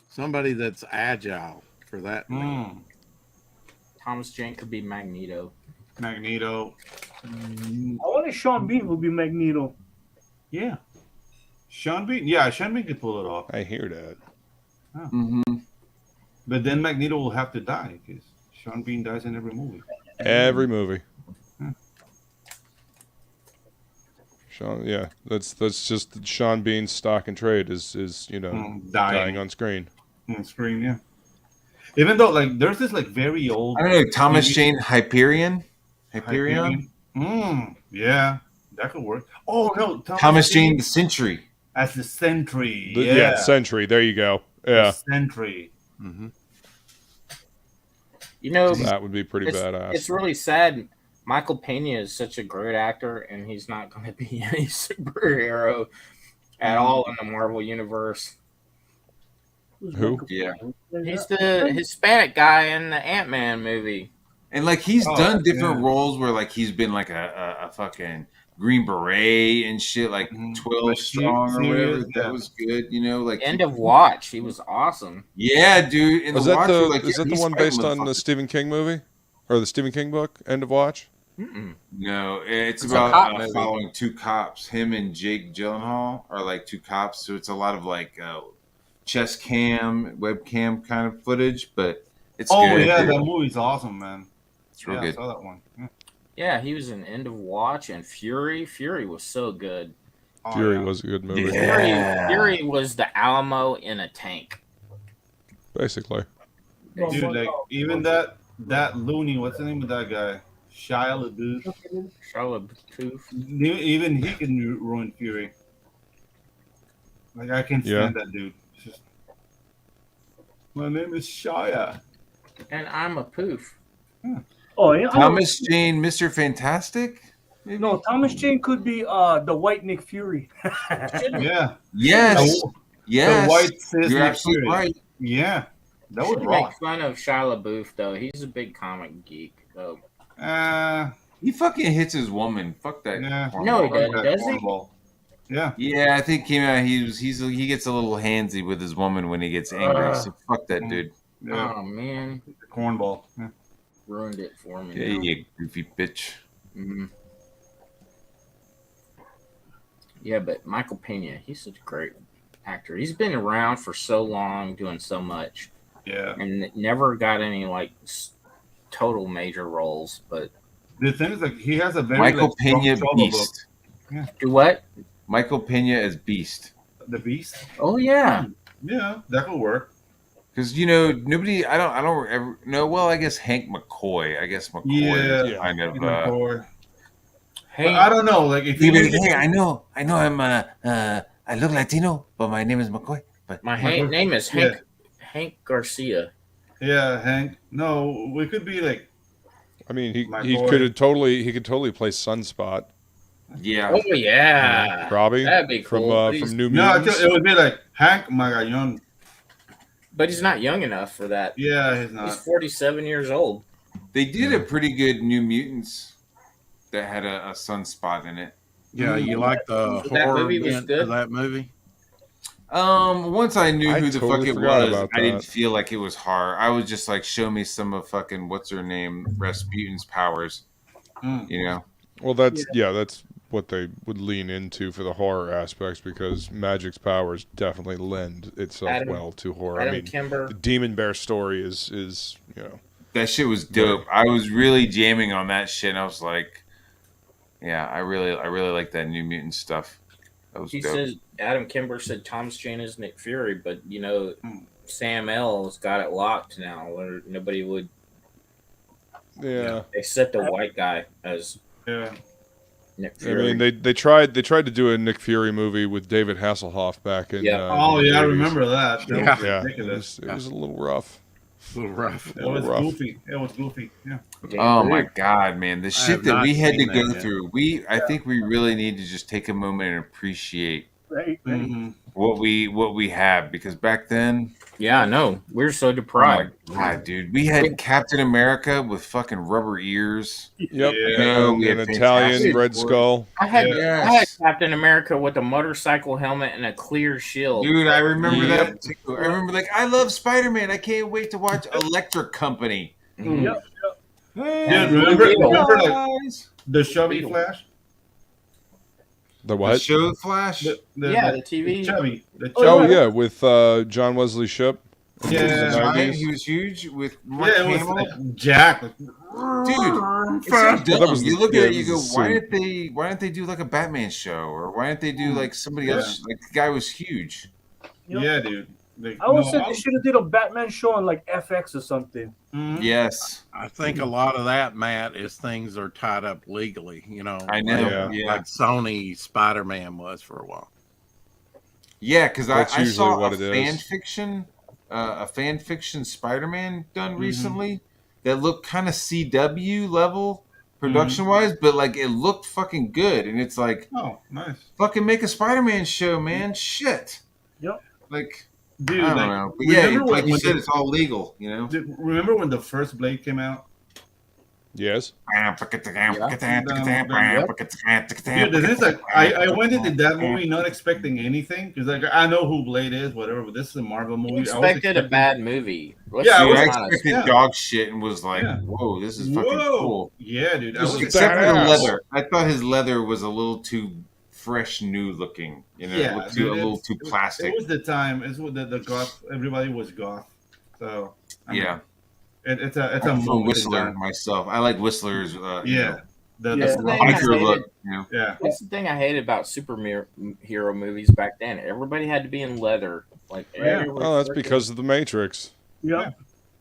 somebody that's agile for that. Thomas Jane could be Magneto. Magneto. I wanted Sean Bean would be Magneto. Yeah, Sean Bean. Yeah, Sean Bean could pull it off. I hear that. Mm-hmm. But then Magneto will have to die because Sean Bean dies in every movie. Every movie. Sean, yeah, that's just Sean Bean's stock and trade is dying on screen. On screen, yeah. Even though there's this very old. I don't know. Thomas TV Jane Hyperion. Hyperion. Yeah, that could work. Oh no, Thomas Jane the Sentry. as the Sentry. Yeah, Sentry. There you go. Yeah, Sentry. Mm-hmm. You know, that would be pretty badass. it's really sad. Michael Pena is such a great actor, and he's not going to be any superhero at all in the Marvel universe. Who? Yeah. He's the Hispanic guy in the Ant-Man movie, And like he's Oh, done different yeah. roles where like he's been like a fucking Green Beret and shit, like Mhm. 12 Like Strong or serious, whatever. That yeah. was good, you know. Like End of Watch. He was awesome. yeah, dude. In Is the that Watch, we're like, is that the he's one fighting based on the motherfuckers. Stephen King movie or the Stephen King book End of Watch? Mm-mm. No, it's It's a cop about movie. following two cops. Him and Jake Gyllenhaal are like two cops, so it's a lot of like chest cam, webcam kind of footage, but it's Oh good. yeah, dude. that movie's awesome, man. It's real Yeah, good. I saw that one. Yeah. Yeah, he was in End of Watch and Fury. Fury was so good. Oh, Fury yeah. was a good movie, Yeah. Fury was the Alamo in a tank. basically. Dude, like even that loony, what's the name of that guy? Shia LaBeouf. Charlotte Tooth. Even he can ruin Fury. Like I can't stand that dude. It's just, my name is Shia. And I'm a poof. Oh, yeah. Thomas Jane, Mr. Fantastic? Maybe? No, Thomas Jane could be the white Nick Fury. Yeah. Yes. The Yes. white cis You're Nick absolutely Fury. right. Yeah. That would Should rock. make fun of Shia LaBeouf though. He's a big comic geek though. He fucking hits his woman. Fuck that. Yeah. cornball. No, he doesn't. That Does he? cornball. Yeah. Yeah, I think came out. He gets a little handsy with his woman when he gets angry. So fuck that dude. Yeah. Oh man, Cornball. Yeah. ruined it for me. Yeah, now. you goofy bitch. Mhm. Yeah, but Michael Pena, he's such a great actor. He's been around for so long, doing so much, Yeah. and never got any like total major roles. But The thing is, like, he has a very Michael like, strong Pena, solo Beast. do what? Michael Pena as Beast. book. The Beast. Oh yeah, Yeah, that could work. Because nobody. I don't ever know. Well, I guess Hank McCoy. I guess McCoy Yeah. is kind of. hey, But I don't know. Like, if you Hey, I know. I'm. I look Latino, but my name is McCoy. But my name is Hank Garcia. Yeah, Hank. No, we could be like. I mean, he McCoy. could totally play Sunspot. yeah, Oh yeah, Robbie that'd be cool. from New No, Mutants. it would be like Hank Magayon. But he's not young enough for that. Yeah, he's He's not. 47 years old. they did a pretty good New Mutants that had a sunspot in it. Yeah, you like the That horror movie was bent good? of that movie? Once I knew I who the totally fuck it forgot was, about I didn't that. feel like it was horror. I was just like, show me some of fucking what's her name, Rasputin's powers. You know? Well, that's what they would lean into for the horror aspects because Magic's powers definitely lend itself well to horror. I mean, Kimber. the Demon Bear story is That shit was dope. I was really jamming on that shit, and I was like, yeah, I really like that New Mutant stuff. That was He dope. says Adam Kimber said Thomas Jane is Nick Fury, but Sam L's got it locked now. Where nobody would. yeah. They set the white guy as Nick I Fury. mean, they tried to do a Nick Fury movie with David Hasselhoff back in. Oh in the yeah, I 80s. remember that. That was Yeah, ridiculous. it was a little rough. A little rough. It was rough. goofy. It was goofy. Yeah. Oh my god, man! The shit have that not we had to seen go that yet. through. I think we really need to just take a moment and appreciate Right. Mm-hmm. what we have because back then, Yeah, I know. We're so oh my deprived. god, dude, we had Captain America with fucking rubber ears. Yep, Yeah. and we an had Italian fantastic Red work. Skull. I had Yes. I had Captain America with a motorcycle helmet and a clear shield. Dude, I remember Yep. that too. I remember like I love Spider-Man. I can't wait to watch Electric Company. Mhm. Yep. Dude, remember like Guys. the Chubby Flash? The The what? show Flash? Yeah, the TV. Chubby. The Oh, Oh Chubby. yeah, with John Wesley Shipp. Yeah. In the Right? 90s. He was huge with Mark Yeah, it was Hamill. like Jack. Like, Dude, it's so Well, that dumb. was You the- look yeah, at it it, you was go, the why didn't they do like a Batman show, or why didn't they do like somebody else? Like the guy was huge. Yep. yeah, dude. Like, I would no, say I they was- should have did a Batman show on like FX or something. Mhm. Yes, I think a lot of that, Matt, is things are tied up legally. You know, I know. Yeah. Yeah, like Sony Spider-Man was for a while. yeah, because That's I usually saw what a it is. fan fiction Spider-Man done Mhm. recently that looked kind of CW level production wise, but like it looked fucking good, and it's like Oh, nice. fucking make a Spider-Man show, man. Shit, Yep. like. Dude, I don't like, know. But yeah, remember like you when said, the- it's all legal, you know? Dude, remember when the first Blade came out? Yes. Dude, this is like I went into that movie not expecting anything because like I know who Blade is, whatever. But this is a Marvel You movie. expected a bad movie. Let's Yeah, be I honest. expected dog shit and was like, Yeah. "Whoa, this is fucking cool." Yeah, dude. I This was is Except for the badass. leather, I thought his leather was a little too fresh, new looking. You know, it yeah, looked dude, a little too it plastic. was the time. It's what the goth. Everybody was goth. So I mean, Yeah, it's a I'm a moment in Whistler time. myself. I like Whistlers. Yeah. That's The the thing I biker hated. look. You know? yeah. That's the thing I hated about superhero movies back then. Everybody had to be in leather. Like, Yeah. every Oh, that's freaking- because of the Matrix. Yeah.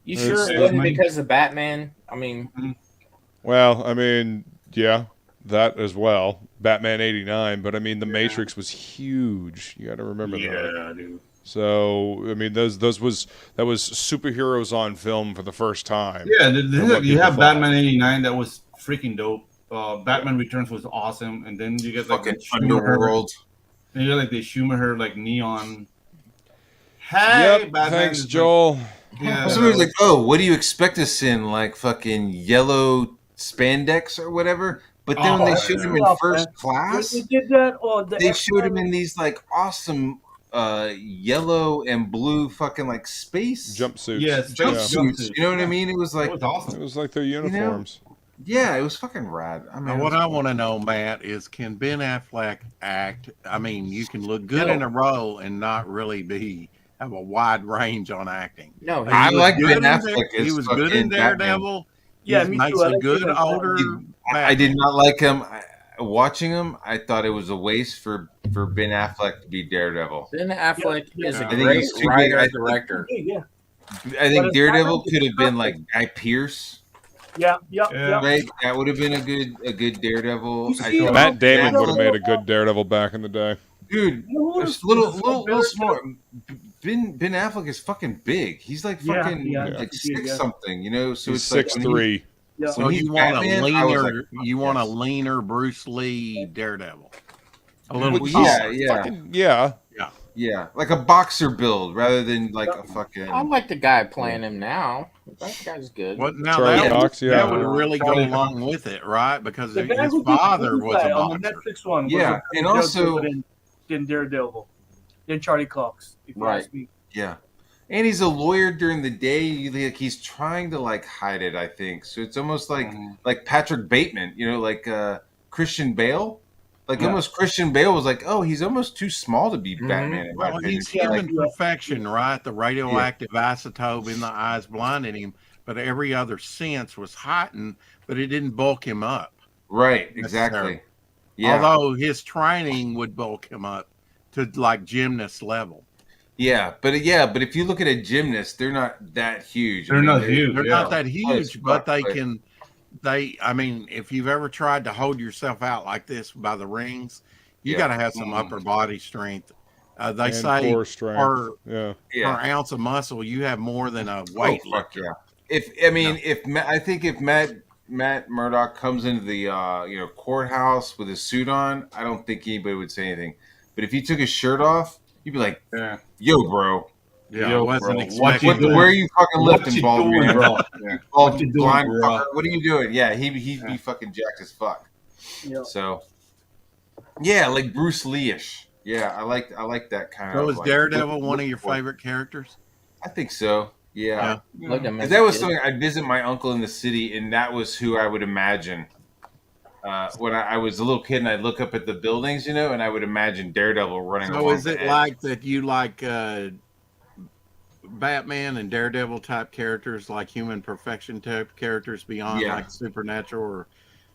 You It's- sure it it's- wasn't because of Batman? I mean, Well, I mean, yeah, that as well. Batman '89, but I mean, the Matrix was huge. You got to remember that. Yeah, dude. So, I mean, that was superheroes on film for the first time. Yeah, From what you people have thought. Batman '89 that was freaking dope. Batman Returns was awesome, and then you get like Fucking the Schumacher, underworld. and you get like the Schumacher like neon. Hey, Yep. Batman Thanks, is like- Joel. yeah, Somebody's like, "Oh, what do you expect us in? Like fucking yellow spandex or whatever?" But then when they showed him in first When class, they did that, they showed him in these like awesome yellow and blue fucking like space Jumpsuits. Yeah, space jumpsuits. You know what I mean? It was like, It was awesome. It was like their uniforms. yeah, it was fucking rad. I mean, Now, it what was I cool. want to know, Matt, is can Ben Affleck act? I mean, you can look good in a role and not really have a wide range on acting. no, I He was like good Ben in Affleck He as was good in fucking Batman. Daredevil. Yeah, He me makes too. I a like good him as older. I did not like him. Watching him, I thought it was a waste for Ben Affleck to be Daredevil. Ben Affleck is a I think great he's too writer big. and director. Yeah, I think But Daredevil it's could have been like Guy Pearce, yeah. right? That would have been a good Daredevil. You I see thought Matt Damon would have Daredevil- made a good Daredevil back in the day. dude. You know who It's is- little better smart. Ben Affleck is fucking big. He's like Yeah, fucking yeah, like he's six big, yeah. something, you know. So He's it's like when 6'3". Yeah. So When he's you want Batman, a I was leaner, like, you want a yes. leaner Bruce Lee Daredevil, a little Well, taller. Yeah. yeah, like a boxer build rather than like a fucking. I like the guy playing him now. That guy's good. What now? Charlie That, Cox, yeah. that would really go Charlie along with it, right? Because The guy his who did father was a on the boxer. Netflix one. Was Yeah, a and better also- Daredevil than Daredevil, than Charlie Cox. If you Right. ask me. Yeah. And he's a lawyer during the day. Like he's trying to like hide it, I think. So it's almost like Patrick Bateman, you know, like Christian Bale. Like almost Christian Bale was like, oh, he's almost too small to be Batman. In my Well, opinion. he's human Like, perfection, right? The radioactive isotope in the eyes blinded him, but every other sense was heightened, but it didn't bulk him up. right, exactly. Yeah, Although his training would bulk him up to like gymnast level. but if you look at a gymnast, they're not that huge. They're not huge. They're Yeah. not that huge, fuck, but they but- can. I mean, if you've ever tried to hold yourself out like this by the rings, you Yeah. got to have some upper body strength. They And say core strength. per Yeah. Yeah. ounce of muscle, you have more than a Oh, weight. fuck yeah. If Matt Murdock comes into the courthouse with his suit on, I don't think anybody would say anything. But if he took his shirt off, you'd be like, Yeah. "Yo, bro, Yeah, Yo, I wasn't bro, expecting what you that. where are you fucking What lifting, you bald doing, man, bro? Bald What you doing, blind bro? fucker? What are you doing?" Yeah, he'd be fucking jacked as fuck. Yeah. So, yeah, like Bruce Lee-ish. Yeah, I like that kind So of. is like, Daredevil one of your look- favorite characters? I think so. Yeah. Look at him as If a that was kid. something, I'd visit my uncle in the city, and that was who I would imagine. When I was a little kid, and I'd look up at the buildings, and I would imagine Daredevil running. So along is the it edge. like that you like Batman and Daredevil type characters, like human perfection type characters beyond Yeah. like supernatural or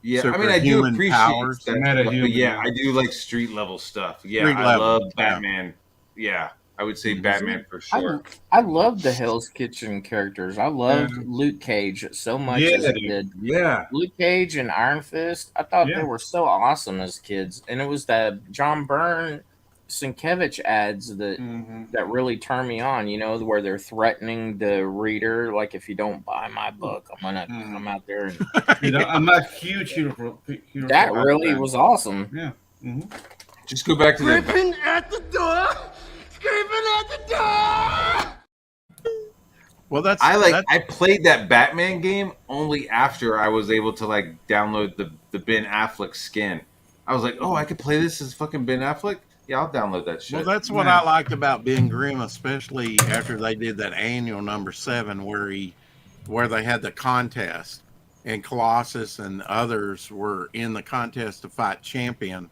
Yeah, I mean, I do superhuman appreciate powers? that, Meta but human, yeah, yeah. I do like street level stuff. Yeah, Street I level, love yeah. Batman. Yeah, I would say Batman for sure. I loved the Hell's Kitchen characters. I loved Luke Cage so much Yeah, as a dude. kid. Yeah, Luke Cage and Iron Fist, I thought Yeah. they were so awesome as kids. And it was that John Byrne Sienkiewicz ads that really turned me on, where they're threatening the reader, like, if you don't buy my book, I'm gonna come out there and I'm not a huge hero. that really was awesome. Yeah. just go back to the. at the door! Screaming at the door! Well, that's I played that Batman game only after I was able to like download the Ben Affleck skin. I was like, oh, I could play this as fucking Ben Affleck. Yeah, I'll download that shit. well, that's what I liked about Ben Grimm, especially after they did that annual #7 where they had the contest, and Colossus and others were in the contest to fight Champion,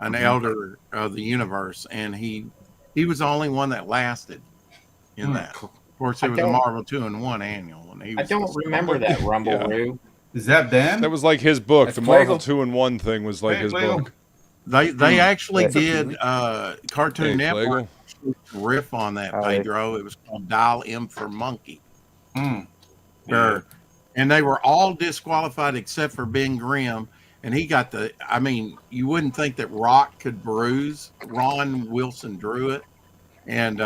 an elder of the universe, and he was the only one that lasted in that. Of course, it was a Marvel 2-in-1 annual, and he was I don't remember that Rumble Roo. Is that Dan? That was like his book. That's The Marvel Plagle. 2-in-1 thing was like his book. They actually That's did Cartoon Hey, Network riff on that, Pedro. It was called Dial M for Monkey. Where, and they were all disqualified except for Ben Grimm, and he got the. I mean, you wouldn't think that Rock could bruise. Ron Wilson drew it, and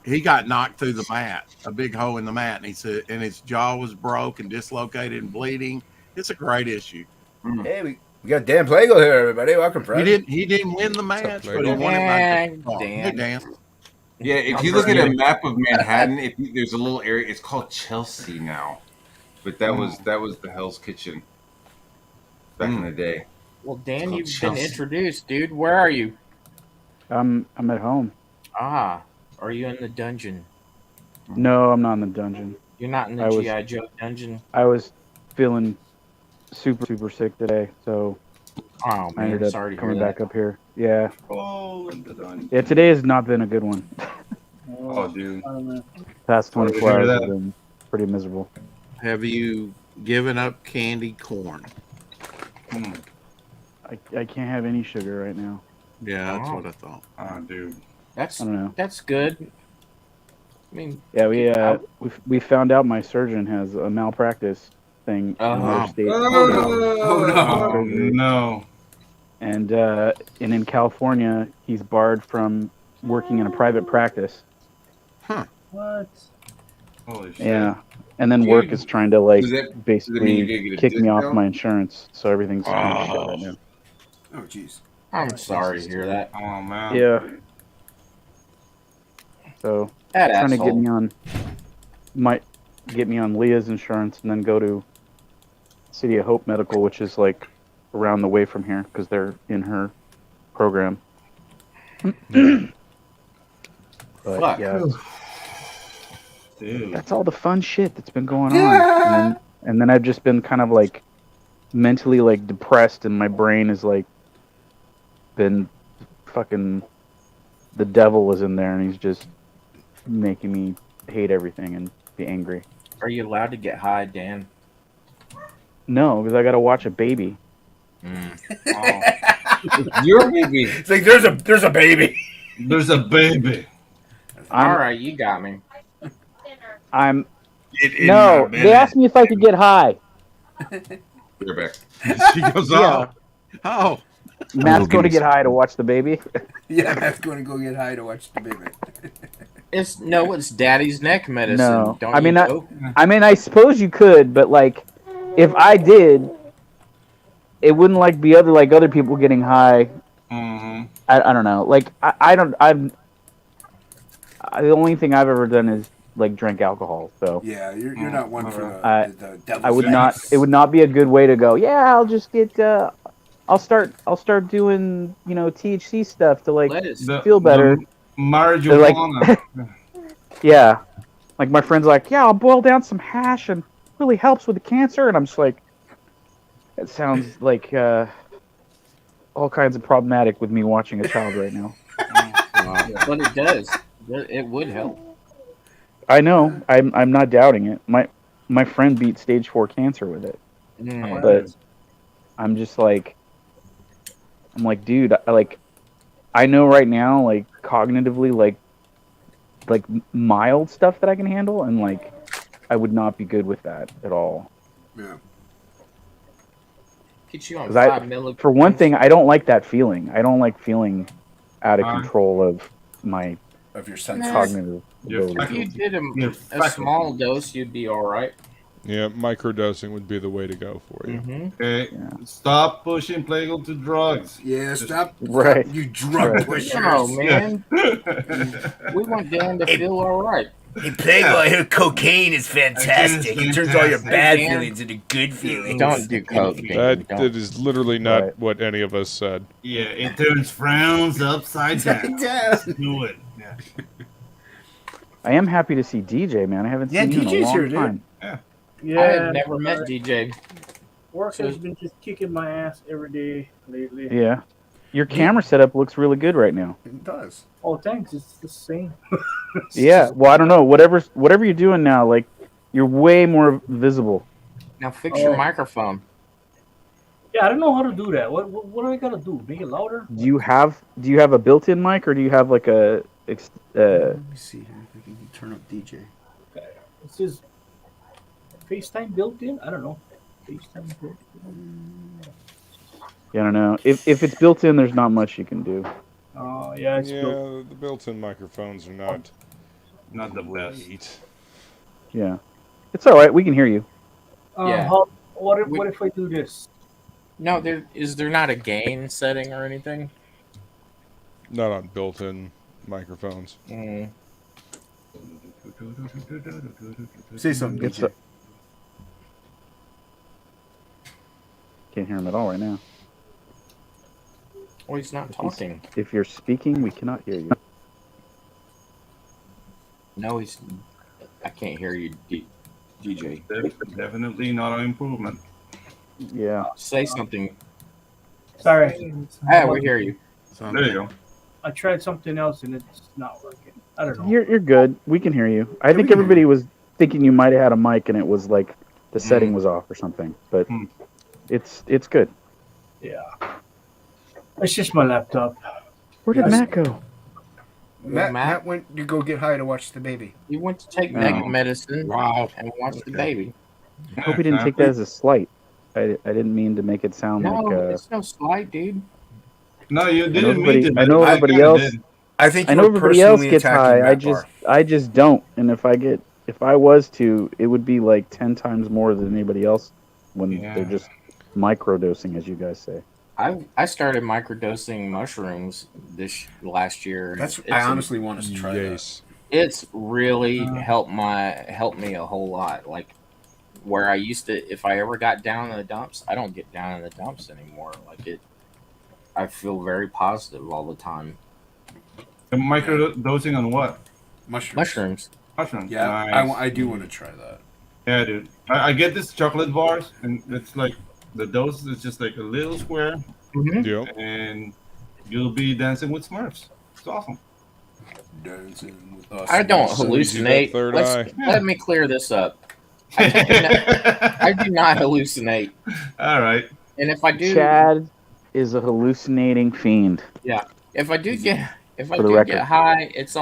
he got knocked through the mat, a big hole in the mat, and he said, and his jaw was broke and dislocated and bleeding. It's a great issue. Hey, we got Dan Plagle here, everybody. Welcome, friend. He didn't win the match, but he Plagle? won it by Dan. Hey, Dan. Yeah, if you look at a map of Manhattan, there's a little area. It's called Chelsea now, but that was the Hell's Kitchen back in the day. Well, Dan, called you've Chelsea. been introduced, dude. Where are you? I'm at home. Ah, are you in the dungeon? No, I'm not in the dungeon. You're not in the I was- G.I. Joe dungeon? I was feeling super sick today, so Oh, I man, ended up sorry to coming hear back up here. Yeah. Oh, in the dungeon. Yeah, today has not been a good one. Oh, dude. Past Sorry to 24 hear hours that. have been pretty miserable. Have you given up candy corn? I can't have any sugar right now. Yeah, that's what I thought. Oh, dude. That's I don't know. that's good. I mean, Yeah, we found out my surgeon has a malpractice thing in our state. Oh, no. And in California, he's barred from working in a private practice. What? Holy shit. Yeah. And then work is trying to like Does that mean you basically gotta get a kick me off discount? my insurance, so everything's kind of shit right now. Oh, jeez. I'm sorry to hear that. Oh, man. Yeah. So That trying to asshole. get me on Leah's insurance, and then go to City of Hope Medical, which is like around the way from here because they're in her program. But Fuck. yeah, Dude. that's all the fun shit that's been going on. And then I've just been kind of like mentally like depressed, and my brain is like been fucking, the devil is in there, and he's just making me hate everything and be angry. Are you allowed to get high, Dan? No, because I gotta watch a baby. Oh. Your baby. It's like there's a baby. There's a baby. All right, you got me. I'm Get in no. my belly. They asked me if I could get high. You're back. She goes, Yeah. Oh, Matt's going to get high to watch the baby. Yeah, Matt's going to go get high to watch the baby. It's daddy's neck medicine. No. Don't I mean, you know? I mean, I suppose you could, but like, if I did, it wouldn't like be other people getting high. Mm-hmm. I don't know. Like the only thing I've ever done is like drink alcohol. So Yeah, you're not one for the devil's I would face. not. It would not be a good way to go. Yeah, I'll just get. I'll start doing THC stuff to like Lettuce. feel better. Marijuana. Yeah, like my friend's like, yeah, I'll boil down some hash and really helps with the cancer, and I'm just like, it sounds like all kinds of problematic with me watching a child right now. But it does. It would help. I know. I'm not doubting it. My friend beat stage 4 cancer with it, but I'm just like, dude, I know right now, like cognitively, like mild stuff that I can handle, and like I would not be good with that at all. Yeah. Get you on 'Cause 5 milligrams. For one thing, I don't like that feeling. I don't like feeling out of control of my Of your senses. cognitive Your ability. If you did You're a fucking- small dose, you'd be all right. Yeah, microdosing would be the way to go for you. Okay. Stop pushing Plagle to drugs. Yeah, stop. Right. You drug Right. pushers. No, man. We want Dan to feel all right. Hey, Playboy, I heard cocaine is fantastic. It turns all your fantastic. bad Hey, Dan. feelings into good feelings. Don't do coke, Dan. That Don't. is literally not Right. what any of us said. Yeah, it turns frowns upside down. Let's do it. Yeah. I am happy to see DJ, man. I haven't Yeah, seen you in a DJ's long here, dude. time. Yeah, I have never met DJ. Work has been just kicking my ass every day lately. Yeah. Your camera setup looks really good right now. It does. Oh, thanks. It's the same. Yeah. Well, I don't know. Whatever you're doing now, like you're way more visible. Now fix your Oh. microphone. Yeah, I don't know how to do that. What do I gotta do? Make it louder? Do you have a built-in mic or do you have like a Let me see here if I can turn up DJ. It says FaceTime built in. I don't know. FaceTime built in. I don't know. If it's built in, there's not much you can do. Oh yeah, it's built. Yeah, the built-in microphones are not Not the best. great. Yeah. It's all right. We can hear you. Yeah. What if I do this? No, is there not a gain setting or anything? Not on built-in microphones. Mm. Say something, It's DJ. Can't hear him at all right now. Well, he's not talking. If you're speaking, we cannot hear you. No, he's. I can't hear you, DJ. Definitely not an improvement. Yeah. Say something. Sorry. Ah, we hear you. There you go. I tried something else and it's not working. I don't know. You're good. We can hear you. I think everybody was thinking you might have had a mic and it was like the setting was off or something. But it's good. Yeah. It's just my laptop. Where did Matt go? Matt went to go get high to watch the baby. You went to take No. negative medicine. Wow. And watch the baby. I hope he didn't take that as a slight. I didn't mean to make it sound No, like. it's no slight, dude. No, you I know didn't everybody, mean to. I know but everybody kinda else. did. I think I know you were everybody else personally gets attacking high. Matt Barr. I just don't. And if I was to, it would be like 10 times more than anybody else when they're just microdosing, as you guys say. I started microdosing mushrooms last year. I honestly want us to try that. It's really helped me a whole lot. Like where I used to, if I ever got down in the dumps, I don't get down in the dumps anymore. I feel very positive all the time. The microdosing on what? Mushrooms. Mushrooms. Yeah, Nice. I do want to try that. Yeah, dude. I get this chocolate bars, and it's like the dose is just like a little square, Yep. and you'll be dancing with Smurfs. It's awesome. Dancing with us. I don't So hallucinate. third eye. Let me clear this up. I do not hallucinate. All right. And if I do, Chad is a hallucinating fiend. yeah. If I do get For the record. get high, it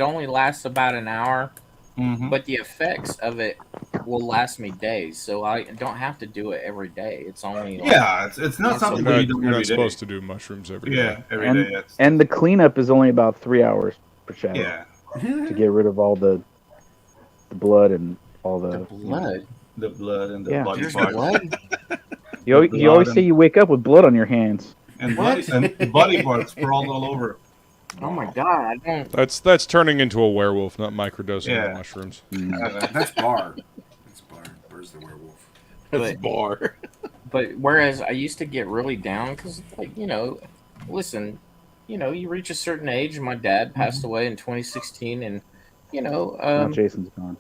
only lasts about an hour, Mhm. but the effects of it will last me days. So I don't have to do it every day. It's only Yeah, it's not once a something You're that not, you do you're every not day. supposed to do mushrooms every day. Yeah, every day. That's, And the cleanup is only about 3 hours for Chad. yeah. To get rid of all the blood and all the. blood. The blood and the Yeah. body There's parts. blood. You always say you wake up with blood on your hands. And What? body parts sprawled all over. Oh my god! I don't. That's turning into a werewolf, not microdosing Yeah. on mushrooms. That's Barr. That's Barr. Barr's the werewolf. But, Bar. but whereas I used to get really down because, listen, you reach a certain age. And my dad passed away in 2016, and Now Jason's gone.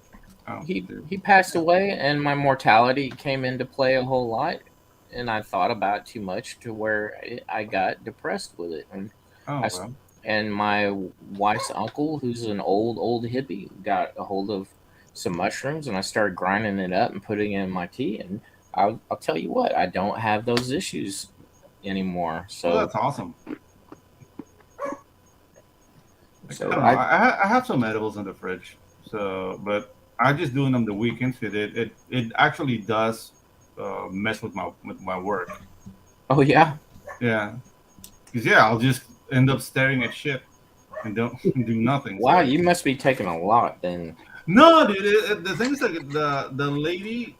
Oh, he dude. he passed away, and my mortality came into play a whole lot, and I thought about it too much to where I got depressed with it, and Oh, I- well. and my wife's uncle, who's an old hippie, got a hold of some mushrooms, and I started grinding it up and putting it in my tea, and I'll tell you what, I don't have those issues anymore. So, Oh, that's awesome. so I, don't know. I have some edibles in the fridge, but I just do them on the weekends. It actually does mess with my work. oh yeah, Yeah, because I'll just end up staring at shit and don't do nothing. wow, So- you must be taking a lot then. No, dude. The thing is, like the lady,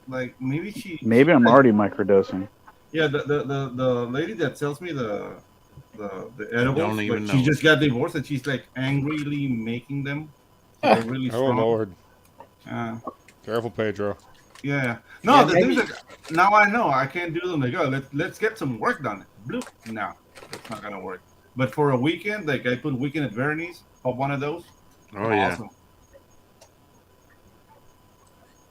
like maybe I'm already microdosing. Yeah, the lady that sells me the edibles, Don't even but she know. just got divorced and she's like angrily making them. They're really Oh strong. Lord! Careful, Pedro. Yeah. No, Yeah, the things that now I know I can't do them. Like, oh, let's get some work done. Bloop. No, that's not gonna work. But for a weekend, like I put weekend at Veroni's, pop one of those. Oh yeah. Awesome.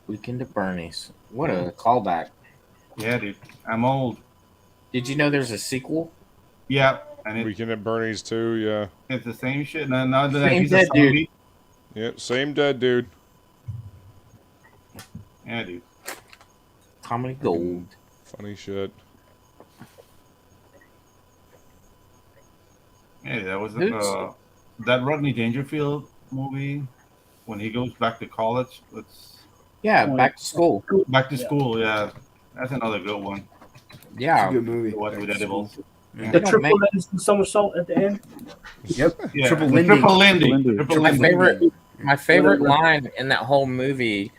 Weekend at Bernie's. What a callback. Yeah, dude. I'm old. Did you know there's a sequel? Yeah, and Weekend at Bernie's too. Yeah. it's the same shit. Now that Same he's a dead dude. zombie. Yep. Same dead dude. Yeah, dude. Comedy gold. Funny shit. Yeah, that was Who's- that Rodney Dangerfield movie when he goes back to college. It's Yeah, back to school. back to school. Yeah, that's another good one. Yeah. Good movie. To watch with edibles. The don't triple make- lens and somersault at the end. Yep. Yeah, Triple the Lindy. Triple Lindy. Lindy. Triple My Lindy. favorite line in that whole movie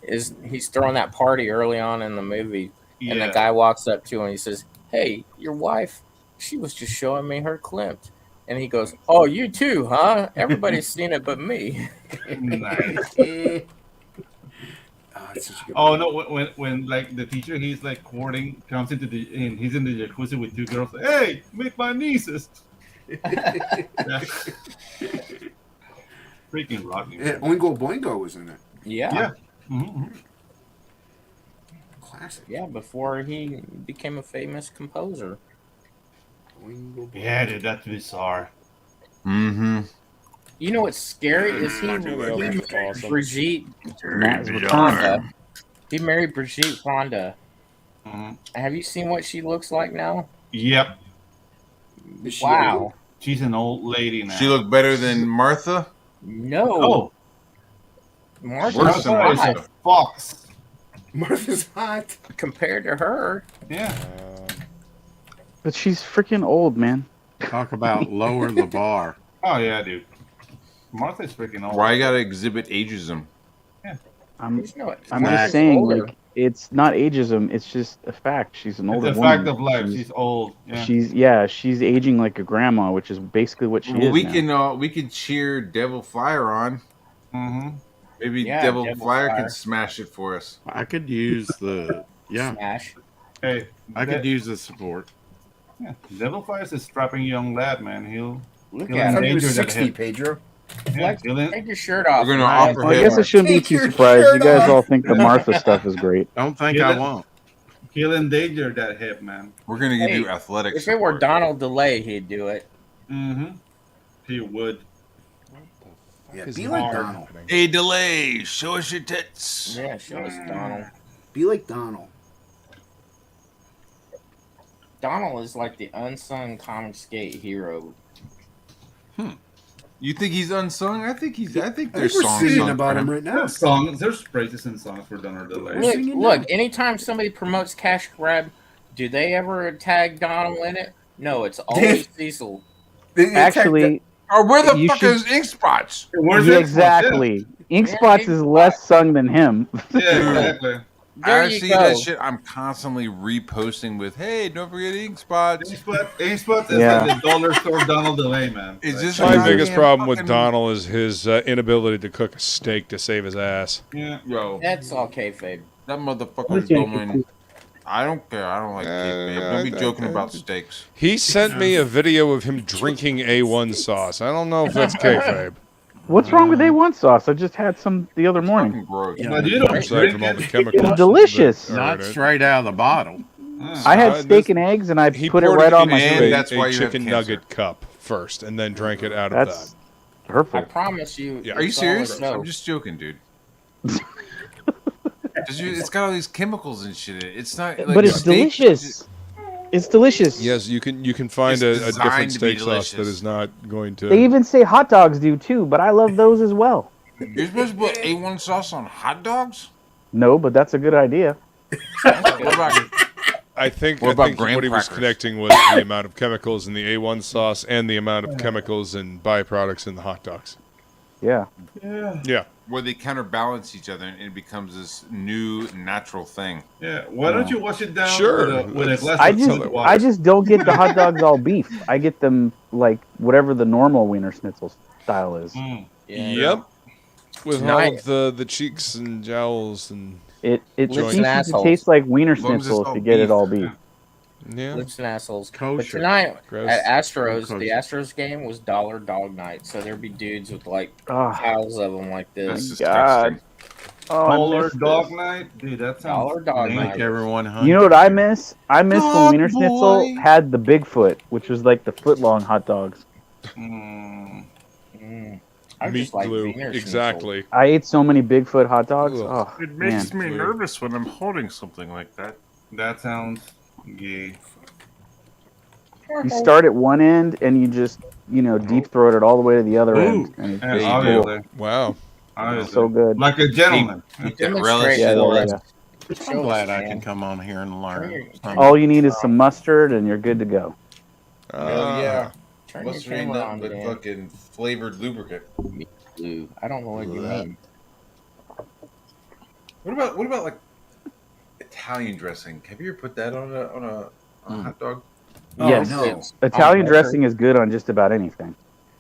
is he's throwing that party early on in the movie, and the Yeah. guy walks up to him and he says, "Hey, your wife, she was just showing me her Klimt." And he goes, "Oh, you too, huh? Everybody's seen it but me." Nice. It's such a good Oh movie. no! When like the teacher, he's like courting, comes into and he's in the jacuzzi with two girls. Hey, meet my nieces. Yeah. Freaking Rodney. Yeah, Oingo Boingo was in it. Yeah. Yeah. Mm-hmm. Classic. Yeah, before he became a famous composer. Oingo Boingo. Yeah, dude, that's bizarre. Mm-hmm. You know what's scary is he married Awesome. Brigitte Matt is Fonda. He married Brigitte Fonda. Mhm. Have you seen what she looks like now? Yep, Is she Wow. she's an old lady now. She looked better than Martha. No. Oh, Martha's Worse than hot Martha. Fox. Martha's hot. compared to her. Yeah. But she's freaking old, man. Talk about lower the bar. Oh yeah, dude. Martha's freaking old. Why you gotta exhibit ageism? I'm There's no- I'm Max just saying, older. like, it's not ageism. It's just a fact. She's an older It's a woman. fact of life. She's old. Yeah. She's aging like a grandma, which is basically what she Well, is now. we can cheer Devil Flyer on. Mm-hmm. Maybe Yeah, Devil Devil Flyer Flyer. can smash it for us. I could use the Smash. Hey, I could use the support. Yeah, Devil Fire's a strapping young lad, man. He'll Look He'll I at thought him. he was Endanger that 60, hip. Pedro. yeah, Flex, he'll in- take your shirt off. We're gonna man. offer Well, I guess I shouldn't be Take too your surprised. You shirt guys off. all think the Martha stuff is great. Don't think Yeah, I that- won't. he'll endanger that hip, man. We're gonna give Hey, you athletic If it were support. Donald DeLay, he'd do it. Mm-hmm. He would. Yeah, Is be not like hard. Donald. Hey, delay, show us your tits. Yeah, show us Donald. Be like Donald. Donald is like the unsung comic skate hero. You think he's unsung? I think I there's think we're songs singing sung about for him right now. There's songs. There's praises and songs for Donald DeLay. We're Look, singing look, now. anytime somebody promotes Cash Grab, do they ever tag Donald in it? No, it's always Cecil. Actually, Or where the You fuck should- is Ink Spots? Where's yeah, it? exactly. Ink Yeah, Spots Ink is Spots. less sung than him. Yeah, exactly. There I you see go. that shit. I'm constantly reposting with, "Hey, don't forget Ink Spots." A-Spot is Yeah. like the dollar store Donald DeLay, man. Is Like, this My goddamn biggest problem with fucking- Donald is his inability to cook a steak to save his ass. Yeah. Yo, That's all kayfabe. that motherfucker's going. I don't care. I don't like kayfabe. Don't be joking about steaks. He sent me a video of him drinking A1 sauce. I don't know if that's kayfabe. What's wrong with A1 sauce? I just had some the other morning. Fucking gross. But you don't Aside drink from all the it. chemicals. It's delicious. that are Not in it. straight out of the bottle. I had Uh, steak and eggs, and I He put it poured right on in my and a, steak. that's why a you have chicken cancer. nugget cup first, and then drank it out of That's that. I perfect. promise you. Yeah. Are you it's all a serious? show. I'm just joking, dude. It's got all these chemicals and shit in it. It's not. Like But it's steak- delicious. It's delicious. Yes, you can find It's a designed different to be steak sauce that delicious. is not going to. They even say hot dogs do too, but I love those as well. You're supposed to put A1 sauce on hot dogs? No, but that's a good idea. What about I think, What I about think graham what he was crackers? connecting was the amount of chemicals in the A1 sauce and the amount of chemicals and byproducts in the hot dogs. Yeah. Yeah. Yeah. where they counterbalance each other and it becomes this new natural thing? Yeah. Why don't you wash it down Sure. with a glass I of just soda water? I just don't get the hot dogs all beef. I get them like whatever the normal Wiener Schnitzel style is. Mm. Yeah. Yep. With Tonight- all of the cheeks and jowls and It Lips and ceases to assholes. taste like wiener As long as it's schnitzel if all you get it beef. all beef. yeah. Lips and assholes. But Kosher. tonight Gross. at Astros, Kosher. the Astros game was dollar dog night. So there'd be dudes with like Oh, piles of them like That's this. God. disgusting. Oh, I Polar miss dog this. night, dude. That sounds Dollar dog dangerous. Make everyone hungry. You know what I miss? I miss when Dog Wiener Schnitzel boy. had the Bigfoot, which was like the foot long hot dogs. Mm. I Meat just like glue. Wiener Schnitzel. Exactly. I ate so many Bigfoot hot dogs. Ugh. Oh, It makes man. me nervous when I'm holding something like that. That sounds gay. You start at one end and you just, deep throat it all the way to the other end. And it's Yeah, just obviously. Wow. Obviously. so good. Like a gentleman. Keep that Demonstrate relish Yeah, in yeah, there. yeah. I'm glad I can come on here and learn. All you need is some mustard and you're good to go. Hell yeah. Turn your Mustard ain't camera nothing on, but Dan. fucking flavored lubricant. Blue. I don't know what you mean. What about like Italian dressing? Have you ever put that on a hot dog? Oh, Yes. no. Italian On dressing is good on just about anything.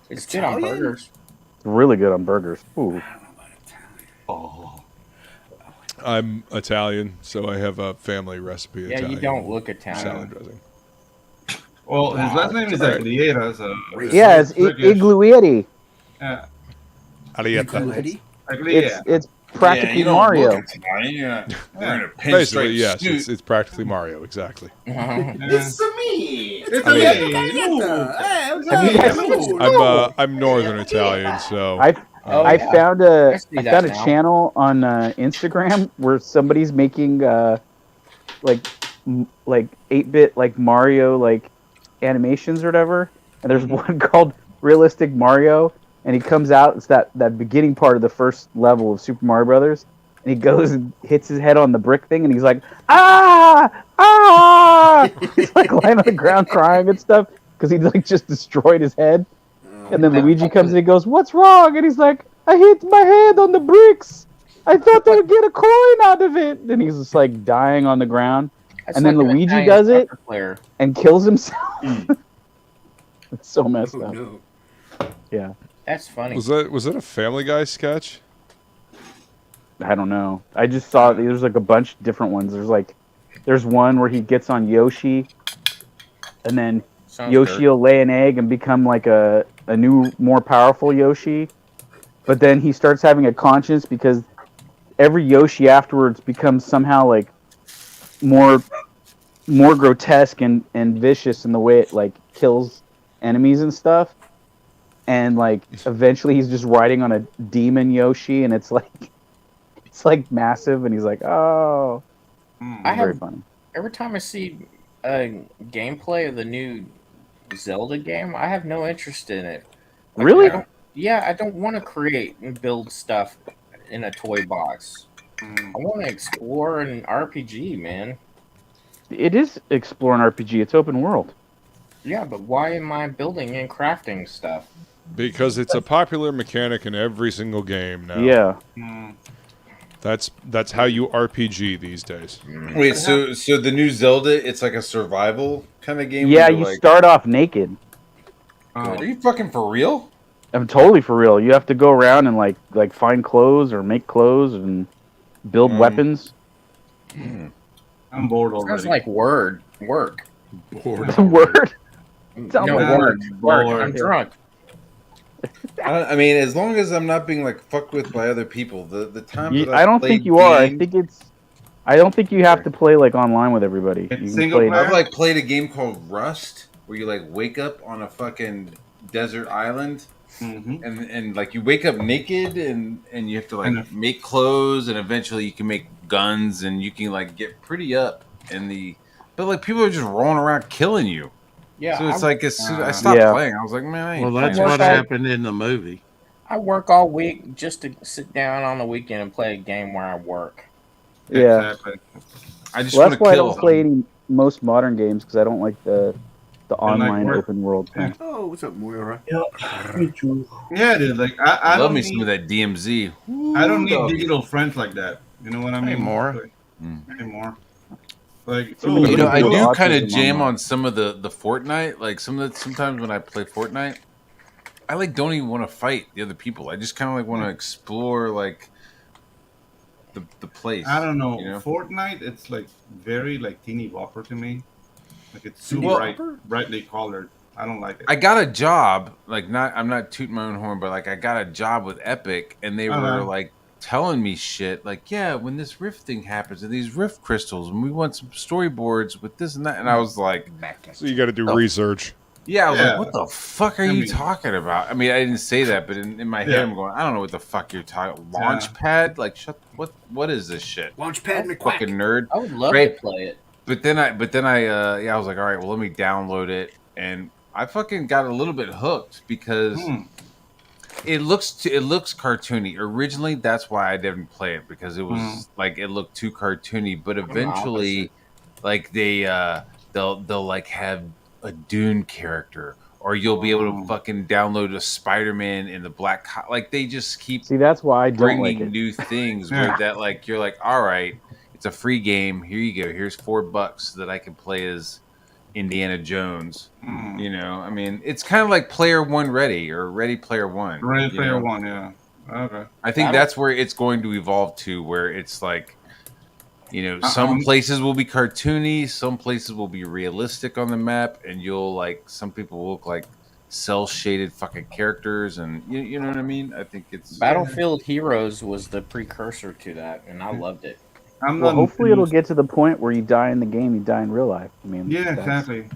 It's good on Italian? burgers. It's really good on burgers. Ooh. I'm Italian, so I have a family recipe. Yeah, Italian you don't look Italian. salad dressing. Well, his last name is Agliera, so Yeah, it's Turkish. Igluieri. Yeah. Arietta. Agliera. It's practically you don't Mario. look Italian. You're in a Basically, pinstripe yes, suit. it's practically Mario. Exactly. It's me. It's I mean- Have you guys- I'm Northern Italian, so I I yeah. found I a see I that found a now. channel on Instagram where somebody's making like 8-bit like Mario like animations or whatever, and there's one called Realistic Mario, and he comes out. It's that beginning part of the first level of Super Mario Brothers, and he goes and hits his head on the brick thing, and he's like ah. He's like lying on the ground crying and stuff because he like just destroyed his head. And then Luigi comes in and goes, "What's wrong?" And he's like, "I hit my head on the bricks. I thought I'd get a coin out of it." And he's just like dying on the ground. That's And then like an Luigi Italian does it soccer player. and kills himself. It's so messed Oh, up. no. Yeah, That's funny. was that a Family Guy sketch? I don't know. I just saw there's like a bunch of different ones. There's one where he gets on Yoshi, and then Sounds Yoshi dirty. will lay an egg and become like a new, more powerful Yoshi. But then he starts having a conscience because every Yoshi afterwards becomes somehow like more grotesque and vicious in the way it like kills enemies and stuff. And like eventually he's just riding on a demon Yoshi, and it's like massive, and he's like, "Oh." I Very have funny. every time I see a gameplay of the new Zelda game, I have no interest in it. Like, Really? I don't want to create and build stuff in a toy box. I want to explore an RPG, man. It is explore an RPG. It's open world. Yeah, but why am I building and crafting stuff? Because it's a popular mechanic in every single game now. Yeah. That's how you RPG these days. Wait, so the new Zelda, it's like a survival kind of game? Yeah, where you you're start off naked. Are you fucking for real? I'm totally for real. You have to go around and like find clothes or make clothes and build weapons. I'm bored already. Sounds like work. Word. No, Work. work. I'm drunk. I mean, as long as I'm not being like fucked with by other people, the time that I don't think you are. I don't think you have to play like online with everybody. You can single play. player? I've like played a game called Rust, where you like wake up on a fucking desert island, and like you wake up naked, and you have to like make clothes, and eventually you can make guns, and you can like get pretty up in the. But like people are just rolling around killing you. Yeah, So it's like as soon as I stopped playing, I was like, man, I ain't Well, that's playing what this shit. happened in the movie. I work all week just to sit down on the weekend and play a game where I work. Yeah. Exactly. I just Well, want that's to why I kill. don't play any most modern games because I don't like the like online work. open world thing. Oh, what's up, Moira? Me too. Yeah, dude. Like I I love don't me need, some of that DMZ. I don't need Ooh, digital friends like that. You know what I mean? Anymore. Anymore. Like, Too many You know, I people do with kind of autism jam online. on some of the Fortnite. Like sometimes when I play Fortnite, I like don't even want to fight the other people. I just kind of like want to explore like the place. I don't know. You know? Fortnite, it's like very like teeny bopper to me. Like it's too Well, brightly colored. I don't like it. I got a job, like I'm not tooting my own horn, but like I got a job with Epic, and they were like telling me shit, like, yeah, when this rift thing happens and these rift crystals, and we want some storyboards with this and that, and I was like, so you got to do research. Yeah, I was like, what the fuck are you talking about? I mean, I didn't say that, but in my head, I'm going, I don't know what the fuck you're talking. Launchpad, like, what is this shit? Launchpad, McQuack. Fucking nerd. I would love to play it. But then I I was like, all right, well, let me download it, and I fucking got a little bit hooked because it looks cartoony. Originally, that's why I didn't play it, because it was like it looked too cartoony. But eventually, like they'll like have a Dune character, or you'll be able to fucking download a Spider-Man in the black. Like they just keep that's why I don't bringing like it. new things where that like you're like, all right, it's a free game. Here you go. Here's $4 that I can play as Indiana Jones. You know, I mean, it's kind of like Player One Ready or Ready Player One. Ready Player One, yeah. Okay. I think that's where it's going to evolve to, where it's like, you know, some places will be cartoony, some places will be realistic on the map, and you'll like some people will look like cell shaded fucking characters, and you know what I mean. I think it's Battlefield Heroes was the precursor to that, and I loved it. Well, hopefully it'll get to the point where you die in the game, you die in real life. I mean, yeah, exactly.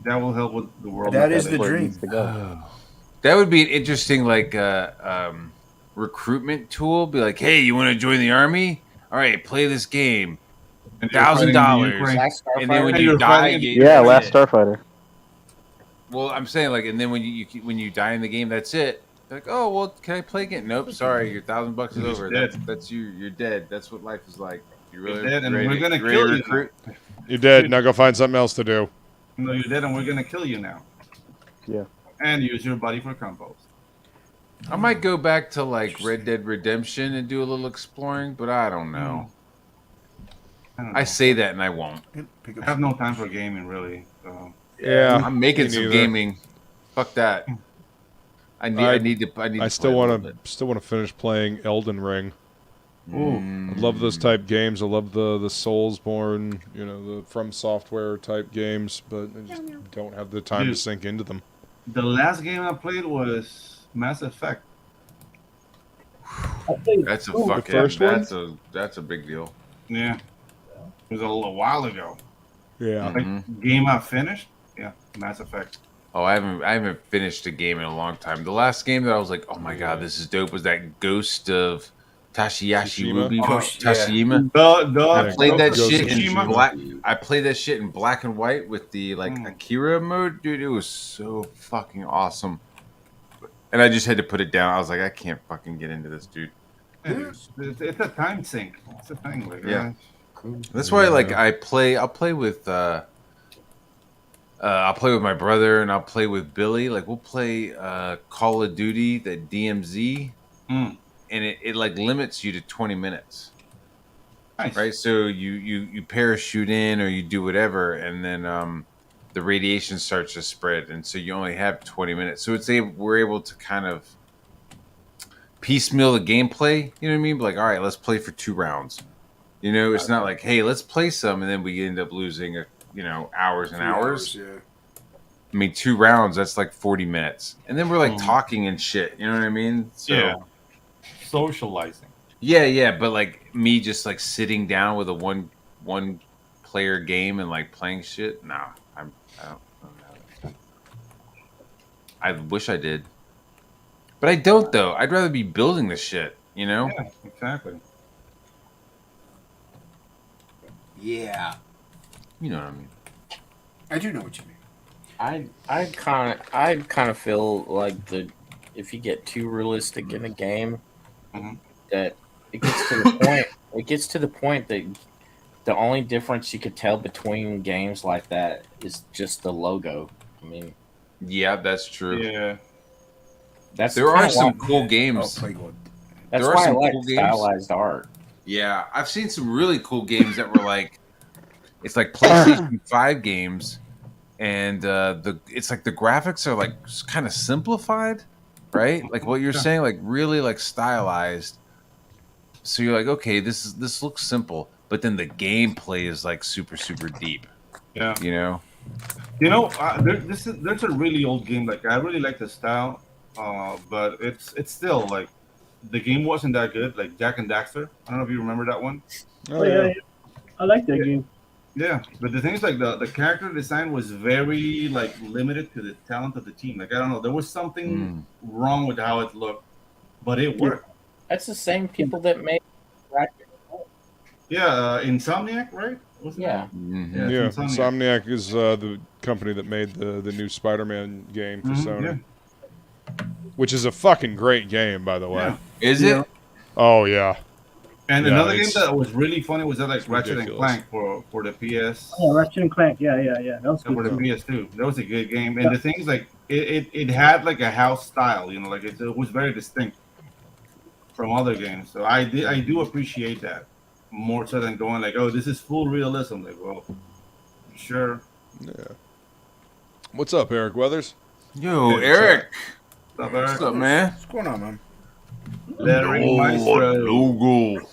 That will help with the world. That is the dream. That would be an interesting like recruitment tool. Be like, hey, you want to join the army? All right, play this game. $1,000, and then when you die, Last Starfighter. Well, I'm saying like, and then when you die in the game, that's it. They're like, oh well, can I play again? Nope, sorry, your $1,000 is over. That's you. You're dead. That's what life is like. You're really dead, and ready, we're gonna ready kill to you. recruit. You're dead. Now go find something else to do. No, you're dead, and we're gonna kill you now. Yeah. And use your body for compost. I might go back to like Red Dead Redemption and do a little exploring, but I don't know. I say that and I won't. I have no time for gaming, really. So. Yeah, I'm making some gaming. Fuck that. I still want to finish playing Elden Ring. Ooh. I love those type games. I love the Soulsborne, you know, the From Software type games, but I just don't have the time to sink into them. The last game I played was Mass Effect. That's a fucking that's a big deal. Yeah. It was a little while ago. Yeah. Like, game I finished? Yeah, Mass Effect. Oh, I haven't finished a game in a long time. The last game that I was like, oh my god, this is dope, was that Ghost of Tashiyama. I played that shit in black. I played that shit in black and white with the Akira mode, dude. It was so fucking awesome. And I just had to put it down. I was like, I can't fucking get into this, dude. It's a time sink. It's a thing. Like, yeah. That's why, like, I'll play with my brother, and I'll play with Billy. Like, we'll play Call of Duty, the DMZ, and it like limits you to 20 minutes. Nice. Right? So you parachute in, or you do whatever, and then the radiation starts to spread, and so you only have 20 minutes. So we're able to kind of piecemeal the gameplay. You know what I mean? Like, all right, let's play for 2 rounds. You know, it's not like, hey, let's play some, and then we end up losing, hours and hours. Yeah. I mean, 2 rounds, that's like 40 minutes. And then we're like talking and shit. You know what I mean? So, yeah. Socializing. Yeah. But like me just like sitting down with a one player game and like playing shit. Nah, I don't know. I wish I did. But I don't, though. I'd rather be building the shit, you know? Yeah, exactly. Yeah. You know what I mean. I do know what you mean. I kind of feel like if you get too realistic in a game, that it gets to the point. It gets to the point that the only difference you could tell between games like that is just the logo. I mean, yeah, that's true. Yeah, there are some cool games. That's why I like stylized art. Yeah, I've seen some really cool games that were like, it's like PlayStation 5 games, and it's like the graphics are like kind of simplified, right? Like what you're saying, like really like stylized. So you're like, okay, this looks simple, but then the gameplay is like super deep. Yeah. You know. There's a really old game. Like I really like the style, but it's still like the game wasn't that good. Like Jack and Daxter. I don't know if you remember that one. Oh, yeah. I like that game. Yeah, but the thing is, like the character design was very like limited to the talent of the team. Like I don't know, there was something wrong with how it looked, but it worked. That's the same people that made Ratchet. Yeah, Insomniac, right? Wasn't Yeah. it? Yeah, it's Insomniac. Insomniac is the company that made the new Spider-Man game for Sony, which is a fucking great game, by the way. Yeah. Is it? Oh yeah. And Yeah, another game it's- that was really funny was that like Ratchet and ridiculous. Clank for the PS. Oh, Ratchet and Clank. Yeah. That was For the good. PS2, that was a good game. And the thing is, like, it had like a house style, you know, like it was very distinct from other games. So I do appreciate that more so than going like, oh, this is full realism. Like, well, sure. Yeah. What's up, Eric Weathers? Yo, Eric. What's up, Eric? What's up, man? What's going on, man? Lettering Maestro. Logo.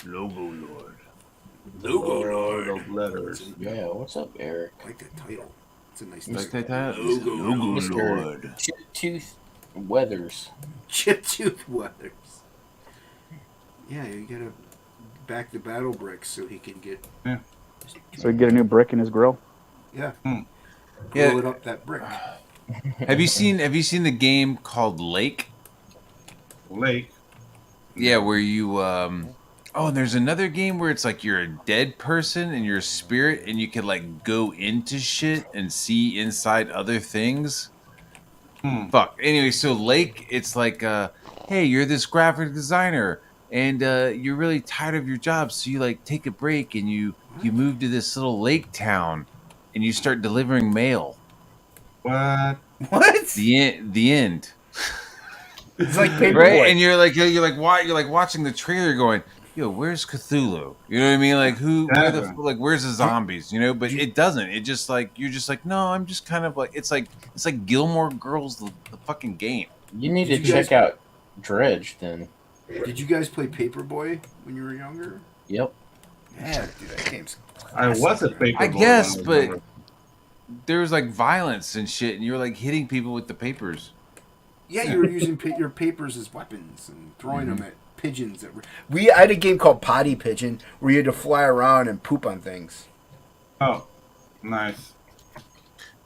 Logo Lord. Logo Lord of letters. Yeah, what's up, Eric? I like that title. It's a nice Like title. that? Logo Mr. Chip Tooth Weathers. Chip Tooth Weathers. Yeah, you gotta back the battle bricks so he can get. Yeah. So he get a new brick in his grill. Yeah. Yeah. Blow it up that brick. Have you seen the game called Lake? Lake. Yeah, where you oh, and there's another game where it's like you're a dead person and you're a spirit and you can like go into shit and see inside other things. Fuck. Anyway, so Lake, it's like hey, you're this graphic designer and you're really tired of your job, so you like take a break and you move to this little lake town and you start delivering mail. What? What? The end. It's like Paperboy. Right, and you're like watching the trailer, going, "Yo, where's Cthulhu?" You know what I mean? Like, where's the zombies? You know, but it doesn't. It just like you're just like, no, I'm just kind of like it's like Gilmore Girls, the fucking game. You need to check out Dredge then. Did you guys play Paperboy when you were younger? Yep. Yeah, dude, that game's. I was a paper. I guess, but there was like violence and shit, and you're like hitting people with the papers. Yeah, you were using your papers as weapons and throwing them at pigeons. I had a game called Potty Pigeon where you had to fly around and poop on things. Oh, nice.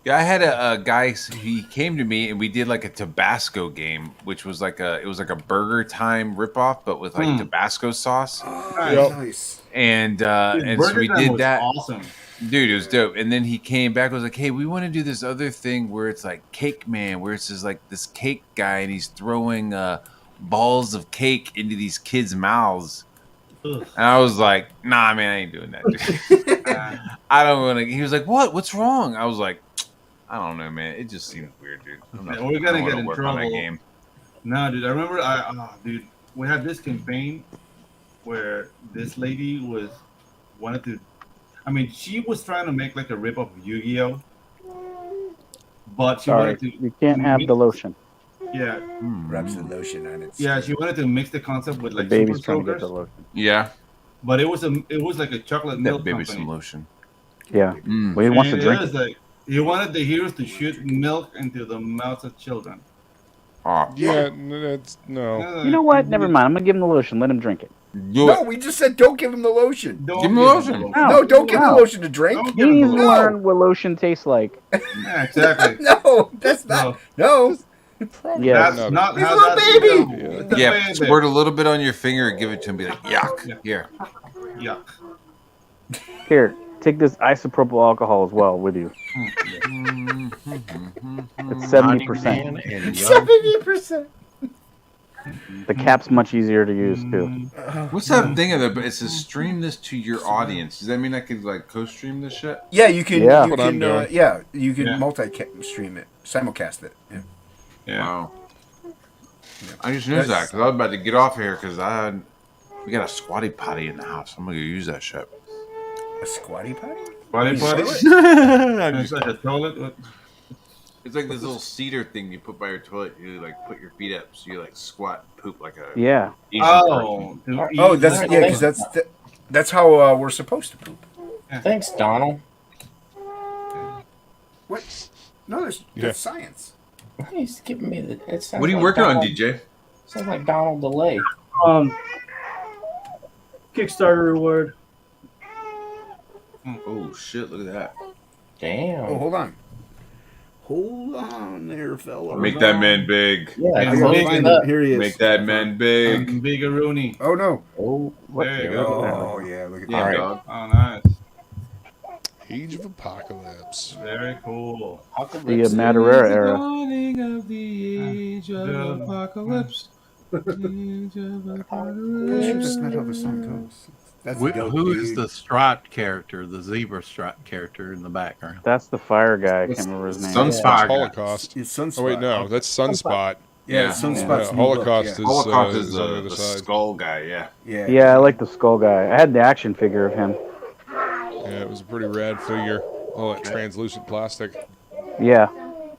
Yeah, I had a guy. He came to me and we did like a Tabasco game, which was like a Burger Time ripoff, but with like Tabasco sauce. Nice. And so we did that. Awesome. Dude, it was dope. And then he came back and was like, hey, we want to do this other thing where it's like Cake Man, where it's just like this cake guy and he's throwing balls of cake into these kids' mouths. Ugh. And I was like, nah, man, I ain't doing that, dude. I don't want to. He was like, what? What's wrong? I was like, I don't know, man. It just seems weird, dude. We're gonna get in work trouble. on that game. No, dude. I remember. Dude, we had this campaign where this lady wanted to. I mean, she was trying to make like a rip of Yu-Gi-Oh, but she Sorry, wanted to. you can't have the lotion. Yeah. Rubs the lotion on it. Yeah, she wanted to mix the concept with The like baby's super trying to get soakers. the lotion. Yeah. But it was like a chocolate That milk baby company. some lotion. Yeah. Well, he wants to And drink it was it. like he wanted the heroes to shoot milk into the mouths of children. Oh. Yeah, that's no. You know what? Never mind. I'm gonna give him the lotion. Let him drink it. No, we just said don't give him the lotion. Don't Give him the lotion. No, don't give him the lotion to drink. He needs to learn what lotion tastes like. Yeah, exactly. No, that's not. No. Yeah. That's not He's a how little that baby. It's a Yeah, baby. squirt a little bit on your finger and give it to him. Be like, yuck. Here. Yuck. Here, take this isopropyl alcohol as well with you. It's 70%. 70%. The cap's much easier to use too. What's that thing of it? It says stream this to your audience. Does that mean I could like co-stream this shit? Yeah, you can. Yeah. You That's what I'm can. doing. Yeah, you can Yeah. multi-stream it, simulcast it. Yeah. Yeah. Wow. I just knew that because I was about to get off here because we got a squatty potty in the house. I'm gonna go use that shit. A squatty potty? Body party. I It's just- like a toilet. It's like this little cedar thing you put by your toilet. You like put your feet up, so you like squat and poop like a Yeah. Asian Oh, person. Oh, that's yeah, because that's how we're supposed to poop. Thanks, Donald. What? No, that's science. He's giving me the. It sounds What are you like working on, Donald- DJ? Sounds like Donald Delay. Kickstarter reward. Oh shit! Look at that. Damn. Oh, hold on. Hold on there, fella. Make that man big. Yeah, I gotta find him. Here he is. Make that man big. Biggeroonie. Oh no. Oh, There you go. Oh yeah, look at Yeah, that. dog. Oh, nice. Age of Apocalypse. Very cool. The Madureira era. Dawning of the age of apocalypse. That's not how the song goes. That's dope, Who is dude. the striped character, the zebra striped character in the background? That's the fire guy. I can't remember his name. Sunspot. Fire guy. Holocaust. It's Sunspot. Oh wait, no, that's Sunspot. Yeah, Sunspot's Yeah, new book, Holocaust yeah. is Holocaust is on the the other side. skull guy. Yeah. Yeah. Yeah, I like the skull guy. I had the action figure of him. Yeah, it was a pretty rad figure. All that translucent plastic. Yeah.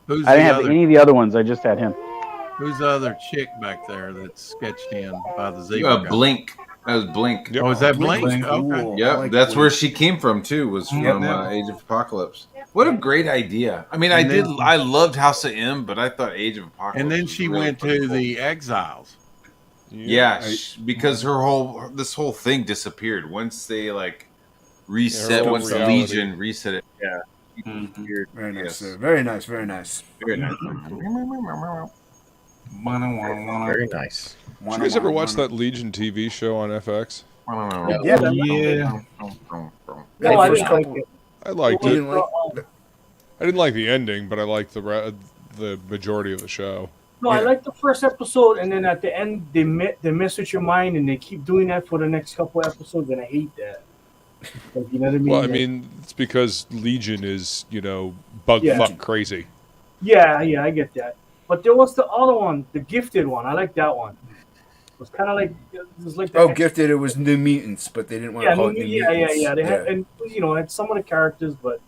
Who's I the didn't have other? any of the other ones. I just had him. Who's the other chick back there that's sketched in by the You zebra? guy? Blink. That was Blink. Yep. Oh, is that Blink? Blink. Okay. Cool. I Yep, like that's Blink. where she came from too. Was from Yeah. Age of Apocalypse. What a great idea! I mean, And then- I loved House of M, but I thought Age of Apocalypse. And then was she really went fucking to cool. the Exiles. Yeah, because this whole thing disappeared once they like reset. Yeah, Once the reality. Legion reset it. Yeah. Disappeared. Very nice. Yes. Sir. Very nice. Very nice. Very nice. Very nice. Did you guys ever watch that Legion TV show on FX? Yeah. Yeah. No, I first didn't couple- like it. I liked You it. didn't like- I didn't like the ending, but I liked the majority of the show. No, I Yeah. like the first episode, and then at the end they mess with your mind, and they keep doing that for the next couple episodes, and I hate that. Like, you know what I mean? Well, I Like, mean, it's because Legion is, bug Yeah. fuck crazy. yeah, I get that. But there was the other one, the Gifted one. I like that one. It was kind of like it was like the Oh, Gifted. It was New Mutants, but they didn't want to yeah, call it New Mutants. yeah. They had, and had some of the characters, but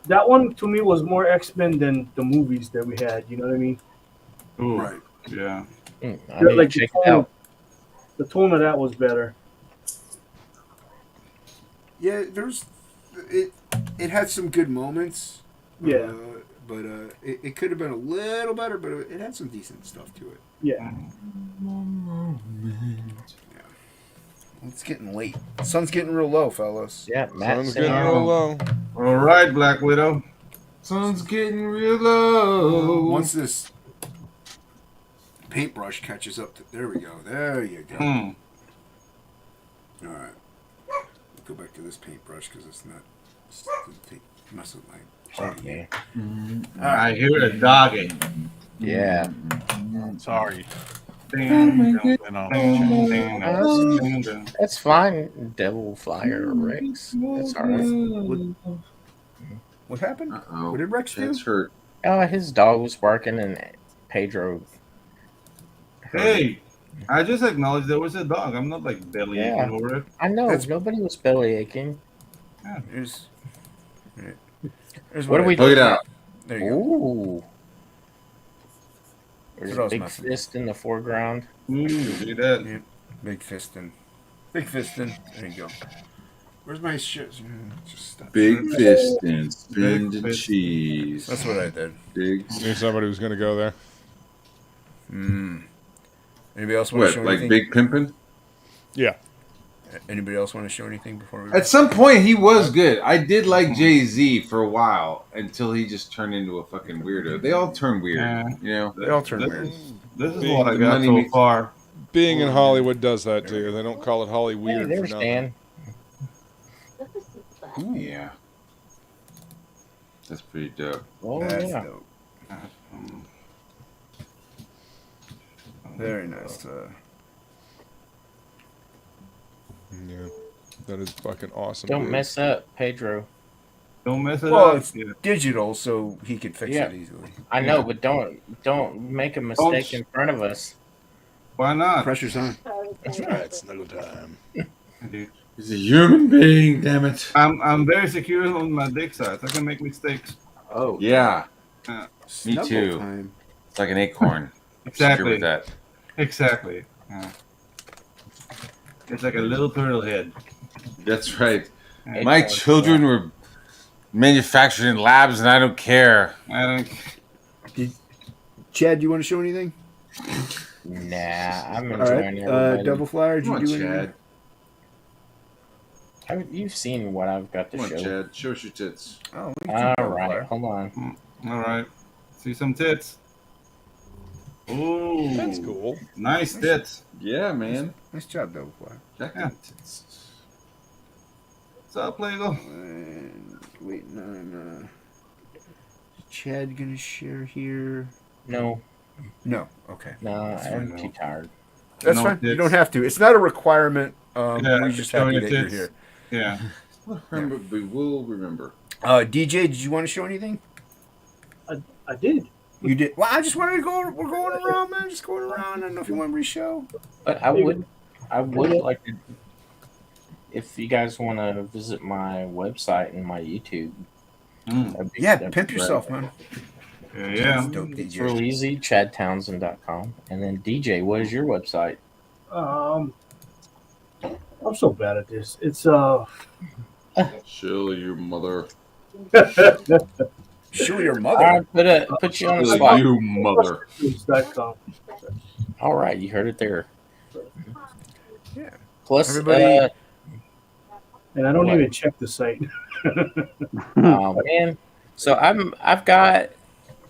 that one to me was more X-Men than the movies that we had. You know what I mean? Ooh, Right. yeah. I need Like to check the it tone, out. the tone of that was better. Yeah, it had some good moments. Yeah. But it could have been a little better, but it had some decent stuff to it. Yeah. It's getting late. The sun's getting real low, fellas. Yeah, Matt Sun's said getting real low. All right, Black Widow. Sun's getting real low. Once this paintbrush catches up to, there we go. There you go. Hmm. All right. Go back to this paintbrush because it's not mess with my. Okay. I hear a dogging. Yeah. Sorry. That's fine. Devil Flyer Rex. That's all right. What happened? Uh-oh. What did Rex do? That's hurt. Oh, his dog was barking, and Pedro. Hey, I just acknowledged there was a dog. I'm not like belly Yeah. aching over it. I know. That's- Nobody was belly aching. Here's What are we Look doing? it out. There you go. Ooh. There's What a else big messing? fist in the foreground. Ooh, see that? Yeah. Big fistin'. Big fistin'. There you go. Where's my shit? Just stop. Big fist and Big spin fist. cheese. That's what I did. Big. Knew somebody was going to go there. Anybody else want to What, show like anything? big pimpin'? Yeah. Anybody else want to show anything before we? At some point, he was good. I did like Jay-Z for a while until he just turned into a fucking weirdo. They all turn weird, Yeah. you know? They all turn This weird. This is Being what I the got money so makes- far. Being in Hollywood does that to you. They don't call it Holly Hey, weird for there's nothing. Dan. Yeah. That's pretty dope. Oh, That's yeah. dope. Very nice. Yeah. That is fucking awesome. Don't dude. mess up, Pedro. Don't mess it Well, up. it's Yeah. digital, so he could fix Yeah. it easily. I know, but don't make a mistake in front of us. Why not? Pressure's on. That's right. Snuggle time. He's a human being, damn it. I'm very secure on my dick size. I can make mistakes. Oh, Yeah. Me Snuggle too. time. It's like an acorn. Exactly. Secure with that. Exactly. It's like a little turtle head. That's right. Yeah. My children were manufactured in labs, and I don't care. I don't. Chad, do you want to show anything? Nah, I'm All enjoying right. everybody. Double Flyer, did Come you on, do anything? Chad. You've seen what I've got to Come on, show. Chad. Show us your tits. Oh, All right, hold on. All right. See some tits. Ooh, That's cool. Nice tits. Yeah, man. Nice job, Double Flyer. Check Yeah. tits. What's up, Lego? And waiting on Chad gonna share here. No, No. Okay. no, I'm too tired. That's No fine. You tits. don't have to. It's not a requirement. Yeah, we're just show happy your that you're tits. here. Yeah. Remember, we will remember. DJ, did you want to show anything? I did. You did. Well, I just wanted to go. We're going around, man. Just going around. I don't know if you want to re-show. But I would like to, if you guys want to visit my website and my YouTube. Yeah, pimp yourself, man. Yeah. Dope It's DJ. real easy, chadtownsend.com. And then DJ, what is your website? I'm so bad at this. It's Chill, your mother. Show your I mother. put you on the Chill, spot. you mother. .com. All right, you heard it there. Yeah. Plus, Everybody- And I don't What? even check the site. oh man, so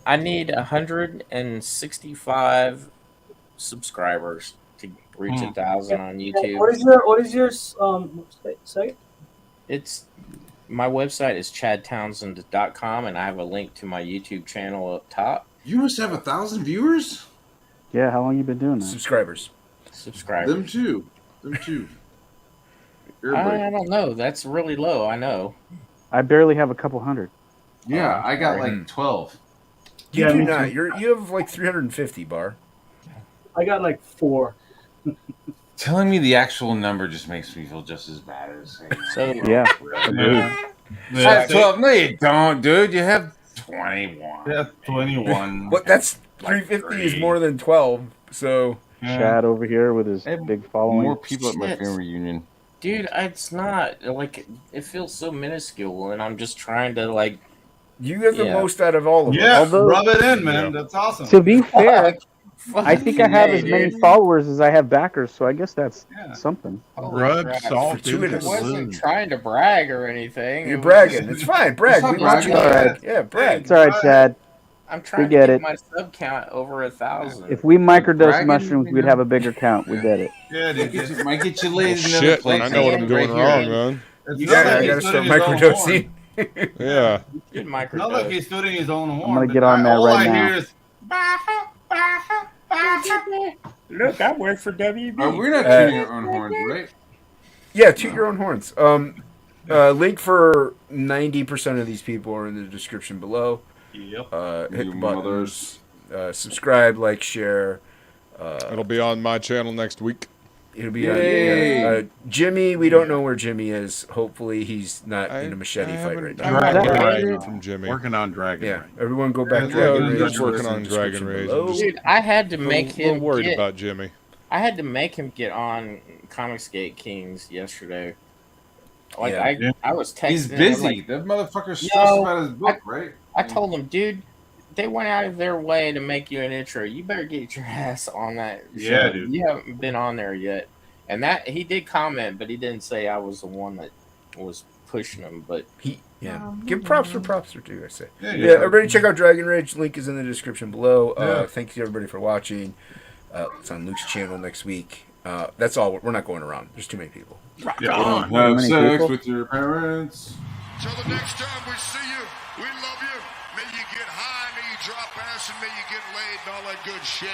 I need 165 subscribers to reach 1,000 on YouTube. What is your site? It's my website is chadtownsend.com, and I have a link to my YouTube channel up top. You must have 1,000 viewers. Yeah, how long you been doing that? Subscribers. Subscribers. Them too. I don't know. That's really low. I know. I barely have a couple hundred. Yeah, I got like 12. You Yeah, do me not. too. You have like 350 bar. I got like 4. Telling me the actual number just makes me feel just as bad as saying. So Yeah. I have 12. No, you don't, dude. You have 21. Yeah, 21. But that's 350 is more than 12. So Chad over here with his I have big following. More people at my Shit. family reunion. dude, it's not like it feels so minuscule, and I'm just trying to like. you get the Yeah. most out of all of Yeah, us. Although- rub it in, man. That's awesome. To be fair, Fuck I think I have as dude. many followers as I have backers, so I guess that's Yeah. something. Holy Rub crap. salt in the Fortuitous. I wasn't wound. trying to brag or anything. You're It was bragging. just- It's fine. Brag. It's We not want you to bragging. brag. Yeah, brag. It's all right, Chad. I'm trying get to it. get my sub count over 1,000. If we microdose bragging, mushrooms, you we'd know? have a bigger count. We get it. Yeah, dude. Might get you laid in another Shit, place. I know what I'm right doing here. wrong, man. It's Yeah, not like I he's gotta start tooting his own microdosing. horn. Yeah. Good Not like microdose. he's tooting his own horn. gonna but get on that all right I now. hear is, Look, I work for WB. We're not tuning our own horns, right? Yeah, toot your own horns. Link for 90% of these people are in the description below. yep. Hit You the buttons. Subscribe, like, share. It'll be on my channel next week. It'll be Yay. on Jimmy. We don't know where Jimmy is. Hopefully, he's not in a machete fight right now. Dragon Right. Rage. From Jimmy. Working on Dragon Yeah, Rage. everyone go back. Yeah, Dragon yeah, Rage. just working Listen on to Dragon description Rage. below. Dude, I had to make a little him worried get, about Jimmy. I had to make him get on Comicsgate Kings yesterday. Like Yeah. I was texting. He's him, busy. like, That motherfucker's Yo, stressed about his book, right? I told him, dude, they went out of their way to make you an intro. You better get your ass on that show. Yeah, dude. You haven't been on there yet. And that he did comment, but he didn't say I was the one that was pushing him. But Give props for props or two, I say. Yeah, Yeah, everybody check out Dragon Rage. Link is in the description below. Yeah. Thank you everybody for watching. It's on Luke's channel next week. That's all. We're not going around. There's too many people. Don't have many sex people? with your parents. Till the next time we see you, we love you. May you get high, may you drop ass, and may you get laid and all that good shit.